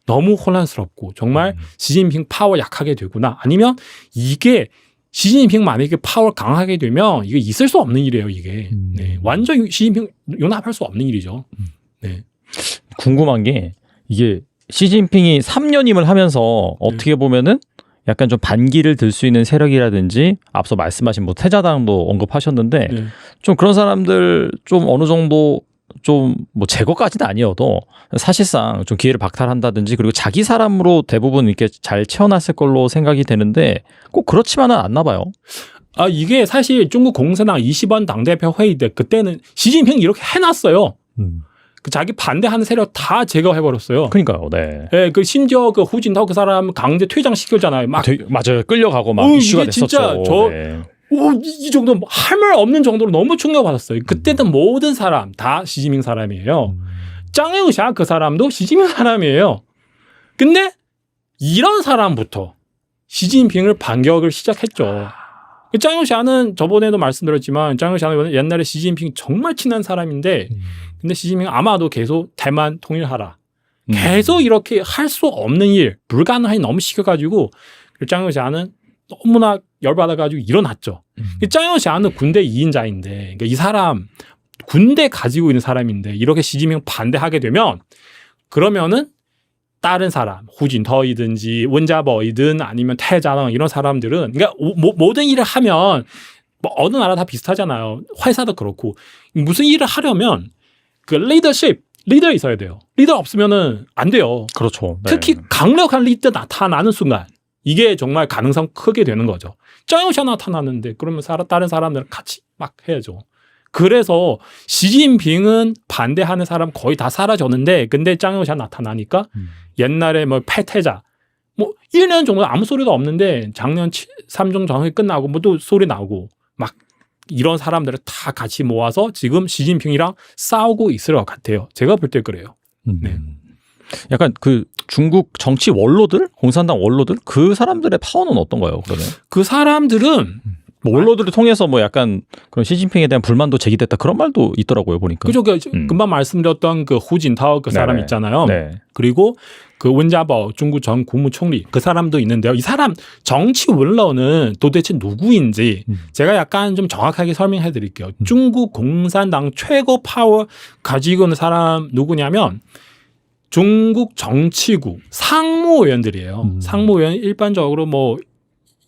너무 혼란스럽고 정말 시진핑 파워 약하게 되구나. 아니면 이게 시진핑 만약에 파워 강하게 되면 이게 있을 수 없는 일이에요. 이게 네. 완전 시진핑 용납할 수 없는 일이죠. 네. 궁금한 게 이게 시진핑이 3년임을 하면서 어떻게 보면은 약간 좀 반기를 들 수 있는 세력이라든지 앞서 말씀하신 뭐 태자당도 언급하셨는데 네. 좀 그런 사람들 좀 어느 정도 좀 뭐 제거까지는 아니어도 사실상 좀 기회를 박탈한다든지 그리고 자기 사람으로 대부분 이렇게 잘 채워놨을 걸로 생각이 되는데 꼭 그렇지만은 않나 봐요. 이게 사실 중국 공산당 20원 당대표 회의 때 그때는 시진핑이 이렇게 해놨어요. 그 자기 반대하는 세력 다 제거해버렸어요. 그러니까요. 네. 네, 그 심지어 그 후진터 그 사람 강제 퇴장시켰잖아요. 막 맞아요. 끌려가고 막 이슈가 됐었죠. 진짜 네. 이 정도 할 말 없는 정도로 너무 충격받았어요. 그때는 모든 사람 다 시진핑 사람이에요. 짱영샤 그 사람도 시진핑 사람이에요. 근데 이런 사람부터 시진핑을 반격을 시작했죠. 짱영샤는 저번에도 말씀드렸지만 짱영샤는 옛날에 시진핑 정말 친한 사람인데 근데 시진핑 아마도 계속 대만 통일하라. 계속 이렇게 할 수 없는 일, 불가능하게 너무 시켜가지고 짱영샤는 너무나 열받아가지고 일어났죠. 짱영샤는 군대 2인자인데 그러니까 이 사람 군대 가지고 있는 사람인데 이렇게 시진핑 반대하게 되면 그러면은 다른 사람 후진터이든지 원자버이든 아니면 태자당 이런 사람들은 그러니까 모든 일을 하면 뭐 어느 나라 다 비슷하잖아요. 회사도 그렇고 무슨 일을 하려면 그 리더 있어야 돼요. 리더 없으면은 안 돼요. 그렇죠. 네. 특히 강력한 리더 나타나는 순간 이게 정말 가능성 크게 되는 거죠. 짱영샤 나타나는데 그러면 다른 사람들은 같이 막 해야죠. 그래서 시진핑은 반대하는 사람 거의 다 사라졌는데 근데 짱영샤 나타나니까 옛날에 뭐 패태자 뭐 1년 정도 아무 소리도 없는데 작년 3중 정이 끝나고 뭐 또 소리 나오고 막 이런 사람들을 다 같이 모아서 지금 시진핑이랑 싸우고 있을 것 같아요. 제가 볼 때 그래요. 네. 약간 그 중국 정치 원로들, 공산당 원로들 그 사람들의 파워는 어떤가요? 그러면 그 사람들은 뭐 원로들을 통해서 뭐 약간 그런 시진핑에 대한 불만도 제기됐다 그런 말도 있더라고요 보니까. 그죠? 금방 말씀드렸던 그 후진타오 그 사람 네네. 있잖아요. 네. 그리고 그 원자버 중국 전 국무총리 그 사람도 있는데요. 이 사람 정치 원로는 도대체 누구인지 제가 약간 좀 정확하게 설명해 드릴게요. 중국 공산당 최고 파워 가지고 있는 사람 누구냐면 중국 정치국 상무위원들이에요. 상무위원 일반적으로 뭐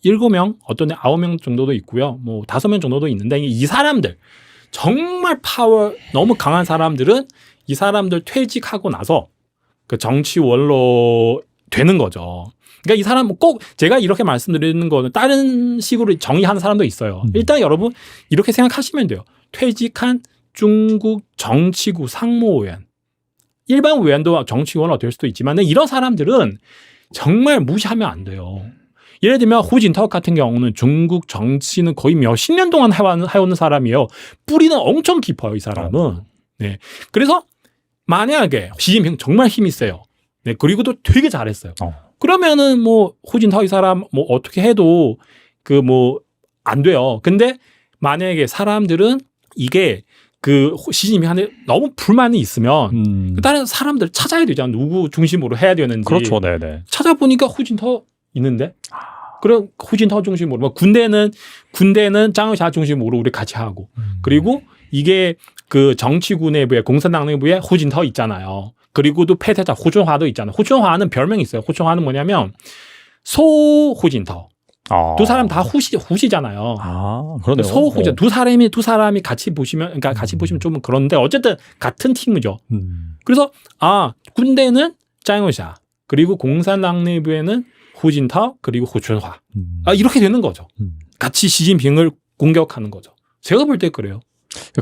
7명, 어떤 데 9명 정도도 있고요. 뭐 5명 정도도 있는데 이 사람들 정말 파워 너무 강한 사람들은 이 사람들 퇴직하고 나서 그 정치 원로 되는 거죠. 그러니까 이 사람 꼭 제가 이렇게 말씀드리는 거는 다른 식으로 정의하는 사람도 있어요. 일단 여러분 이렇게 생각하시면 돼요. 퇴직한 중국 정치국 상무위원 일반 위원도 정치원으로 될 수도 있지만 이런 사람들은 정말 무시하면 안 돼요. 예를 들면 후진터 같은 경우는 중국 정치는 거의 몇십 년 동안 해오는 사람이에요. 뿌리는 엄청 깊어요, 이 사람은. 네. 그래서 만약에 시진핑 정말 힘이 세요. 네. 그리고 또 되게 잘했어요. 그러면은 뭐 후진터 이 사람 뭐 어떻게 해도 그 뭐 안 돼요. 근데 만약에 사람들은 이게 그 시진핑한테 너무 불만이 있으면 다른 사람들 찾아야 되잖아. 누구 중심으로 해야 되는지. 그렇죠. 네네. 찾아보니까 후진터 있는데. 그럼 후진터 중심으로 뭐 군대는 짱의샤 중심으로 우리 같이 하고 그리고 이게 그 정치구 내부에 공산당 내부에 후진터 있잖아요. 그리고 또 폐쇄자 호준화도 있잖아요. 호준화는 별명이 있어요. 호준화는 뭐냐면 소후진터. 두 사람 다 후시잖아요. 그러네요. 소후진 두 사람이 같이 보시면 그러니까 같이 보시면 좀 그런데 어쨌든 같은 팀이죠. 그래서 군대는 짱의샤 그리고 공산당 내부에는 후진터 그리고 호춘화 이렇게 되는 거죠. 같이 시진핑을 공격하는 거죠. 제가 볼 때 그래요.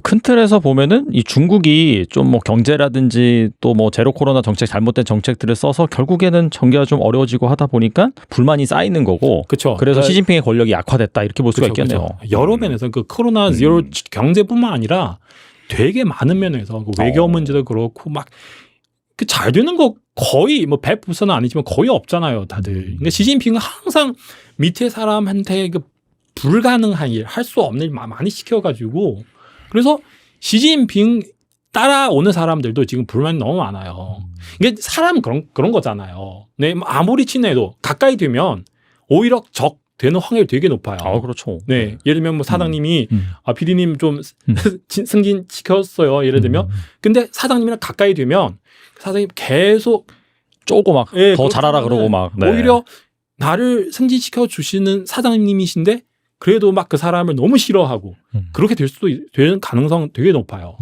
큰 틀에서 보면은 이 중국이 좀 뭐 경제라든지 또 뭐 제로 코로나 정책 잘못된 정책들을 써서 결국에는 전개가 좀 어려워지고 하다 보니까 불만이 쌓이는 거고. 그렇죠. 그래서 시진핑의 권력이 약화됐다 이렇게 볼 수가 그쵸, 있겠네요. 그쵸. 여러 면에서 그 코로나 제로 경제뿐만 아니라 되게 많은 면에서 그 외교 문제도 그렇고 막 그 잘 되는 거 거의 뭐 100%는 아니지만 거의 없잖아요, 다들. 그러니까 시진핑은 항상 밑에 사람한테 그 불가능한 일, 할 수 없는 일 많이 시켜가지고 그래서 시진핑 따라오는 사람들도 지금 불만이 너무 많아요. 이게 사람 그런 거잖아요. 네, 아무리 친해도 가까이 되면 오히려 적 되는 확률이 되게 높아요. 그렇죠. 네, 예를 들면 뭐 사장님이 PD님 좀 승진시켰어요. 예를 들면, 근데 사장님이랑 가까이 되면 사장님 계속 쪼고 막 더 잘하라 그러고 막 오히려 나를 승진시켜 주시는 사장님이신데 그래도 막 그 사람을 너무 싫어하고 그렇게 될 수도 되는 가능성 되게 높아요.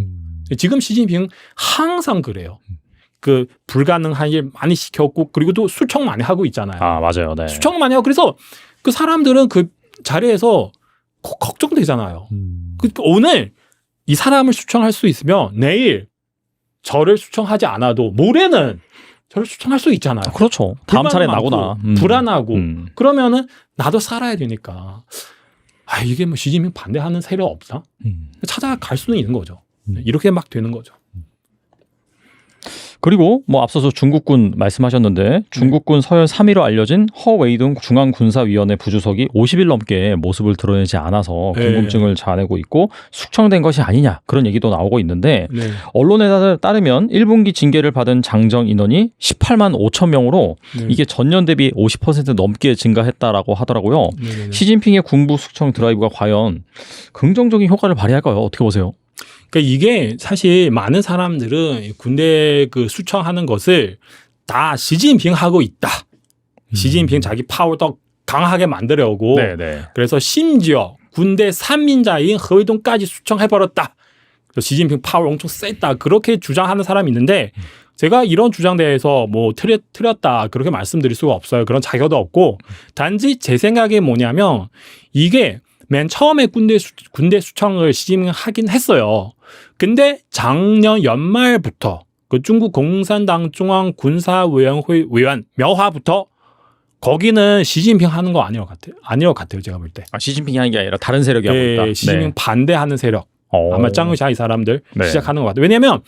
지금 시진핑 항상 그래요. 그 불가능한 일 많이 시켰고 그리고 또 수청 많이 하고 있잖아요. 맞아요. 네. 수청 많이 하고 그래서 그 사람들은 그 자리에서 걱정되잖아요. 오늘 이 사람을 수청할 수 있으면 내일 저를 수청하지 않아도 모레는 저를 수청할 수 있잖아요. 그렇죠. 다음 차례 나구나. 불안하고 그러면은 나도 살아야 되니까 이게 뭐 시진핑 반대하는 세력 없나? 찾아갈 수는 있는 거죠. 이렇게 막 되는 거죠. 그리고 뭐 앞서서 중국군 말씀하셨는데 중국군 서열 3위로 알려진 허웨이둥 중앙군사위원회 부주석이 50일 넘게 모습을 드러내지 않아서 궁금증을 자아내고 있고 숙청된 것이 아니냐 그런 얘기도 나오고 있는데 언론에 따르면 1분기 징계를 받은 장정 인원이 18만 5천 명으로 이게 전년 대비 50% 넘게 증가했다라고 하더라고요. 시진핑의 군부 숙청 드라이브가 과연 긍정적인 효과를 발휘할까요? 어떻게 보세요? 그러니까 이게 사실 많은 사람들은 군대 그 수청하는 것을 다 시진핑 하고 있다. 시진핑 자기 파워 더 강하게 만들려고. 그래서 심지어 군대 3인자인 허위동까지 수청해버렸다. 그래서 시진핑 파워 엄청 셌다. 그렇게 주장하는 사람이 있는데 제가 이런 주장에 대해서 뭐 틀렸다 그렇게 말씀드릴 수가 없어요. 그런 자격도 없고 단지 제 생각이 뭐냐면 이게 맨 처음에 군대 수청을 시진핑이 하긴 했어요. 근데 작년 연말부터 그 중국 공산당 중앙군사위원회 위원 명화부터 거기는 시진핑 하는 거 아닌 것 같아요. 제가 볼 때. 시진핑이 하는 게 아니라 다른 세력이 하고 있다. 시진핑 반대하는 세력. 아마 짱의샤 이 사람들 시작하는 것 같아요. 왜냐하면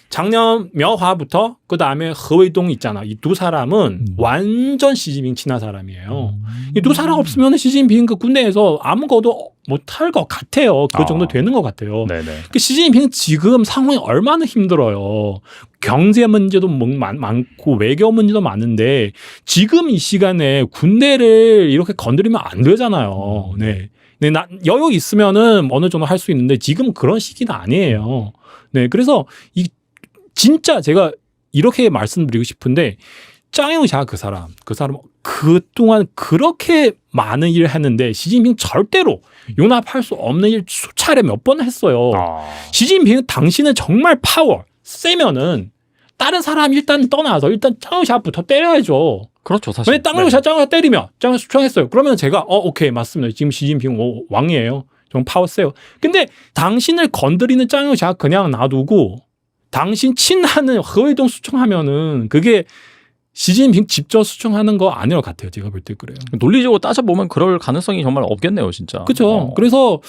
작년 명화부터 그 다음에 허웨이동 있잖아. 이 두 사람은 완전 시진핑 친한 사람이에요. 이 두 사람 없으면 시진핑 그 군대에서 아무것도 못할 것 같아요. 그 정도 되는 것 같아요. 그 시진핑 지금 상황이 얼마나 힘들어요. 경제 문제도 많고 외교 문제도 많은데 지금 이 시간에 군대를 이렇게 건드리면 안 되잖아요. 네, 여유 있으면은 어느 정도 할 수 있는데 지금 그런 시기는 아니에요. 네, 그래서 이 진짜 제가 이렇게 말씀드리고 싶은데 짱의샤 그 사람 그동안 그렇게 많은 일을 했는데 시진핑 절대로 용납할 수 없는 일 수차례 몇 번 했어요. 시진핑은 당신은 정말 파워 세면은 다른 사람 일단 떠나서 일단 짱의샤부터 때려야죠. 그렇죠, 사실. 왜 짱의샤 때리면 짱의샤 수청했어요. 그러면 제가 오케이 맞습니다. 지금 시진핑 왕이에요. 좀 파워 세요. 근데 당신을 건드리는 짱의샤 그냥 놔두고 당신 친하는 허위동 수청하면은 그게 시진핑 직접 수청하는 거 아닌 것 같아요. 제가 볼 때 그래요. 논리적으로 따져보면 그럴 가능성이 정말 없겠네요. 진짜. 그렇죠. 그래서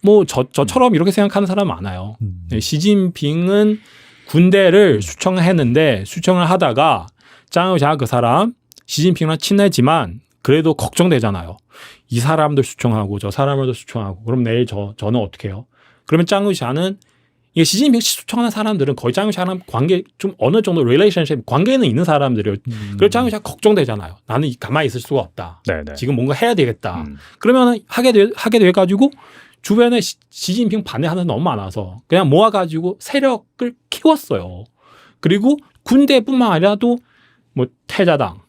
뭐 저처럼 이렇게 생각하는 사람 많아요. 시진핑은 군대를 수청했는데 수청을 하다가 짱의샤 그 사람 시진핑이랑 친하지만 그래도 걱정되잖아요. 이 사람들 수청하고 저 사람들도 수청하고 그럼 내일 저는 어떻게 해요? 그러면 짱의샤는 이게 시진핑 추천하는 사람들은 거의 장유샤랑 관계 좀 어느 정도 릴레이션십 관계는 있는 사람들이에요. 그래서 장유샤 걱정되잖아요. 나는 가만히 있을 수가 없다. 네네. 지금 뭔가 해야 되겠다. 그러면 하게 돼 가지고 주변에 시진핑 반대하는 사람 너무 많아서 그냥 모아가지고 세력을 키웠어요. 그리고 군대뿐만 아니라 또 뭐 태자당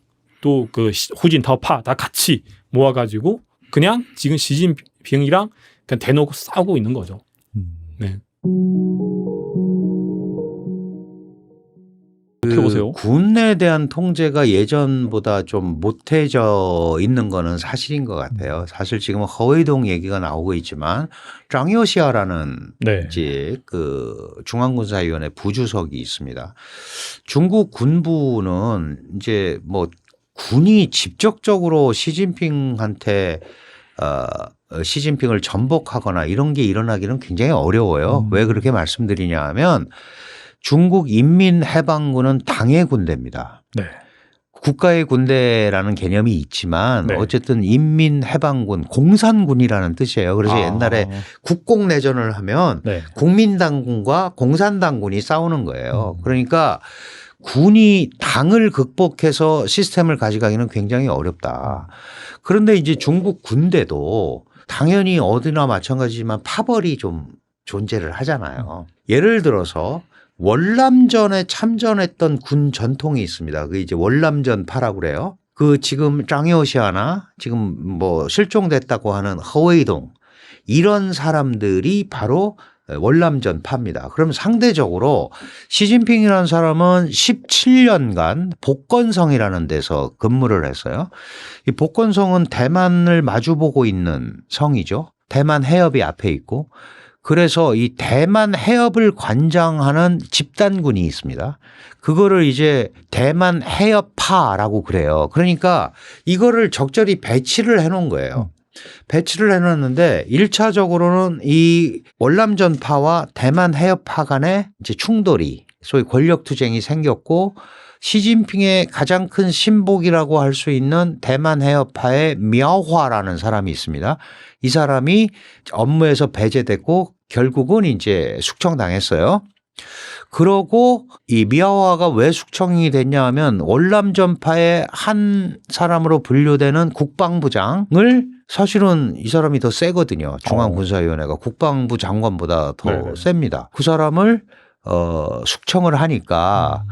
또 그 후진타오파 다 같이 모아가지고 그냥 지금 시진핑이랑 그냥 대놓고 싸우고 있는 거죠. 네. 어떻게 보세요? 군에 대한 통제가 예전보다 좀 못해져 있는 거는 사실인 것 같아요. 사실 지금 허웨이동 얘기가 나오고 있지만 짱요시아라는 네. 이제 그 중앙군사위원회 부주석이 있습니다. 중국 군부는 이제 뭐 군이 직접적으로 시진핑한테 시진핑을 전복하거나 이런 게 일어나기는 굉장히 어려워요. 왜 그렇게 말씀드리냐 하면 중국 인민해방군은 당의 군대입니다. 네. 국가의 군대라는 개념이 있지만 네. 어쨌든 인민해방군, 공산군이라는 뜻이에요. 그래서 옛날에 국공내전을 하면 네. 국민당군과 공산당군이 싸우는 거예요. 그러니까 군이 당을 극복해서 시스템을 가져가기는 굉장히 어렵다. 그런데 이제 중국 군대도 당연히 어디나 마찬가지지만 파벌이 좀 존재를 하잖아요. 예를 들어서 월남전에 참전했던 군 전통이 있습니다. 그 이제 월남전파라고 그래요. 그 지금 짱요시아나 지금 뭐 실종됐다고 하는 허웨이동 이런 사람들이 바로 월남전파입니다. 그럼 상대적으로 시진핑이라는 사람은 17년간 복건성이라는 데서 근무를 했어요. 이 복건성은 대만을 마주보고 있는 성이죠. 대만 해협이 앞에 있고 그래서 이 대만 해협을 관장하는 집단군이 있습니다. 그거를 이제 대만 해협파라고 그래요. 그러니까 이거를 적절히 배치를 해놓은 거예요. 배치를 해놨는데 1차적으로는 이 월남전파와 대만 해협파 간의 이제 충돌이 소위 권력투쟁이 생겼고 시진핑의 가장 큰 신복이라고 할 수 있는 대만 해협파의 미아화라는 사람이 있습니다. 이 사람이 업무에서 배제됐고 결국은 이제 숙청당했어요. 그러고 이 미아화가 왜 숙청이 됐냐 하면 월남전파의 한 사람으로 분류되는 국방부장을 사실은 이 사람이 더 세거든요. 중앙군사위원회가 국방부 장관보다 더 네네. 셉니다. 그 사람을 숙청을 하니까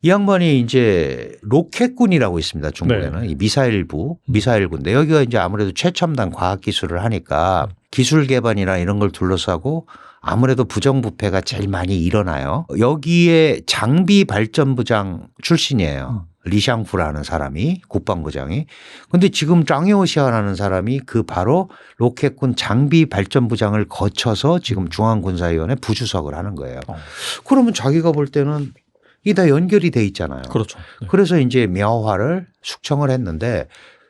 이 양반이 이제 로켓군이라고 있습니다. 중국에는 네. 이 미사일부, 미사일군데 여기가 이제 아무래도 최첨단 과학기술을 하니까 기술 개발이나 이런 걸 둘러싸고 아무래도 부정부패가 제일 많이 일어나요. 여기에 장비 발전부장 출신이에요. 리샹푸라는 사람이 국방부장이. 근데 지금 짱요시아라는 사람이 그 바로 로켓군 장비 발전부장을 거쳐서 지금 중앙군사위원회 부주석을 하는 거예요. 그러면 자기가 볼 때는 이게 다 연결이 돼 있잖아요. 그렇죠. 네. 그래서 이제 미아화를 숙청을 했는데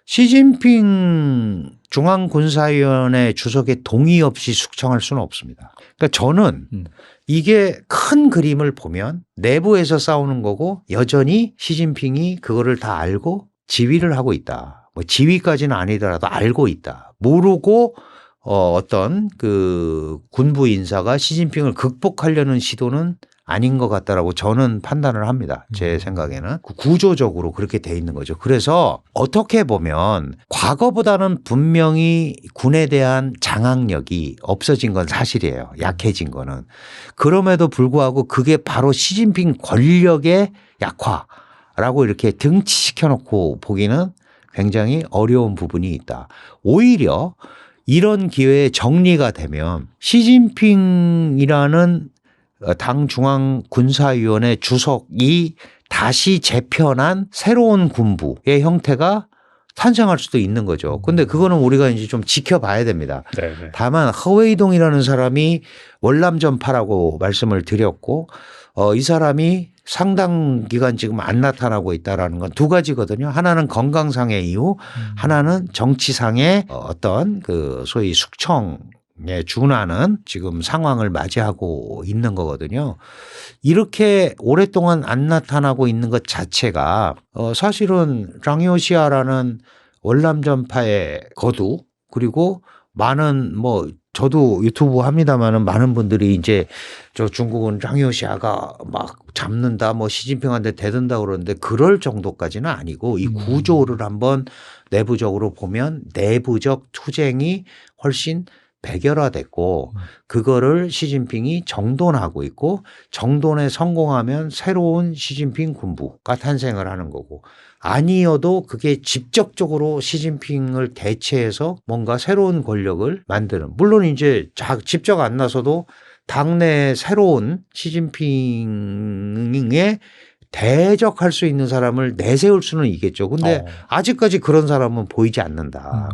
시진핑 중앙군사위원회 주석의 동의 없이 숙청할 수는 없습니다. 그러니까 저는 이게 큰 그림을 보면 내부에서 싸우는 거고 여전히 시진핑이 그거를 다 알고 지휘를 하고 있다. 뭐 지휘까지는 아니더라도 알고 있다. 모르고 어떤 그 군부 인사가 시진핑을 극복하려는 시도는 아닌 것 같다라고 저는 판단을 합니다. 제 생각에는 구조적으로 그렇게 돼 있는 거죠. 그래서 어떻게 보면 과거보다는 분명히 군에 대한 장악력이 없어진 건 사실이에요. 약해진 거는. 그럼에도 불구하고 그게 바로 시진핑 권력의 약화라고 이렇게 등치시켜 놓고 보기는 굉장히 어려운 부분이 있다. 오히려 이런 기회에 정리가 되면 시진핑이라는 당 중앙군사위원회 주석이 다시 재편한 새로운 군부의 형태가 탄생할 수도 있는 거죠. 근데 그거는 우리가 이제 좀 지켜봐야 됩니다. 네네. 다만 허웨이동이라는 사람이 월남전파라고 말씀을 드렸고 이 사람이 상당 기간 지금 안 나타나고 있다라는 건 두 가지거든요. 하나는 건강상의 이유, 하나는 정치상의 어떤 그 소위 숙청에 준하는 지금 상황을 맞이하고 있는 거거든요. 이렇게 오랫동안 안 나타나고 있는 것 자체가 사실은 짱요시아라는 월남전파의 거두 그리고 많은 뭐 저도 유튜브 합니다만은 많은 분들이 이제 저 중국은 짱요시아가 막 잡는다 뭐 시진핑한테 대든다 그러는데 그럴 정도까지는 아니고 이 구조를 한번 내부적으로 보면 내부적 투쟁이 훨씬 백열화됐고 그거를 시진핑이 정돈하고 있고 정돈에 성공하면 새로운 시진핑 군부가 탄생을 하는 거고 아니어도 그게 직접적으로 시진핑을 대체해서 뭔가 새로운 권력을 만드는 물론 이제 직접 안 나서도 당내 새로운 시진핑에 대적할 수 있는 사람을 내세울 수는 있겠죠. 근데 아직까지 그런 사람은 보이지 않는다.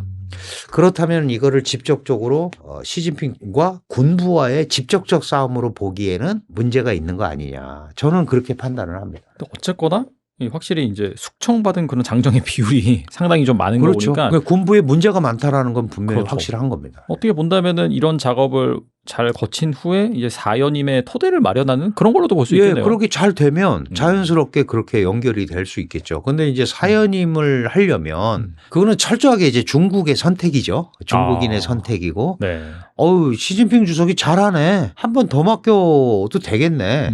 그렇다면 이거를 직접적으로 시진핑과 군부와의 직접적 싸움으로 보기에는 문제가 있는 거 아니냐. 저는 그렇게 판단을 합니다. 어쨌거나 확실히 이제 숙청받은 그런 장정의 비율이 상당히 좀 많은 그렇죠. 거 보니까 그러니까 군부에 문제가 많다라는 건 분명히 그렇죠. 확실한 겁니다. 어떻게 본다면은 이런 작업을 잘 거친 후에 이제 사연임의 토대를 마련하는 그런 걸로도 볼 수 예, 있겠네요. 그렇게 잘 되면 자연스럽게 그렇게 연결이 될 수 있겠죠. 근데 이제 사연임을 하려면 그거는 철저하게 이제 중국의 선택이죠. 중국인의 선택이고. 네. 시진핑 주석이 잘하네. 한 번 더 맡겨도 되겠네.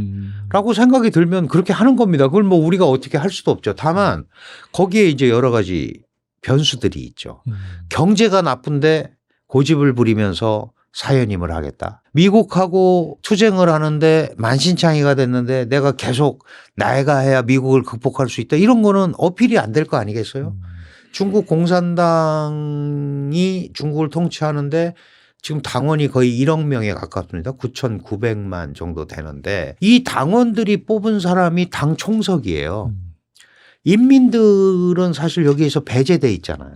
라고 생각이 들면 그렇게 하는 겁니다. 그걸 뭐 우리가 어떻게 할 수도 없죠. 다만 거기에 이제 여러 가지 변수들이 있죠. 경제가 나쁜데 고집을 부리면서 사연임을 하겠다. 미국하고 투쟁을 하는데 만신창이가 됐는데 내가 계속 나이가 해야 미국을 극복할 수 있다. 이런 거는 어필이 안 될 거 아니겠어요? 중국 공산당이 중국을 통치하는데 지금 당원이 거의 1억 명에 가깝습니다. 9,900만 정도 되는데 이 당원들이 뽑은 사람이 당 총석이에요. 인민들은 사실 여기에서 배제돼 있잖아요.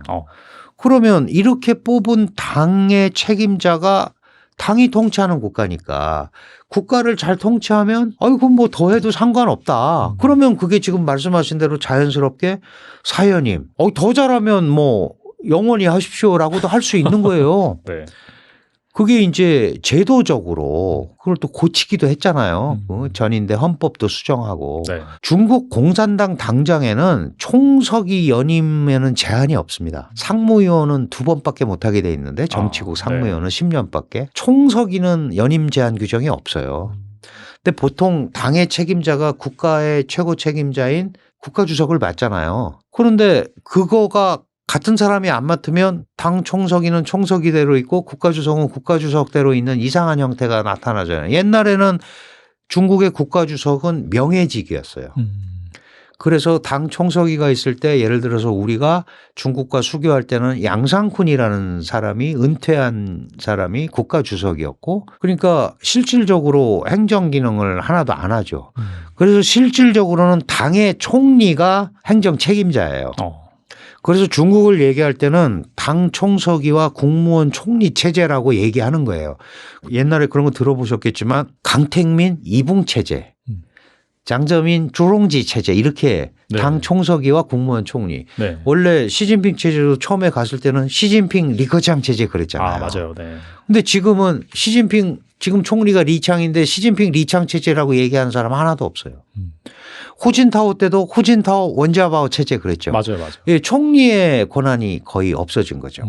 그러면 이렇게 뽑은 당의 책임자가 당이 통치하는 국가니까 국가를 잘 통치하면 그럼 뭐 더 해도 상관없다. 그러면 그게 지금 말씀하신 대로 자연스럽게 사연임. 더 잘하면 뭐 영원히 하십시오라고도 할 수 있는 거예요. 네. 그게 이제 제도적으로 그걸 또 고치기도 했잖아요. 전인대 헌법도 수정하고. 네. 중국 공산당 당장에는 총석이 연임에는 제한이 없습니다. 상무위원은 2번밖에 못하게 돼 있는데 정치국 상무위원은 10년밖에. 총석이는 연임 제한 규정이 없어요. 근데 보통 당의 책임자가 국가의 최고 책임자인 국가주석을 맡잖아요. 그런데 그거가 같은 사람이 안 맡으면 당 총석이는 총석이대로 있고 국가주석은 국가주석대로 있는 이상한 형태가 나타나잖아요. 옛날에는 중국의 국가주석은 명예직이었어요. 그래서 당 총석이가 있을 때 예를 들어서 우리가 중국과 수교할 때는 양상쿤이라는 사람이 은퇴한 사람이 국가주석이었고 그러니까 실질적으로 행정기능을 하나도 안 하죠. 그래서 실질적으로는 당의 총리가 행정 책임자예요. 그래서 중국을 얘기할 때는 당 총서기와 국무원 총리 체제라고 얘기하는 거예요. 옛날에 그런 거 들어보셨겠지만 강택민 이붕 체제, 장저민 주롱지 체제 이렇게 당 총서기와 국무원 총리. 네. 원래 시진핑 체제도 처음에 갔을 때는 시진핑 리커창 체제 그랬잖아요. 맞아요. 네. 근데 지금은 시진핑 지금 총리가 리창인데 시진핑 리창 체제라고 얘기하는 사람 하나도 없어요. 후진타오 때도 후진타오 원자바오 체제 그랬죠. 맞아요. 예, 총리의 권한이 거의 없어진 거죠.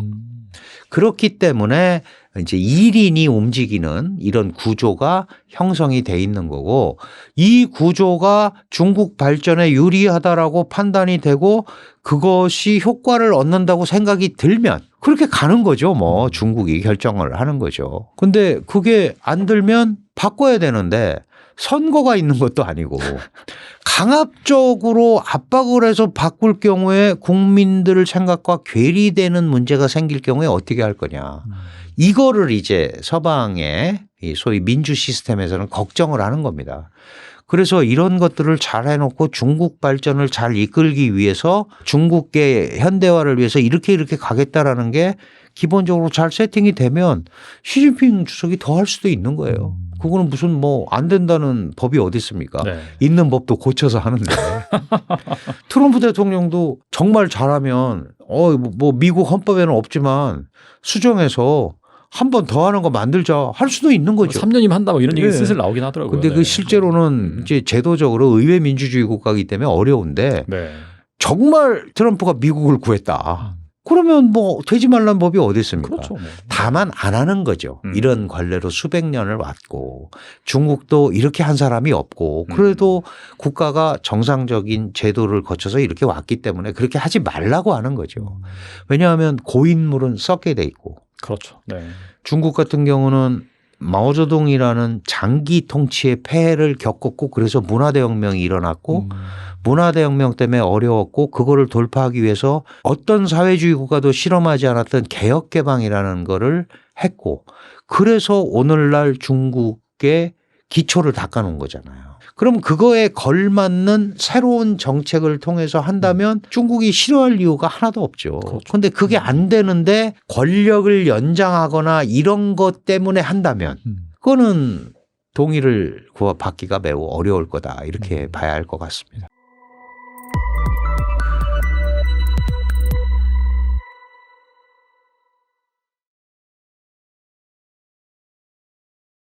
그렇기 때문에 이제 1인이 움직이는 이런 구조가 형성이 돼 있는 거고 이 구조가 중국 발전에 유리하다라고 판단이 되고 그것이 효과를 얻는다고 생각이 들면 그렇게 가는 거죠. 뭐 중국이 결정을 하는 거죠. 근데 그게 안 들면 바꿔야 되는데 선거가 있는 것도 아니고 강압적으로 압박을 해서 바꿀 경우에 국민들 생각과 괴리되는 문제가 생길 경우에 어떻게 할 거냐. 이거를 이제 서방의 소위 민주 시스템에서는 걱정을 하는 겁니다. 그래서 이런 것들을 잘 해놓고 중국 발전을 잘 이끌기 위해서 중국의 현대화를 위해서 이렇게 가겠다라는 게 기본적으로 잘 세팅이 되면 시진핑 주석이 더 할 수도 있는 거예요. 그거는 무슨 뭐 안 된다는 법이 어디 있습니까? 네. 있는 법도 고쳐서 하는데. 트럼프 대통령도 정말 잘하면 뭐 미국 헌법에는 없지만 수정해서 한 번 더 하는 거 만들자 할 수도 있는 거죠. 3년이면 한다 뭐 이런 얘기 네. 슬슬 나오긴 하더라고요. 근데 그 실제로는 이제 제도적으로 의회 민주주의 국가이기 때문에 어려운데 네. 정말 트럼프가 미국을 구했다. 그러면 뭐 되지 말란 법이 어디 있습니까? 그렇죠. 뭐. 다만 안 하는 거죠. 이런 관례로 수백 년을 왔고 중국도 이렇게 한 사람이 없고 그래도 국가가 정상적인 제도를 거쳐서 이렇게 왔기 때문에 그렇게 하지 말라고 하는 거죠. 왜냐하면 고인물은 썩게 돼 있고 그렇죠. 네. 중국 같은 경우는 마오쩌둥이라는 장기 통치의 폐해를 겪었고 그래서 문화대혁명이 일어났고 문화대혁명 때문에 어려웠고 그거를 돌파하기 위해서 어떤 사회주의 국가도 실험하지 않았던 개혁개방이라는 거를 했고 그래서 오늘날 중국의 기초를 닦아놓은 거잖아요. 그럼 그거에 걸맞는 새로운 정책을 통해서 한다면 중국이 싫어할 이유가 하나도 없죠. 그런데 그게 안 되는데 권력을 연장하거나 이런 것 때문에 한다면 그거는 동의를 받기가 매우 어려울 거다 이렇게 봐야 할 것 같습니다.